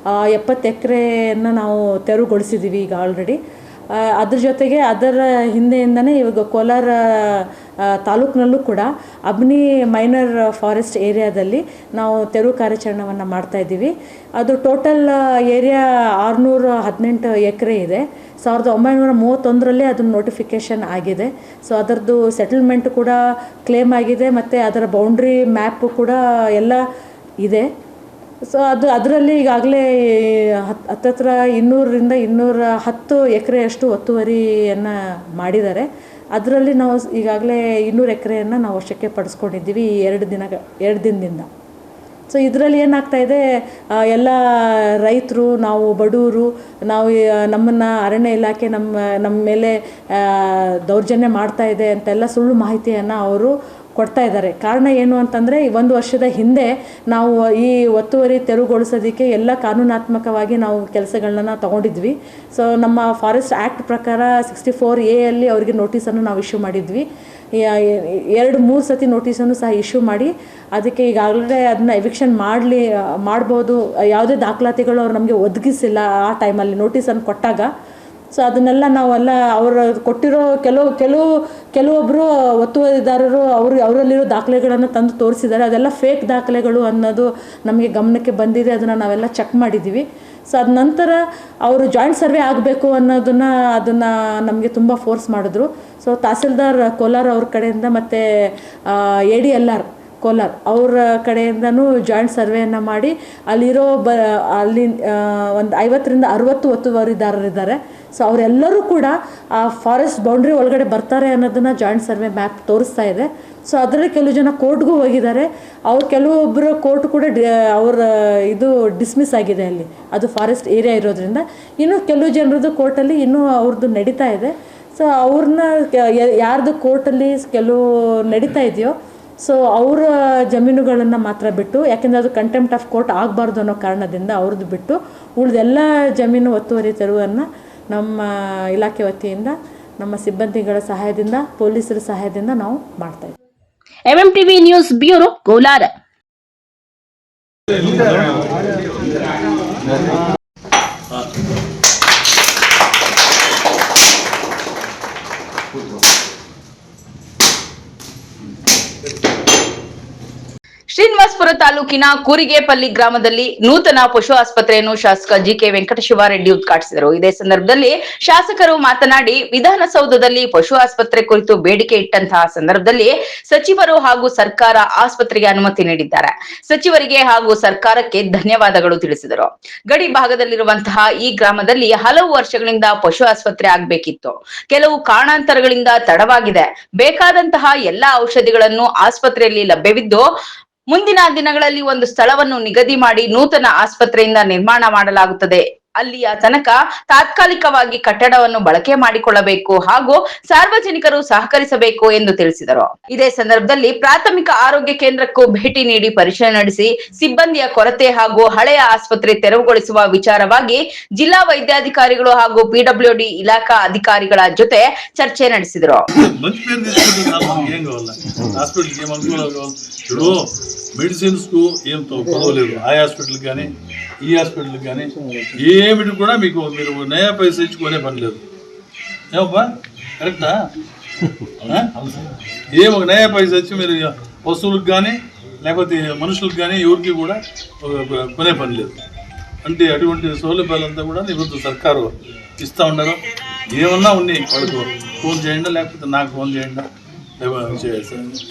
70 ಎಕರೆಯನ್ನು ನಾವು ತೆರವುಗೊಳಿಸಿದ್ದೀವಿ ಈಗ ಆಲ್ರೆಡಿ. ಅದ್ರ ಜೊತೆಗೆ ಅದರ ಹಿಂದೆಯಿಂದನೇ ಇವಾಗ ಕೋಲಾರ ತಾಲೂಕಿನಲ್ಲೂ ಕೂಡ ಅಬ್ನಿ ಮೈನರ್ ಫಾರೆಸ್ಟ್ ಏರಿಯಾದಲ್ಲಿ ನಾವು ತೆರವು ಕಾರ್ಯಾಚರಣೆಯನ್ನು ಮಾಡ್ತಾ ಇದ್ದೀವಿ. ಅದು ಟೋಟಲ್ ಏರಿಯಾ 618 ಎಕರೆ ಇದೆ. 1931ರಲ್ಲಿ ಅದನ್ನು ನೋಟಿಫಿಕೇಷನ್ ಆಗಿದೆ. ಸೊ ಅದರದ್ದು ಸೆಟಲ್ಮೆಂಟ್ ಕೂಡ ಕ್ಲೇಮ್ ಆಗಿದೆ ಮತ್ತು ಅದರ ಬೌಂಡ್ರಿ ಮ್ಯಾಪು ಕೂಡ ಎಲ್ಲ ಇದೆ. ಸೊ ಅದರಲ್ಲಿ ಈಗಾಗಲೇ ಹತ್ತತ್ರ 200ರಿಂದ 210 ಎಕರೆಯಷ್ಟು ಒತ್ತುವರಿಯನ್ನು ಮಾಡಿದ್ದಾರೆ. ಅದರಲ್ಲಿ ನಾವು ಈಗಾಗಲೇ 200 ಎಕರೆಯನ್ನು ನಾವು ವಶಕ್ಕೆ ಪಡಿಸ್ಕೊಂಡಿದ್ದೀವಿ ಈ 2 ದಿನದಿಂದ. ಸೊ ಇದರಲ್ಲಿ ಏನಾಗ್ತಾಯಿದೆ, ಎಲ್ಲ ರೈತರು, ನಾವು ಬಡವರು, ನಾವು ನಮ್ಮನ್ನು ಅರಣ್ಯ ಇಲಾಖೆ ನಮ್ಮ ಮೇಲೆ ದೌರ್ಜನ್ಯ ಮಾಡ್ತಾ ಇದೆ ಅಂತೆಲ್ಲ ಸುಳ್ಳು ಮಾಹಿತಿಯನ್ನು ಅವರು ಕೊಡ್ತಾ ಇದ್ದಾರೆ. ಕಾರಣ ಏನು ಅಂತಂದರೆ, 1 ವರ್ಷದ ಹಿಂದೆ ನಾವು ಈ ಒತ್ತುವರಿ ತೆರವುಗೊಳಿಸೋದಕ್ಕೆ ಎಲ್ಲ ಕಾನೂನಾತ್ಮಕವಾಗಿ ನಾವು ಕೆಲಸಗಳನ್ನ ತಗೊಂಡಿದ್ವಿ. ಸೊ ನಮ್ಮ ಫಾರೆಸ್ಟ್ ಆ್ಯಕ್ಟ್ ಪ್ರಕಾರ 64A ಅಲ್ಲಿ ಅವರಿಗೆ ನೋಟಿಸನ್ನು ನಾವು ಇಶ್ಯೂ ಮಾಡಿದ್ವಿ. 2-3 ಸತಿ ನೋಟಿಸನ್ನು ಸಹ ಇಶ್ಯೂ ಮಾಡಿ ಅದಕ್ಕೆ ಈಗಾಗಲೇ ಅದನ್ನ ಎವಿಕ್ಷನ್ ಮಾಡ್ಬೋದು. ಯಾವುದೇ ದಾಖಲಾತಿಗಳು ಅವ್ರು ನಮಗೆ ಒದಗಿಸಿಲ್ಲ ಆ ಟೈಮಲ್ಲಿ ನೋಟಿಸನ್ನು ಕೊಟ್ಟಾಗ. ಸೊ ಅದನ್ನೆಲ್ಲ ನಾವೆಲ್ಲ ಅವರು ಕೊಟ್ಟಿರೋ ಕೆಲವೊಬ್ಬರು ಒತ್ತುವರಿದಾರರು ಅವರಲ್ಲಿರೋ ದಾಖಲೆಗಳನ್ನು ತಂದು ತೋರಿಸಿದ್ದಾರೆ. ಅದೆಲ್ಲ ಫೇಕ್ ದಾಖಲೆಗಳು ಅನ್ನೋದು ನಮಗೆ ಗಮನಕ್ಕೆ ಬಂದಿದೆ. ಅದನ್ನು ನಾವೆಲ್ಲ ಚೆಕ್ ಮಾಡಿದ್ದೀವಿ. ಸೊ ಅದ ನಂತರ ಅವರು ಜಾಯಿಂಟ್ ಸರ್ವೆ ಆಗಬೇಕು ಅದನ್ನು ನಮಗೆ ತುಂಬ ಫೋರ್ಸ್ ಮಾಡಿದ್ರು. ಸೊ ತಹಸೀಲ್ದಾರ್ ಕೋಲಾರ ಅವ್ರ ಕಡೆಯಿಂದ ಮತ್ತು ADLR ಕೋಲಾರ ಅವರ ಕಡೆಯಿಂದನೂ ಜಾಯಿಂಟ್ ಸರ್ವೆಯನ್ನು ಮಾಡಿ ಅಲ್ಲಿರೋ ಅಲ್ಲಿ ಒಂದು 50ರಿಂದ 60 ಒತ್ತುವರಿದಾರರಿದ್ದಾರೆ. ಸೊ ಅವರೆಲ್ಲರೂ ಕೂಡ ಆ ಫಾರೆಸ್ಟ್ ಬೌಂಡ್ರಿ ಒಳಗಡೆ ಬರ್ತಾರೆ ಅನ್ನೋದನ್ನು ಜಾಯಿಂಟ್ ಸರ್ವೆ ಮ್ಯಾಪ್ ತೋರಿಸ್ತಾ ಇದೆ. ಸೊ ಅದರಲ್ಲಿ ಕೆಲವು ಜನ ಕೋರ್ಟ್ಗೂ ಹೋಗಿದ್ದಾರೆ. ಕೆಲವೊಬ್ಬರು ಕೋರ್ಟ್ ಕೂಡ ಅವರ ಇದು ಡಿಸ್ಮಿಸ್ ಆಗಿದೆ ಅಲ್ಲಿ, ಅದು ಫಾರೆಸ್ಟ್ ಏರಿಯಾ ಇರೋದ್ರಿಂದ. ಇನ್ನು ಕೆಲವು ಜನರದ್ದು ಕೋರ್ಟಲ್ಲಿ ಇನ್ನೂ ಅವ್ರದ್ದು ನಡೀತಾ ಇದೆ. ಸೊ ಅವ್ರನ್ನ ಯಾರ್ದು ಕೋರ್ಟಲ್ಲಿ ಕೆಲವು ನಡೀತಾ ಇದೆಯೋ ಸೊ ಅವರ ಜಮೀನುಗಳನ್ನು ಮಾತ್ರ ಬಿಟ್ಟು, ಯಾಕೆಂದರೆ ಅದು ಕಂಟೆಂಪ್ಟ್ ಆಫ್ ಕೋರ್ಟ್ ಆಗಬಾರ್ದು ಅನ್ನೋ ಕಾರಣದಿಂದ ಅವ್ರದ್ದು ಬಿಟ್ಟು ಉಳಿದೆಲ್ಲ ಜಮೀನು ಒತ್ತುವರಿ ತೆರವನ್ನು ನಮ್ಮ ಇಲಾಖೆ ವತಿಯಿಂದ, ನಮ್ಮ ಸಿಬ್ಬಂದಿಗಳ ಸಹಾಯದಿಂದ, ಪೊಲೀಸರ ಸಹಾಯದಿಂದ ನಾವು ಮಾಡ್ತಾ ಇದ್ದೀವಿ. MMTV news bureau Kolar. Srinivaspur ತಾಲೂಕಿನ ಕೂರಿಗೆಪಲ್ಲಿ ಗ್ರಾಮದಲ್ಲಿ ನೂತನ ಪಶು ಆಸ್ಪತ್ರೆಯನ್ನು ಶಾಸಕ ಜಿಕೆ ವೆಂಕಟಶಿವಾರೆಡ್ಡಿ ಉದ್ಘಾಟಿಸಿದರು. ಇದೇ ಸಂದರ್ಭದಲ್ಲಿ ಶಾಸಕರು ಮಾತನಾಡಿ, ವಿಧಾನಸೌಧದಲ್ಲಿ ಪಶು ಆಸ್ಪತ್ರೆ ಕುರಿತು ಬೇಡಿಕೆ ಇಟ್ಟಂತಹ ಸಂದರ್ಭದಲ್ಲಿ ಸಚಿವರು ಹಾಗೂ ಸರ್ಕಾರ ಆಸ್ಪತ್ರೆಗೆ ಅನುಮತಿ ನೀಡಿದ್ದಾರೆ. ಸಚಿವರಿಗೆ ಹಾಗೂ ಸರ್ಕಾರಕ್ಕೆ ಧನ್ಯವಾದಗಳು ತಿಳಿಸಿದರು. ಗಡಿ ಭಾಗದಲ್ಲಿರುವಂತಹ ಈ ಗ್ರಾಮದಲ್ಲಿ ಹಲವು ವರ್ಷಗಳಿಂದ ಪಶು ಆಸ್ಪತ್ರೆ ಆಗ್ಬೇಕಿತ್ತು. ಕೆಲವು ಕಾರಣಾಂತರಗಳಿಂದ ತಡವಾಗಿದೆ. ಬೇಕಾದಂತಹ ಎಲ್ಲಾ ಔಷಧಿಗಳನ್ನು ಆಸ್ಪತ್ರೆಯಲ್ಲಿ ಲಭ್ಯವಿದ್ದು ಮುಂದಿನ ದಿನಗಳಲ್ಲಿ ಒಂದು ಸ್ಥಳವನ್ನು ನಿಗದಿ ಮಾಡಿ ನೂತನ ಆಸ್ಪತ್ರೆಯಿಂದ ನಿರ್ಮಾಣ ಮಾಡಲಾಗುತ್ತದೆ. ಅಲ್ಲಿಯ ತನಕ ತಾತ್ಕಾಲಿಕವಾಗಿ ಕಟ್ಟಡವನ್ನು ಬಳಕೆ ಮಾಡಿಕೊಳ್ಳಬೇಕು ಹಾಗೂ ಸಾರ್ವಜನಿಕರು ಸಹಕರಿಸಬೇಕು ಎಂದು ತಿಳಿಸಿದರು. ಇದೇ ಸಂದರ್ಭದಲ್ಲಿ ಪ್ರಾಥಮಿಕ ಆರೋಗ್ಯ ಕೇಂದ್ರಕ್ಕೂ ಭೇಟಿ ನೀಡಿ ಪರಿಶೀಲನೆ ನಡೆಸಿ ಸಿಬ್ಬಂದಿಯ ಕೊರತೆ ಹಾಗೂ ಹಳೆಯ ಆಸ್ಪತ್ರೆ ತೆರವುಗೊಳಿಸುವ ವಿಚಾರವಾಗಿ ಜಿಲ್ಲಾ ವೈದ್ಯಾಧಿಕಾರಿಗಳು ಹಾಗೂ PWD ಇಲಾಖಾ ಅಧಿಕಾರಿಗಳ ಜೊತೆ ಚರ್ಚೆ ನಡೆಸಿದರು. మెడిసిన్స్కు ఏం కొదవలేదు. ఆ హాస్పిటల్కి కానీ ఈ హాస్పిటల్కి కానీ ఏమిటి కూడా మీకు మీరు నయా పైసా ఇచ్చుకునే పని లేదు. ఏమబ్బా కరెక్టా? ఏం ఒక నయా పైసా వచ్చి మీరు వస్తువులకు కానీ లేకపోతే మనుషులకు కానీ ఎవరికి కూడా కొనే పని లేదు. అంటే అటువంటి సౌలభ్యాలంతా కూడా నివృత్త సర్కారు ఇస్తూ ఉన్నారు. ఏమన్నా ఉన్నాయి వాళ్ళకు ఫోన్ చేయండి, లేకపోతే నాకు ఫోన్ చేయండి,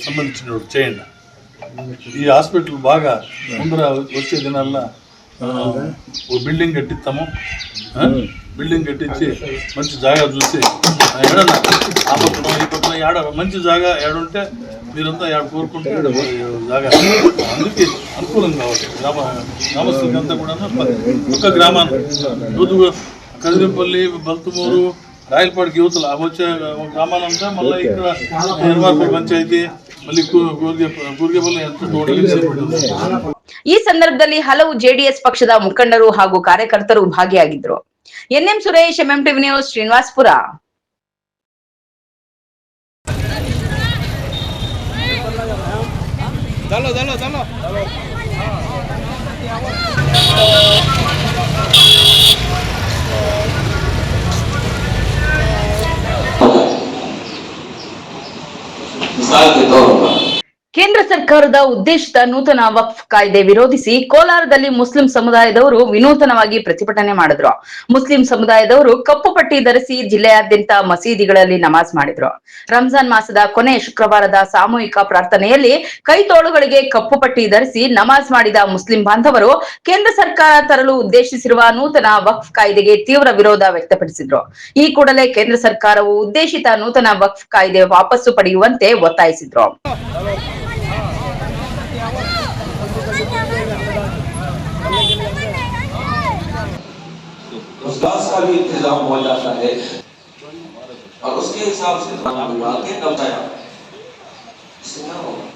సంబంధించిన చేయండి. ఈ హాస్పిటల్ బాగా ముందర వచ్చే దినాల్లో ఓ బిల్డింగ్ కట్టిస్తాము. బిల్డింగ్ కట్టించి మంచి జాగా చూసి ఏడన్నా ఆ పక్కన ఈ పక్కన ఏడ మంచి జాగా ఏడుంటే మీరంతా ఏడ కోరుకుంటే జాగా అందుకే అనుకూలం కావాలి. గ్రామస్తులకంతా కూడా ఒక్క గ్రామాన్ని కదిరింపల్లి, బల్తుమూరు, రాయలపాడికి యువతలు వచ్చే గ్రామాలంతా మళ్ళీ ఇక్కడ నిర్మార్పల్లి పంచాయతీ మళ్ళీ కూర్గేపల్లి ఎంత. ಈ ಸಂದರ್ಭದಲ್ಲಿ ಹಲವು ಜೆಡಿಎಸ್ ಪಕ್ಷದ ಮುಖಂಡರು ಹಾಗೂ ಕಾರ್ಯಕರ್ತರು ಭಾಗಿಯಾಗಿದ್ದರು. N M Suresh, MMTV news, Srinivaspur. ಕೇಂದ್ರ ಸರ್ಕಾರದ ಉದ್ದೇಶಿತ ನೂತನ ವಕ್ಫ್ ಕಾಯ್ದೆ ವಿರೋಧಿಸಿ ಕೋಲಾರದಲ್ಲಿ ಮುಸ್ಲಿಂ ಸಮುದಾಯದವರು ವಿನೂತನವಾಗಿ ಪ್ರತಿಭಟನೆ ಮಾಡಿದ್ರು. ಮುಸ್ಲಿಂ ಸಮುದಾಯದವರು ಕಪ್ಪು ಪಟ್ಟಿ ಧರಿಸಿ ಜಿಲ್ಲೆಯಾದ್ಯಂತ ಮಸೀದಿಗಳಲ್ಲಿ ನಮಾಜ್ ಮಾಡಿದ್ರು. ರಂಜಾನ್ ಮಾಸದ ಕೊನೆ ಶುಕ್ರವಾರದ ಸಾಮೂಹಿಕ ಪ್ರಾರ್ಥನೆಯಲ್ಲಿ ಕೈತೋಳುಗಳಿಗೆ ಕಪ್ಪು ಪಟ್ಟಿ ಧರಿಸಿ ನಮಾಜ್ ಮಾಡಿದ ಮುಸ್ಲಿಂ ಬಾಂಧವರು ಕೇಂದ್ರ ಸರ್ಕಾರ ತರಲು ಉದ್ದೇಶಿಸಿರುವ ನೂತನ ವಕ್ಫ್ ಕಾಯ್ದೆಗೆ ತೀವ್ರ ವಿರೋಧ ವ್ಯಕ್ತಪಡಿಸಿದ್ರು. ಈ ಕೂಡಲೇ ಕೇಂದ್ರ ಸರ್ಕಾರವು ಉದ್ದೇಶಿತ ನೂತನ ವಕ್ಫ್ ಕಾಯ್ದೆ ವಾಪಸ್ಸು ಪಡೆಯುವಂತೆ ಒತ್ತಾಯಿಸಿದ್ರು. घास का भी इंतजाम हो जाता है और उसके हिसाब से आगे बताया इससे क्या होगा।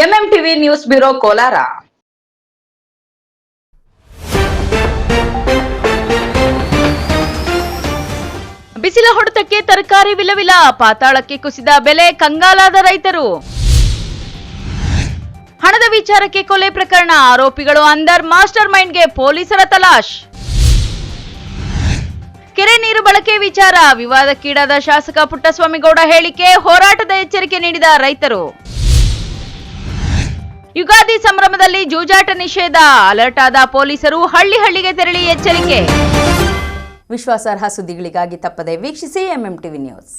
MMTV news bureau Kolar. ಬಿಸಿಲ ಹೊಡೆತಕ್ಕೆ ತರಕಾರಿ ವಿಲವಿಲ, ಪಾತಾಳಕ್ಕೆ ಕುಸಿದ ಬೆಲೆ, ಕಂಗಾಲಾದ ರೈತರು. ಹಣದ ವಿಚಾರಕ್ಕೆ ಕೊಲೆ ಪ್ರಕರಣ, ಆರೋಪಿಗಳು ಅಂದರ್, ಮಾಸ್ಟರ್ ಮೈಂಡ್ಗೆ ಪೊಲೀಸರ ತಲಾಶ್. ಕೆರೆ ನೀರು ಬಳಕೆ ವಿಚಾರ, ವಿವಾದಕ್ಕೀಡಾದ ಶಾಸಕ ಪುಟ್ಟಸ್ವಾಮಿಗೌಡ ಹೇಳಿಕೆ, ಹೋರಾಟದ ಎಚ್ಚರಿಕೆ ನೀಡಿದ ರೈತರು. ಯುಗಾದಿ ಸಂಭ್ರಮದಲ್ಲಿ ಜೂಜಾಟ ನಿಷೇಧ, ಅಲರ್ಟ್ ಆದ ಪೊಲೀಸರು, ಹಳ್ಳಿ ಹಳ್ಳಿಗೆ ತೆರಳಿ ಎಚ್ಚರಿಕೆ. ವಿಶ್ವಾಸಾರ್ಹ ಸುದ್ದಿಗಳಿಗಾಗಿ ತಪ್ಪದೆ ವೀಕ್ಷಿಸಿ ಎಂಎಂಟಿವಿ ನ್ಯೂಸ್.